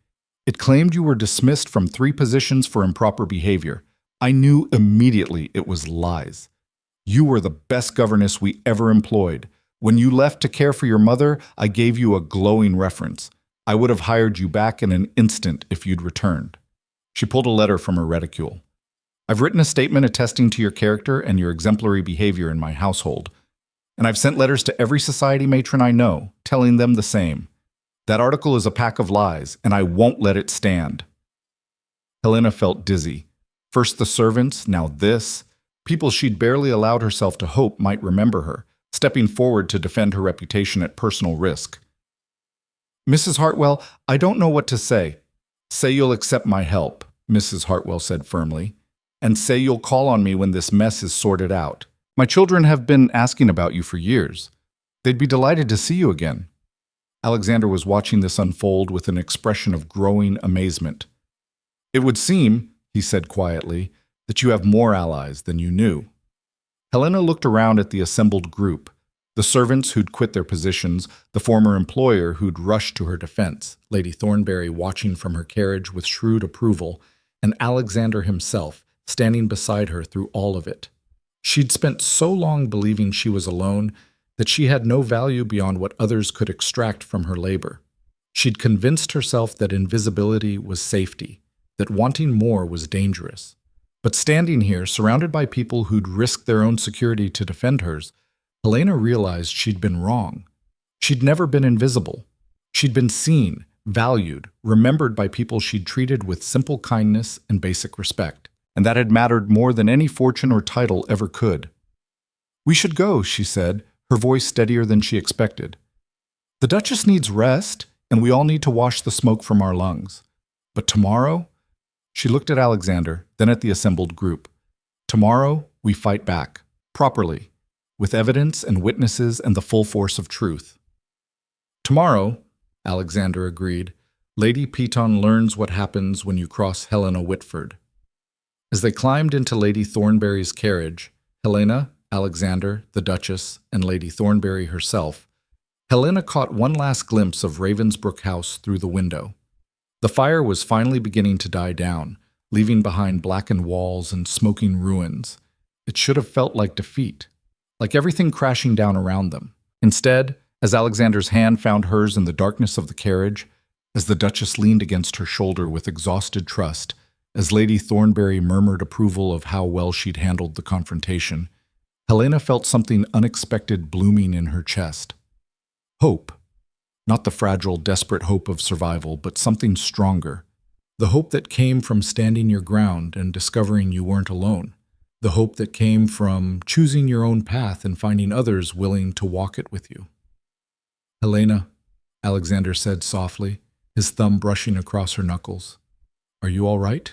"It claimed you were dismissed from 3 positions for improper behavior. I knew immediately it was lies. You were the best governess we ever employed. When you left to care for your mother, I gave you a glowing reference. I would have hired you back in an instant if you'd returned." She pulled a letter from her reticule. "I've written a statement attesting to your character and your exemplary behavior in my household. And I've sent letters to every society matron I know, telling them the same. That article is a pack of lies, and I won't let it stand." Helena felt dizzy. First the servants, now this. People she'd barely allowed herself to hope might remember her, stepping forward to defend her reputation at personal risk. "Mrs. Hartwell, I don't know what to say." "Say you'll accept my help," Mrs. Hartwell said firmly. "And say you'll call on me when this mess is sorted out. My children have been asking about you for years. They'd be delighted to see you again." Alexander was watching this unfold with an expression of growing amazement. "It would seem," he said quietly, "that you have more allies than you knew." Helena looked around at the assembled group, the servants who'd quit their positions, the former employer who'd rushed to her defense, Lady Thornbury watching from her carriage with shrewd approval, and Alexander himself standing beside her through all of it. She'd spent so long believing she was alone that she had no value beyond what others could extract from her labor. She'd convinced herself that invisibility was safety, that wanting more was dangerous. But standing here, surrounded by people who'd risked their own security to defend hers, Helena realized she'd been wrong. She'd never been invisible. She'd been seen, valued, remembered by people she'd treated with simple kindness and basic respect. And that had mattered more than any fortune or title ever could. "We should go," she said, her voice steadier than she expected. "The Duchess needs rest. and we all need to wash the smoke from our lungs. But tomorrow? She looked at Alexander, then at the assembled group. Tomorrow, we fight back, properly, with evidence and witnesses and the full force of truth. Tomorrow, Alexander agreed, Lady Peton learns what happens when you cross Helena Whitford. As they climbed into Lady Thornbury's carriage, Helena, Alexander, the Duchess, and Lady Thornbury herself, Helena caught one last glimpse of Ravensbrook House through the window. The fire was finally beginning to die down, leaving behind blackened walls and smoking ruins. It should have felt like defeat, like everything crashing down around them. Instead, as Alexander's hand found hers in the darkness of the carriage, as the Duchess leaned against her shoulder with exhausted trust, as Lady Thornbury murmured approval of how well she'd handled the confrontation, Helena felt something unexpected blooming in her chest. Hope. Not the fragile, desperate hope of survival, but something stronger. The hope that came from standing your ground and discovering you weren't alone. The hope that came from choosing your own path and finding others willing to walk it with you. Helena, Alexander said softly, his thumb brushing across her knuckles. Are you all right?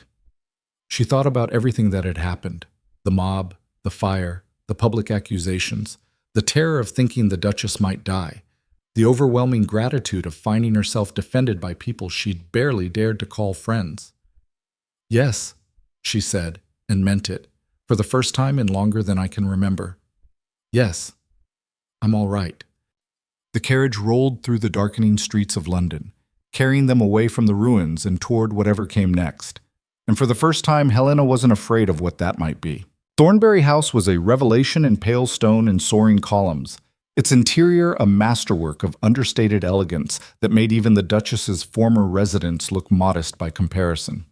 She thought about everything that had happened. The mob, the fire, the public accusations, the terror of thinking the Duchess might die. The overwhelming gratitude of finding herself defended by people she'd barely dared to call friends. Yes, she said, and meant it, for the first time in longer than I can remember. Yes, I'm all right. The carriage rolled through the darkening streets of London, carrying them away from the ruins and toward whatever came next. And for the first time, Helena wasn't afraid of what that might be. Thornbury House was a revelation in pale stone and soaring columns, its interior a masterwork of understated elegance that made even the Duchess's former residence look modest by comparison.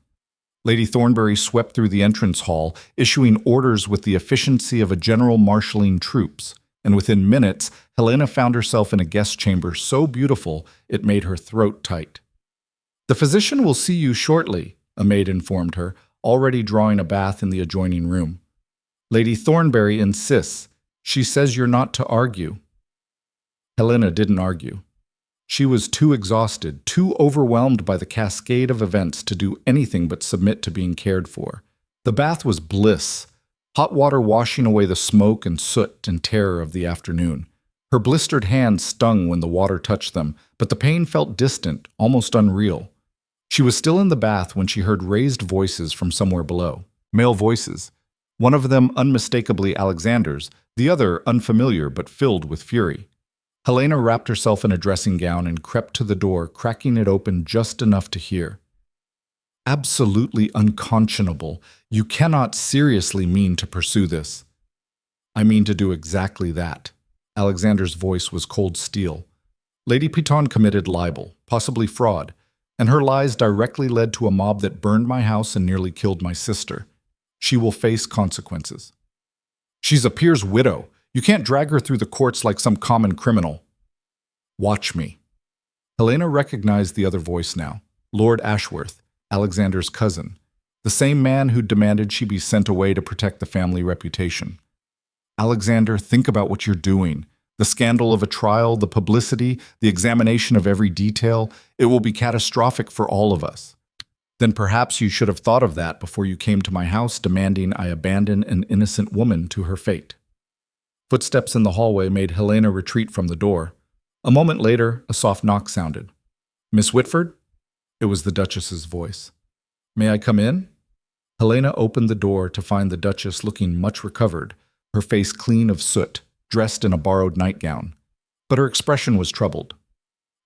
Lady Thornbury swept through the entrance hall, issuing orders with the efficiency of a general marshalling troops, and within minutes, Helena found herself in a guest chamber so beautiful it made her throat tight. The physician will see you shortly, a maid informed her, already drawing a bath in the adjoining room. Lady Thornbury insists. She says you're not to argue. Helena didn't argue. She was too exhausted, too overwhelmed by the cascade of events to do anything but submit to being cared for. The bath was bliss, hot water washing away the smoke and soot and terror of the afternoon. Her blistered hands stung when the water touched them, but the pain felt distant, almost unreal. She was still in the bath when she heard raised voices from somewhere below. Male voices. One of them unmistakably Alexander's, the other unfamiliar but filled with fury. Helena wrapped herself in a dressing gown and crept to the door, cracking it open just enough to hear. Absolutely unconscionable. You cannot seriously mean to pursue this. I mean to do exactly that. Alexander's voice was cold steel. Lady Peton committed libel, possibly fraud, and her lies directly led to a mob that burned my house and nearly killed my sister. She will face consequences. She's a peer's widow. You can't drag her through the courts like some common criminal. Watch me. Helena recognized the other voice now. Lord Ashworth, Alexander's cousin, the same man who demanded she be sent away to protect the family reputation. Alexander, think about what you're doing. The scandal of a trial, the publicity, the examination of every detail, it will be catastrophic for all of us. Then perhaps you should have thought of that before you came to my house demanding I abandon an innocent woman to her fate. Footsteps in the hallway made Helena retreat from the door. A moment later, a soft knock sounded. Miss Whitford? It was the Duchess's voice. May I come in? Helena opened the door to find the Duchess looking much recovered, her face clean of soot, dressed in a borrowed nightgown. But her expression was troubled.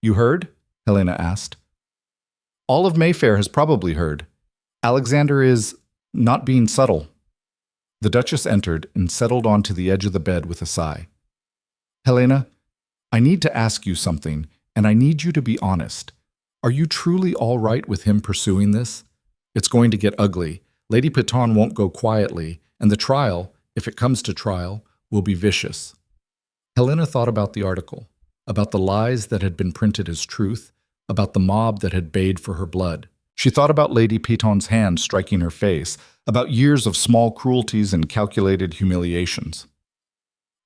You heard? Helena asked. All of Mayfair has probably heard. Alexander is not being subtle. The Duchess entered and settled onto the edge of the bed with a sigh. Helena, I need to ask you something, and I need you to be honest. Are you truly all right with him pursuing this? It's going to get ugly. Lady Peton won't go quietly, and the trial, if it comes to trial, will be vicious. Helena thought about the article, about the lies that had been printed as truth, about the mob that had bayed for her blood. She thought about Lady Peton's hand striking her face, about years of small cruelties and calculated humiliations.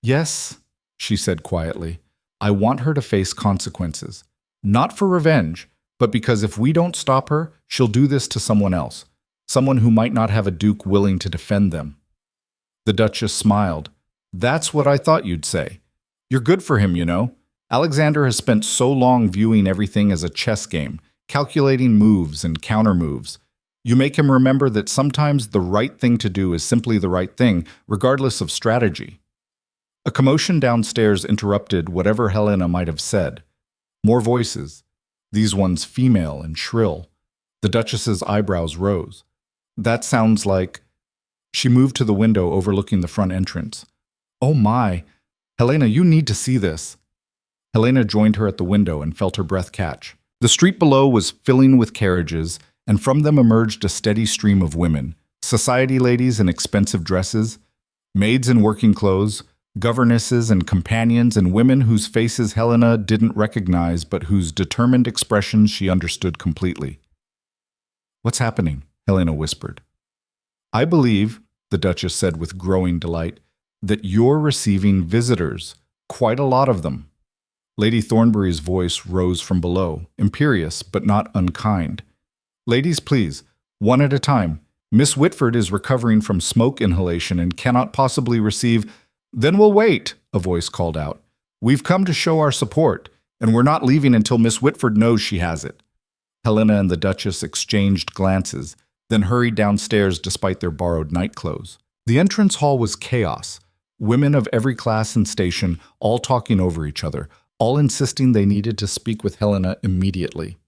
Yes, she said quietly, I want her to face consequences. Not for revenge, but because if we don't stop her, she'll do this to someone else, someone who might not have a duke willing to defend them. The Duchess smiled. That's what I thought you'd say. You're good for him, you know. Alexander has spent so long viewing everything as a chess game, calculating moves and counter-moves. You make him remember that sometimes the right thing to do is simply the right thing, regardless of strategy. A commotion downstairs interrupted whatever Helena might have said. More voices, these ones female and shrill. The Duchess's eyebrows rose. That sounds like... She moved to the window overlooking the front entrance. Oh my! Helena, you need to see this. Helena joined her at the window and felt her breath catch. The street below was filling with carriages, and from them emerged a steady stream of women, society ladies in expensive dresses, maids in working clothes, governesses and companions, and women whose faces Helena didn't recognize but whose determined expressions she understood completely. What's happening? Helena whispered. I believe, the Duchess said with growing delight, that you're receiving visitors, quite a lot of them. Lady Thornbury's voice rose from below, imperious but not unkind. Ladies, please, one at a time. Miss Whitford is recovering from smoke inhalation and cannot possibly receive... Then we'll wait, a voice called out. We've come to show our support, and we're not leaving until Miss Whitford knows she has it. Helena and the Duchess exchanged glances, then hurried downstairs despite their borrowed nightclothes. The entrance hall was chaos. Women of every class and station, all talking over each other, all insisting they needed to speak with Helena immediately.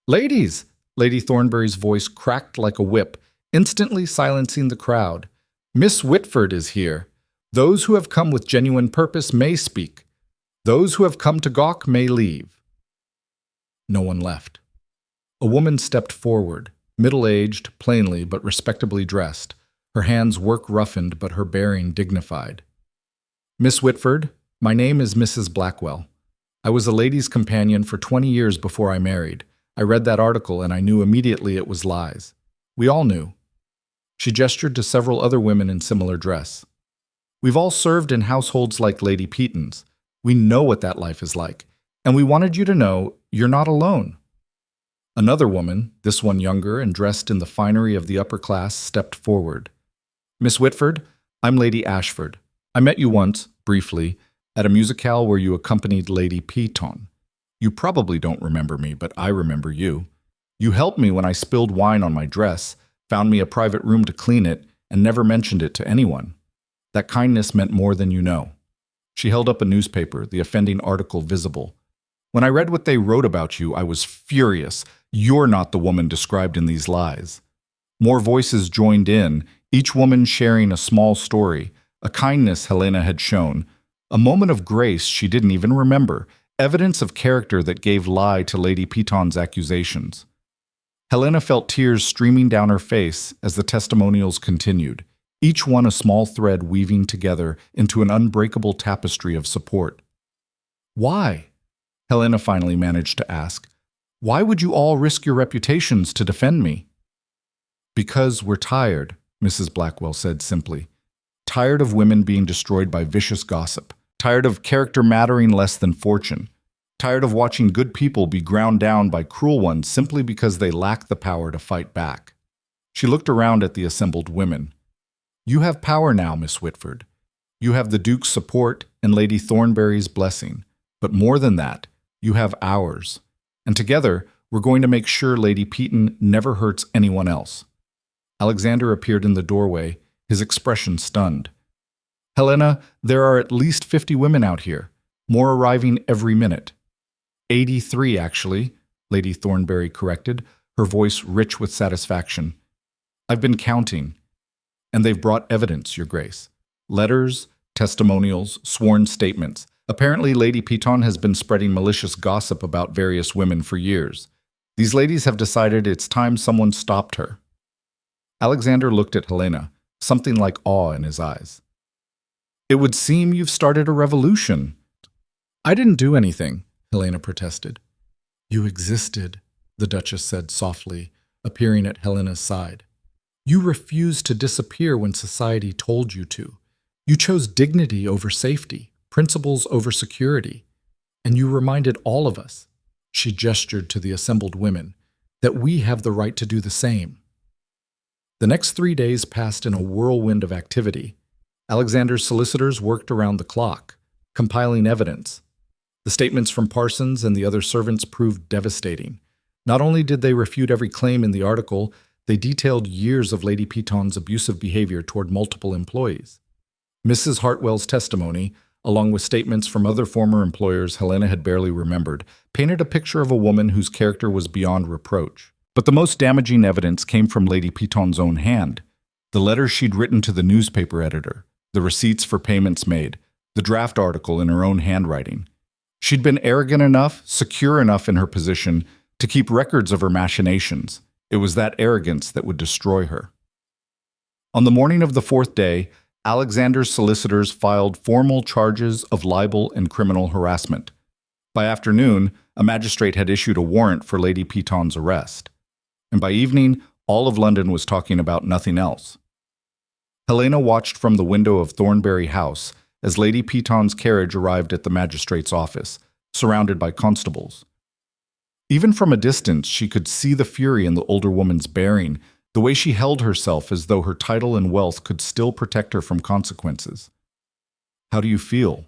Ladies! Lady Thornbury's voice cracked like a whip, instantly silencing the crowd. Miss Whitford is here. Those who have come with genuine purpose may speak. Those who have come to gawk may leave. No one left. A woman stepped forward, middle-aged, plainly but respectably dressed, her hands work-roughened but her bearing dignified. Miss Whitford, my name is Mrs. Blackwell. I was a lady's companion for 20 years before I married. I read that article and I knew immediately it was lies. We all knew. She gestured to several other women in similar dress. We've all served in households like Lady Peton's. We know what that life is like, and we wanted you to know you're not alone. Another woman, this one younger and dressed in the finery of the upper class, stepped forward. Miss Whitford, I'm Lady Ashford. I met you once, briefly, at a musicale where you accompanied Lady Peton. You probably don't remember me, but I remember you. You helped me when I spilled wine on my dress, found me a private room to clean it, and never mentioned it to anyone. That kindness meant more than you know. She held up a newspaper, the offending article visible. When I read what they wrote about you, I was furious. You're not the woman described in these lies. More voices joined in, each woman sharing a small story, a kindness Helena had shown, a moment of grace she didn't even remember, evidence of character that gave lie to Lady Peton's accusations. Helena felt tears streaming down her face as the testimonials continued, each one a small thread weaving together into an unbreakable tapestry of support. Why? Helena finally managed to ask. Why would you all risk your reputations to defend me? Because we're tired, Mrs. Blackwell said simply. Tired of women being destroyed by vicious gossip. Tired of character mattering less than fortune. Tired of watching good people be ground down by cruel ones simply because they lack the power to fight back. She looked around at the assembled women. You have power now, Miss Whitford. You have the Duke's support and Lady Thornbury's blessing. But more than that, you have ours. And together, we're going to make sure Lady Peton never hurts anyone else. Alexander appeared in the doorway, his expression stunned. Helena, there are at least 50 women out here, more arriving every minute. 83, actually, Lady Thornbury corrected, her voice rich with satisfaction. I've been counting. And they've brought evidence, Your Grace. Letters, testimonials, sworn statements. Apparently, Lady Peton has been spreading malicious gossip about various women for years. These ladies have decided it's time someone stopped her. Alexander looked at Helena, something like awe in his eyes. It would seem you've started a revolution. I didn't do anything, Helena protested. You existed, the Duchess said softly, appearing at Helena's side. You refused to disappear when society told you to. You chose dignity over safety, principles over security. And you reminded all of us, She gestured to the assembled women, that we have the right to do the same. The next 3 days passed in a whirlwind of activity. Alexander's solicitors worked around the clock, compiling evidence. The statements from Parsons and the other servants proved devastating. Not only did they refute every claim in the article, they detailed years of Lady Peton's abusive behavior toward multiple employees. Mrs. Hartwell's testimony, along with statements from other former employers Helena had barely remembered, painted a picture of a woman whose character was beyond reproach. But the most damaging evidence came from Lady Peton's own hand. The letters she'd written to the newspaper editor, the receipts for payments made, the draft article in her own handwriting. She'd been arrogant enough, secure enough in her position, to keep records of her machinations. It was that arrogance that would destroy her. On the morning of the 4th day, Alexander's solicitors filed formal charges of libel and criminal harassment. By afternoon, a magistrate had issued a warrant for Lady Peton's arrest. And by evening, all of London was talking about nothing else. Helena watched from the window of Thornbury House as Lady Peton's carriage arrived at the magistrate's office, surrounded by constables. Even from a distance, she could see the fury in the older woman's bearing, the way she held herself as though her title and wealth could still protect her from consequences. "How do you feel?"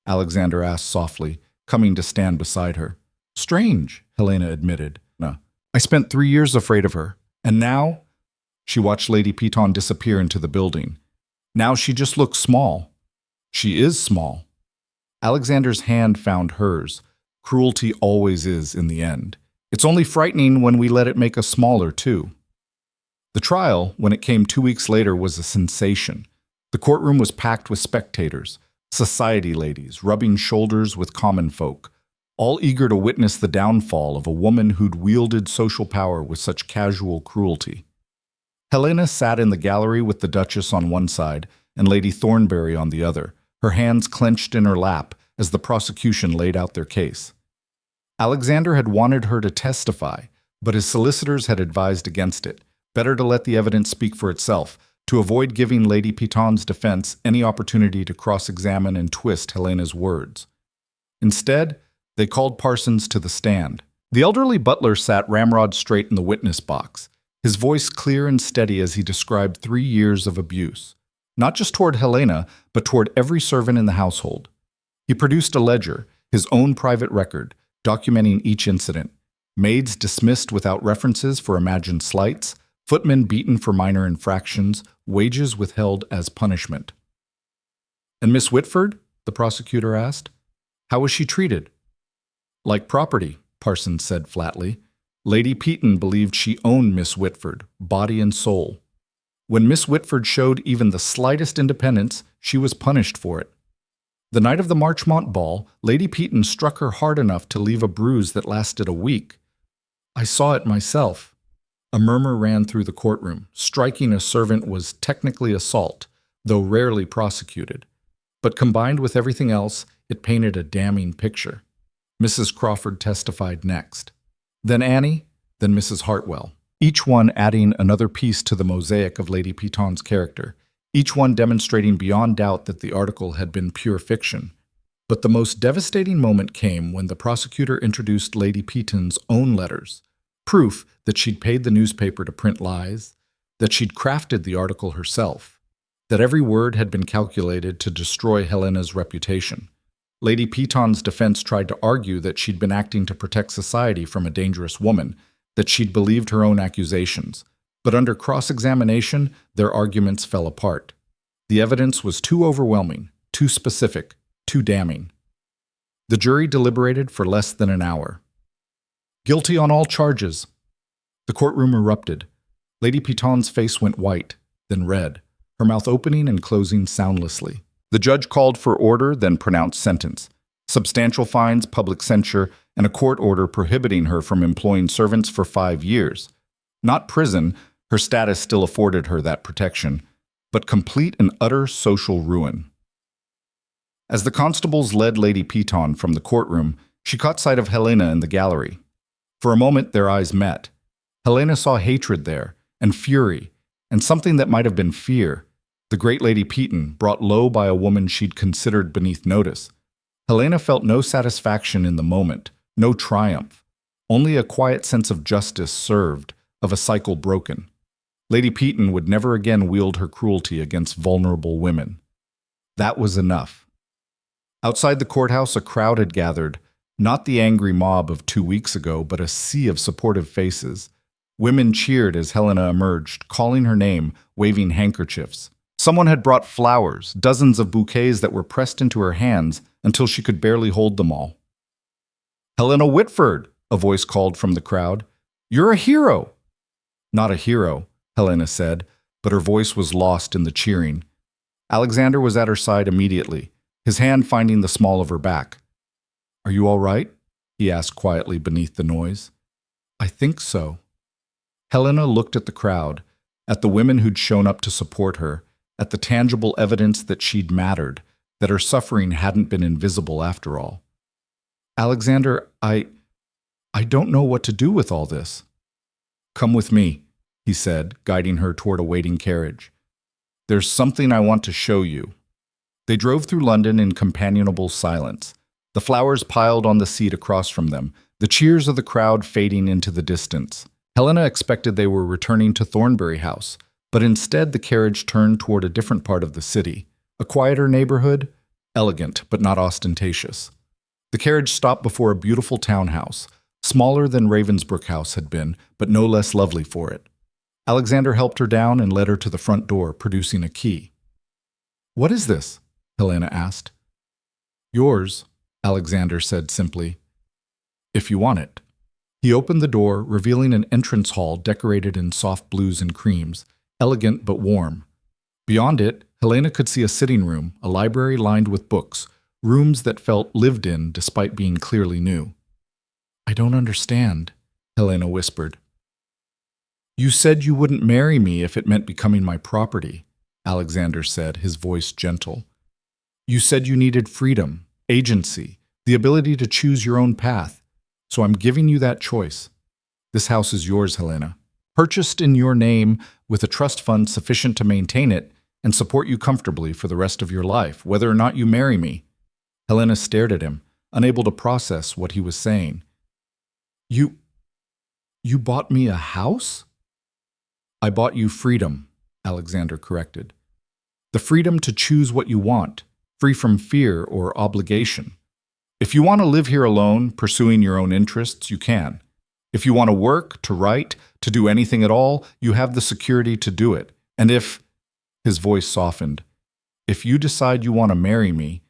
Alexander asked softly, coming to stand beside her. "Strange," Helena admitted. "No. I spent 3 years afraid of her, and now—" She watched Lady Peton disappear into the building. "Now she just looks small." "She is small." Alexander's hand found hers. Cruelty always is in the end. It's only frightening when we let it make us smaller, too. The trial, when it came 2 weeks later, was a sensation. The courtroom was packed with spectators, society ladies rubbing shoulders with common folk, all eager to witness the downfall of a woman who'd wielded social power with such casual cruelty. Helena sat in the gallery with the Duchess on one side and Lady Thornbury on the other, her hands clenched in her lap as the prosecution laid out their case. Alexander had wanted her to testify, but his solicitors had advised against it. Better to let the evidence speak for itself, to avoid giving Lady Peton's defense any opportunity to cross-examine and twist Helena's words. Instead, they called Parsons to the stand. The elderly butler sat ramrod straight in the witness box, his voice clear and steady as he described 3 years of abuse, not just toward Helena, but toward every servant in the household. He produced a ledger, his own private record, documenting each incident. Maids dismissed without references for imagined slights, footmen beaten for minor infractions, wages withheld as punishment. "And Miss Whitford?" the prosecutor asked. "How was she treated?" "Like property," Parsons said flatly. Lady Peton believed she owned Miss Whitford, body and soul. When Miss Whitford showed even the slightest independence, she was punished for it. The night of the Marchmont ball, Lady Peton struck her hard enough to leave a bruise that lasted a week. "I saw it myself." A murmur ran through the courtroom. Striking a servant was technically assault, though rarely prosecuted. But combined with everything else, it painted a damning picture. Mrs. Crawford testified next. Then Annie, then Mrs. Hartwell, each one adding another piece to the mosaic of Lady Peton's character, each one demonstrating beyond doubt that the article had been pure fiction. But the most devastating moment came when the prosecutor introduced Lady Peton's own letters, proof that she'd paid the newspaper to print lies, that she'd crafted the article herself, that every word had been calculated to destroy Helena's reputation. Lady Peton's defense tried to argue that she'd been acting to protect society from a dangerous woman, that she'd believed her own accusations. But under cross-examination, their arguments fell apart. The evidence was too overwhelming, too specific, too damning. The jury deliberated for less than an hour. "Guilty on all charges." The courtroom erupted. Lady Peton's face went white, then red, her mouth opening and closing soundlessly. The judge called for order, then pronounced sentence. Substantial fines, public censure, and a court order prohibiting her from employing servants for 5 years. Not prison, her status still afforded her that protection, but complete and utter social ruin. As the constables led Lady Peton from the courtroom, she caught sight of Helena in the gallery. For a moment, their eyes met. Helena saw hatred there, and fury, and something that might have been fear. The great Lady Peton, brought low by a woman she'd considered beneath notice. Helena felt no satisfaction in the moment, no triumph. Only a quiet sense of justice served, of a cycle broken. Lady Peton would never again wield her cruelty against vulnerable women. That was enough. Outside the courthouse, a crowd had gathered, not the angry mob of 2 weeks ago, but a sea of supportive faces. Women cheered as Helena emerged, calling her name, waving handkerchiefs. Someone had brought flowers, dozens of bouquets that were pressed into her hands until she could barely hold them all. "Helena Whitford!" a voice called from the crowd. "You're a hero!" "Not a hero," Helena said, but her voice was lost in the cheering. Alexander was at her side immediately, his hand finding the small of her back. "Are you all right?" he asked quietly beneath the noise. "I think so." Helena looked at the crowd, at the women who'd shown up to support her, at the tangible evidence that she'd mattered, that her suffering hadn't been invisible after all. "Alexander, I don't know what to do with all this." "Come with me," he said, guiding her toward a waiting carriage. "There's something I want to show you." They drove through London in companionable silence, the flowers piled on the seat across from them, the cheers of the crowd fading into the distance. Helena expected they were returning to Thornbury House, but instead the carriage turned toward a different part of the city, a quieter neighborhood, elegant but not ostentatious. The carriage stopped before a beautiful townhouse, smaller than Ravensbrook House had been, but no less lovely for it. Alexander helped her down and led her to the front door, producing a key. "What is this?" Helena asked. "Yours," Alexander said simply. "If you want it." He opened the door, revealing an entrance hall decorated in soft blues and creams, elegant but warm. Beyond it, Helena could see a sitting room, a library lined with books, rooms that felt lived in despite being clearly new. "I don't understand," Helena whispered. "You said you wouldn't marry me if it meant becoming my property," Alexander said, his voice gentle. "You said you needed freedom, agency, the ability to choose your own path. So I'm giving you that choice. This house is yours, Helena. Purchased in your name with a trust fund sufficient to maintain it and support you comfortably for the rest of your life, whether or not you marry me." Helena stared at him, unable to process what he was saying. You bought me a house?" "I bought you freedom," Alexander corrected. "The freedom to choose what you want, free from fear or obligation. If you want to live here alone, pursuing your own interests, you can. If you want to work, to write, to do anything at all, you have the security to do it. And if," his voice softened, "if you decide you want to marry me,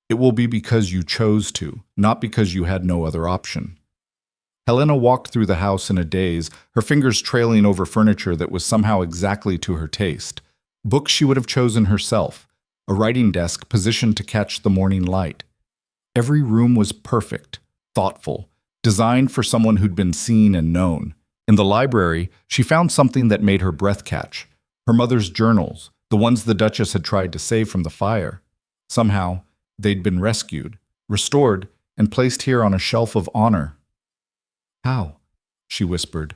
it will be because you chose to, not because you had no other option." Helena walked through the house in a daze, her fingers trailing over furniture that was somehow exactly to her taste. Books she would have chosen herself, a writing desk positioned to catch the morning light. Every room was perfect, thoughtful, designed for someone who'd been seen and known. In the library, she found something that made her breath catch. Her mother's journals, the ones the Duchess had tried to save from the fire. Somehow, they'd been rescued, restored, and placed here on a shelf of honor. "How?" she whispered.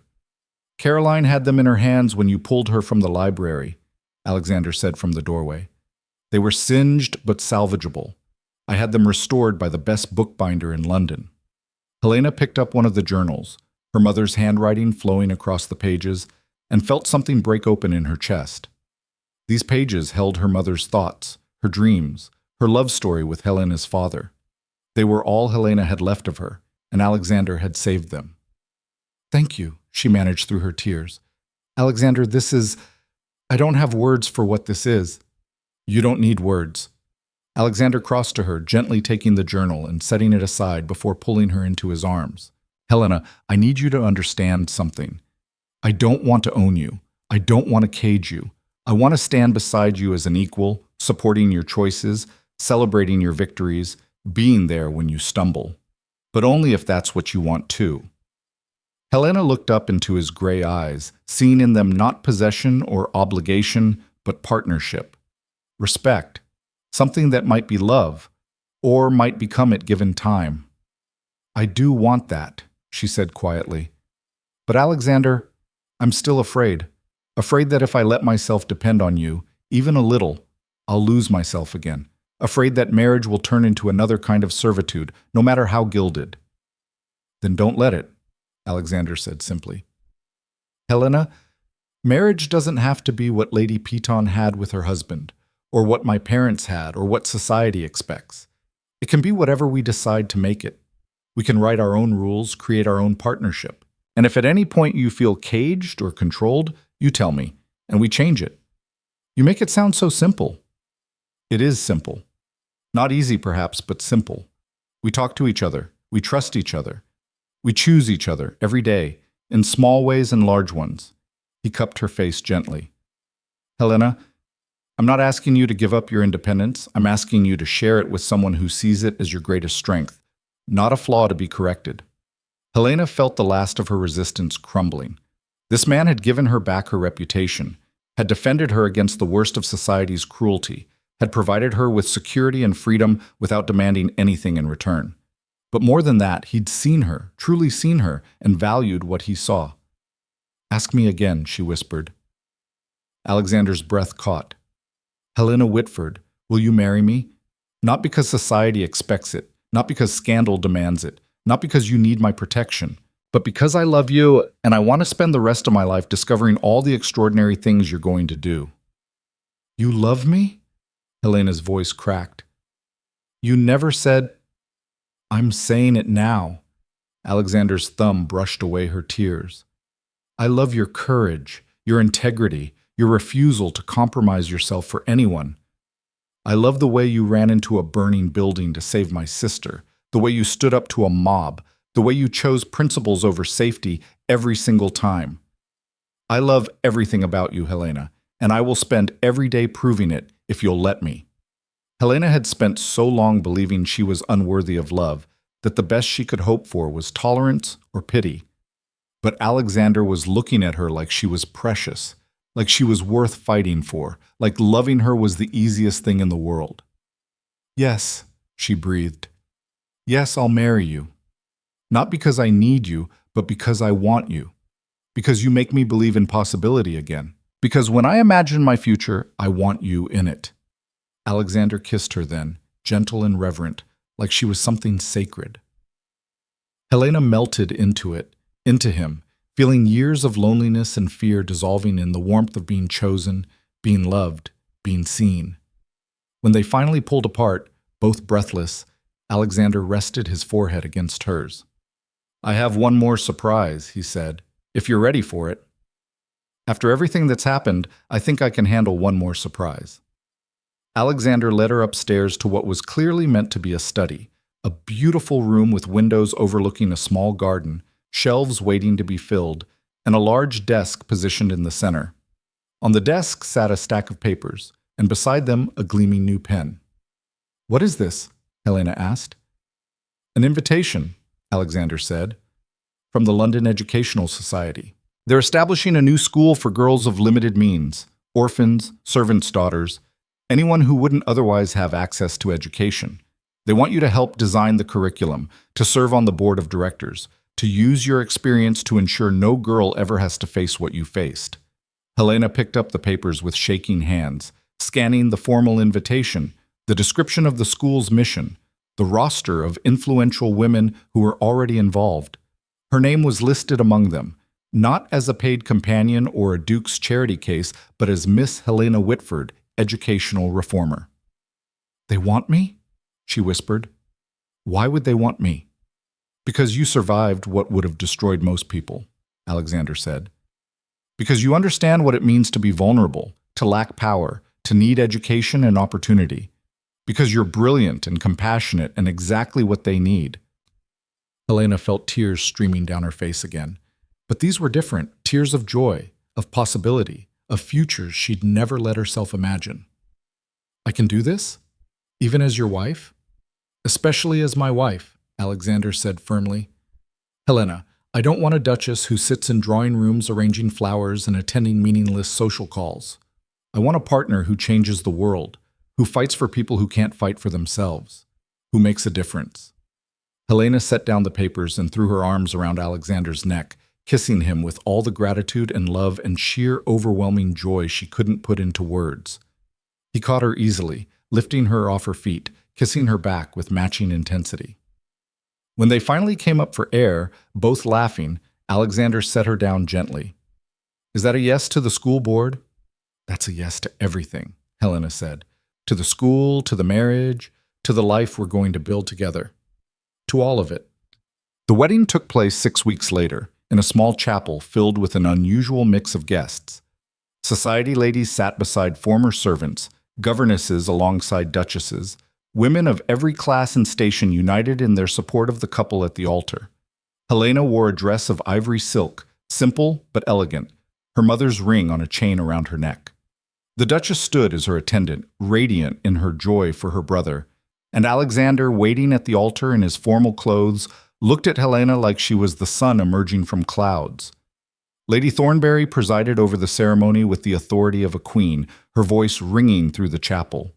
"Caroline had them in her hands when you pulled her from the library," Alexander said from the doorway. "They were singed but salvageable. I had them restored by the best bookbinder in London." Helena picked up one of the journals, her mother's handwriting flowing across the pages, and felt something break open in her chest. These pages held her mother's thoughts, her dreams, her love story with Helena's father. They were all Helena had left of her, and Alexander had saved them. "Thank you," she managed through her tears. "Alexander, I don't have words for what this is." "You don't need words." Alexander crossed to her, gently taking the journal and setting it aside before pulling her into his arms. "Helena, I need you to understand something. I don't want to own you. I don't want to cage you. I want to stand beside you as an equal, supporting your choices, celebrating your victories, being there when you stumble. But only if that's what you want too." Helena looked up into his gray eyes, seeing in them not possession or obligation, but partnership. Respect. Something that might be love, or might become it given time. "I do want that," she said quietly. "But Alexander, I'm still afraid. Afraid that if I let myself depend on you, even a little, I'll lose myself again. Afraid that marriage will turn into another kind of servitude, no matter how gilded." "Then don't let it," Alexander said simply. Helena, marriage doesn't have to be what Lady Peton had with her husband, or what my parents had, or what society expects. It can be whatever we decide to make it. We can write our own rules, create our own partnership. And if at any point you feel caged or controlled, you tell me, and we change it. You make it sound so simple. It is simple. Not easy, perhaps, but simple. We talk to each other. We trust each other. We choose each other every day, in small ways and large ones. He cupped her face gently. Helena, I'm not asking you to give up your independence. I'm asking you to share it with someone who sees it as your greatest strength, not a flaw to be corrected. Helena felt the last of her resistance crumbling. This man had given her back her reputation, had defended her against the worst of society's cruelty, had provided her with security and freedom without demanding anything in return. But more than that, he'd seen her, truly seen her, and valued what he saw. Ask me again, she whispered. Alexander's breath caught. Helena Whitford, will you marry me? Not because society expects it, not because scandal demands it, not because you need my protection, but because I love you and I want to spend the rest of my life discovering all the extraordinary things you're going to do. You love me? Helena's voice cracked. You never said, I'm saying it now. Alexander's thumb brushed away her tears. I love your courage, your integrity, your refusal to compromise yourself for anyone. I love the way you ran into a burning building to save my sister, the way you stood up to a mob, the way you chose principles over safety every single time. I love everything about you, Helena, and I will spend every day proving it if you'll let me. Helena had spent so long believing she was unworthy of love that the best she could hope for was tolerance or pity. But Alexander was looking at her like she was precious, like she was worth fighting for, like loving her was the easiest thing in the world. Yes, she breathed. Yes, I'll marry you. Not because I need you, but because I want you. Because you make me believe in possibility again. Because when I imagine my future, I want you in it. Alexander kissed her then, gentle and reverent, like she was something sacred. Helena melted into him, feeling years of loneliness and fear dissolving in the warmth of being chosen, being loved, being seen. When they finally pulled apart, both breathless, Alexander rested his forehead against hers. I have one more surprise, he said, if you're ready for it. After everything that's happened, I think I can handle one more surprise. Alexander led her upstairs to what was clearly meant to be a study, a beautiful room with windows overlooking a small garden, shelves waiting to be filled, and a large desk positioned in the center. On the desk sat a stack of papers, and beside them a gleaming new pen. What is this? Helena asked. An invitation, Alexander said, from the London Educational Society. They're establishing a new school for girls of limited means, orphans, servants' daughters, anyone who wouldn't otherwise have access to education. They want you to help design the curriculum, to serve on the board of directors, to use your experience to ensure no girl ever has to face what you faced. Helena picked up the papers with shaking hands, scanning the formal invitation, the description of the school's mission, the roster of influential women who were already involved. Her name was listed among them, not as a paid companion or a Duke's charity case, but as Miss Helena Whitford, educational reformer. They want me? She whispered. Why would they want me? Because you survived what would have destroyed most people, Alexander said. Because you understand what it means to be vulnerable, to lack power, to need education and opportunity. Because you're brilliant and compassionate and exactly what they need. Helena felt tears streaming down her face again. But these were different, tears of joy, of possibility, of futures she'd never let herself imagine. I can do this? Even as your wife? Especially as my wife, Alexander said firmly. Helena, I don't want a duchess who sits in drawing rooms arranging flowers and attending meaningless social calls. I want a partner who changes the world, who fights for people who can't fight for themselves, who makes a difference. Helena set down the papers and threw her arms around Alexander's neck, kissing him with all the gratitude and love and sheer overwhelming joy she couldn't put into words. He caught her easily, lifting her off her feet, kissing her back with matching intensity. When they finally came up for air, both laughing, Alexander set her down gently. Is that a yes to the school board? That's a yes to everything, Helena said. To the school, to the marriage, to the life we're going to build together. To all of it. The wedding took place 6 weeks later, in a small chapel filled with an unusual mix of guests. Society ladies sat beside former servants, governesses alongside duchesses, women of every class and station united in their support of the couple at the altar. Helena wore a dress of ivory silk, simple but elegant, her mother's ring on a chain around her neck. The Duchess stood as her attendant, radiant in her joy for her brother, and Alexander, waiting at the altar in his formal clothes, looked at Helena like she was the sun emerging from clouds. Lady Thornbury presided over the ceremony with the authority of a queen, her voice ringing through the chapel.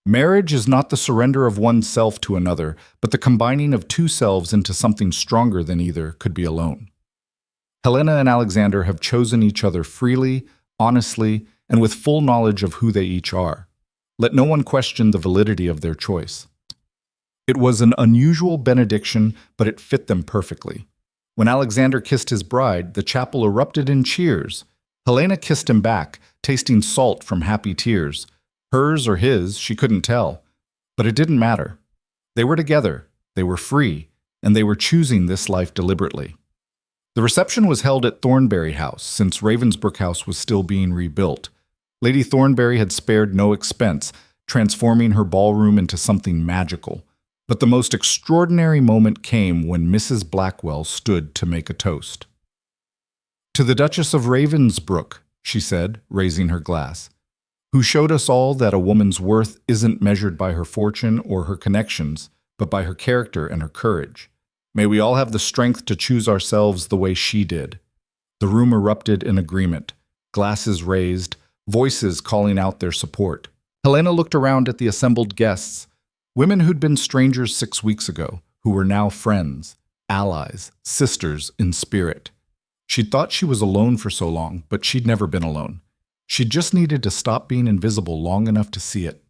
Marriage is not the surrender of one's self to another, but the combining of two selves into something stronger than either could be alone. Helena and Alexander have chosen each other freely, honestly, and with full knowledge of who they each are. Let no one question the validity of their choice. It was an unusual benediction, but it fit them perfectly. When Alexander kissed his bride, the chapel erupted in cheers. Helena kissed him back, tasting salt from happy tears. Hers or his, she couldn't tell. But it didn't matter. They were together, they were free, and they were choosing this life deliberately. The reception was held at Thornbury House, since Ravensbrook House was still being rebuilt. Lady Thornbury had spared no expense, transforming her ballroom into something magical. But the most extraordinary moment came when Mrs. Blackwell stood to make a toast. To the Duchess of Ravensbrook, she said, raising her glass, who showed us all that a woman's worth isn't measured by her fortune or her connections, but by her character and her courage. May we all have the strength to choose ourselves the way she did. The room erupted in agreement, glasses raised, voices calling out their support. Helena looked around at the assembled guests, women who'd been strangers 6 weeks ago, who were now friends, allies, sisters in spirit. She'd thought she was alone for so long, but she'd never been alone. She just needed to stop being invisible long enough to see it.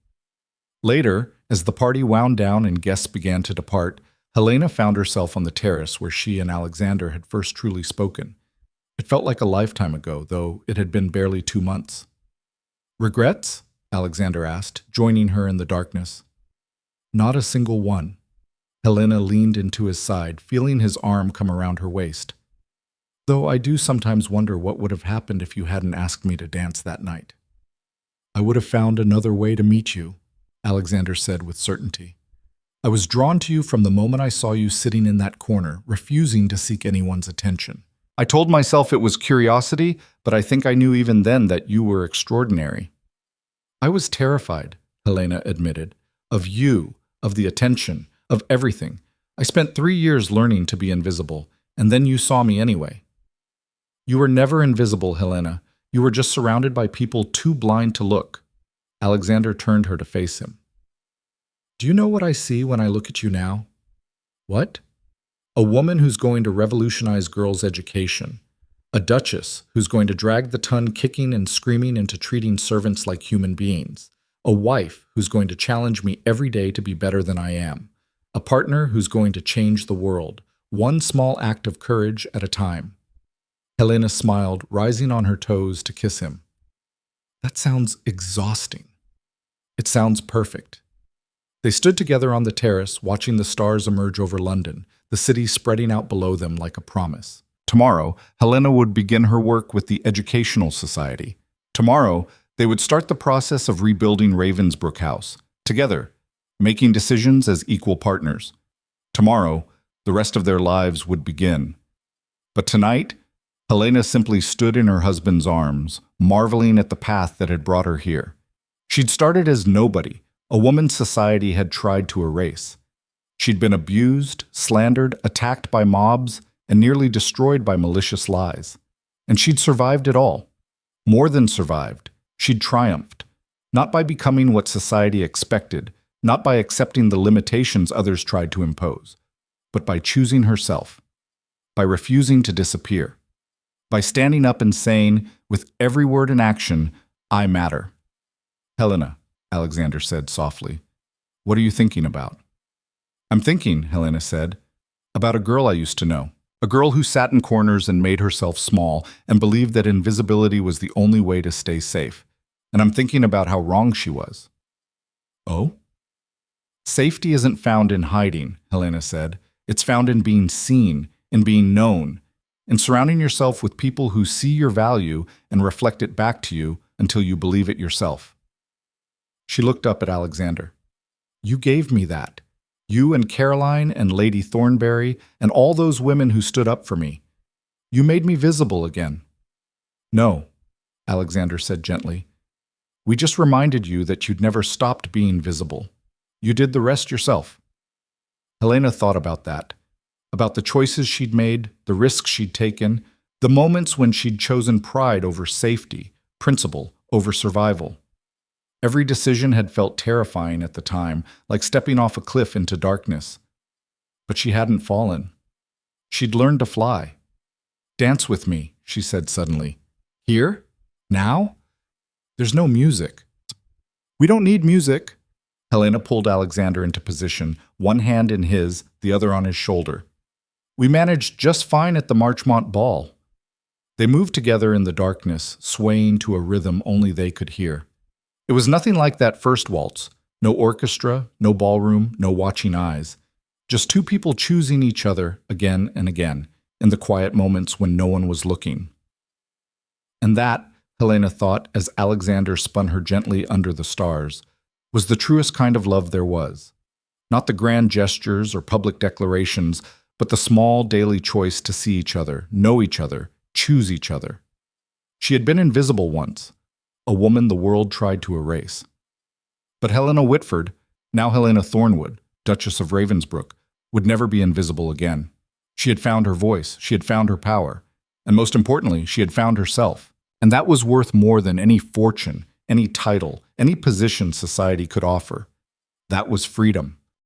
Later, as the party wound down and guests began to depart, Helena found herself on the terrace where she and Alexander had first truly spoken. It felt like a lifetime ago, though it had been barely 2 months. Regrets? Alexander asked, joining her in the darkness. Not a single one. Helena leaned into his side, feeling his arm come around her waist. Though I do sometimes wonder what would have happened if you hadn't asked me to dance that night. I would have found another way to meet you, Alexander said with certainty. I was drawn to you from the moment I saw you sitting in that corner, refusing to seek anyone's attention. I told myself it was curiosity, but I think I knew even then that you were extraordinary. I was terrified, Helena admitted, of you, of the attention, of everything. I spent 3 years learning to be invisible, and then you saw me anyway. You were never invisible, Helena. You were just surrounded by people too blind to look. Alexander turned her to face him. Do you know what I see when I look at you now? What? A woman who's going to revolutionize girls' education. A duchess who's going to drag the ton kicking and screaming into treating servants like human beings. A wife who's going to challenge me every day to be better than I am. A partner who's going to change the world, one small act of courage at a time. Helena smiled, rising on her toes to kiss him. That sounds exhausting. It sounds perfect. They stood together on the terrace, watching the stars emerge over London, the city spreading out below them like a promise. Tomorrow, Helena would begin her work with the Educational Society. Tomorrow, they would start the process of rebuilding Ravensbrook House, together, making decisions as equal partners. Tomorrow, the rest of their lives would begin. But tonight, Helena simply stood in her husband's arms, marveling at the path that had brought her here. She'd started as nobody, a woman society had tried to erase. She'd been abused, slandered, attacked by mobs, and nearly destroyed by malicious lies. And she'd survived it all. More than survived. She'd triumphed, not by becoming what society expected, not by accepting the limitations others tried to impose, but by choosing herself, by refusing to disappear, by standing up and saying, with every word and action, I matter. Helena, Alexander said softly, what are you thinking about? I'm thinking, Helena said, about a girl I used to know, A girl who sat in corners and made herself small and believed that invisibility was the only way to stay safe. And I'm thinking about how wrong she was. Oh? Safety isn't found in hiding, Helena said. It's found in being seen, in being known, in surrounding yourself with people who see your value and reflect it back to you until you believe it yourself. She looked up at Alexander. You gave me that. You and Caroline and Lady Thornberry and all those women who stood up for me. You made me visible again. No, Alexander said gently. We just reminded you that you'd never stopped being visible. You did the rest yourself. Helena thought about that, about the choices she'd made, the risks she'd taken, the moments when she'd chosen pride over safety, principle over survival. Every decision had felt terrifying at the time, like stepping off a cliff into darkness. But she hadn't fallen. She'd learned to fly. Dance with me, she said suddenly. Here? Now? There's no music. We don't need music. Helena pulled Alexander into position, one hand in his, the other on his shoulder. We managed just fine at the Marchmont ball. They moved together in the darkness, swaying to a rhythm only they could hear. It was nothing like that first waltz. No orchestra, no ballroom, no watching eyes. Just two people choosing each other again and again, in the quiet moments when no one was looking. And that, Helena thought as Alexander spun her gently under the stars, was the truest kind of love there was. Not the grand gestures or public declarations, but the small daily choice to see each other, know each other, choose each other. She had been invisible once, a woman the world tried to erase. But Helena Whitford, now Helena Thornwood, Duchess of Ravensbrook, would never be invisible again. She had found her voice, she had found her power, and most importantly, she had found herself. And that was worth more than any fortune, any title, any position society could offer. That was freedom.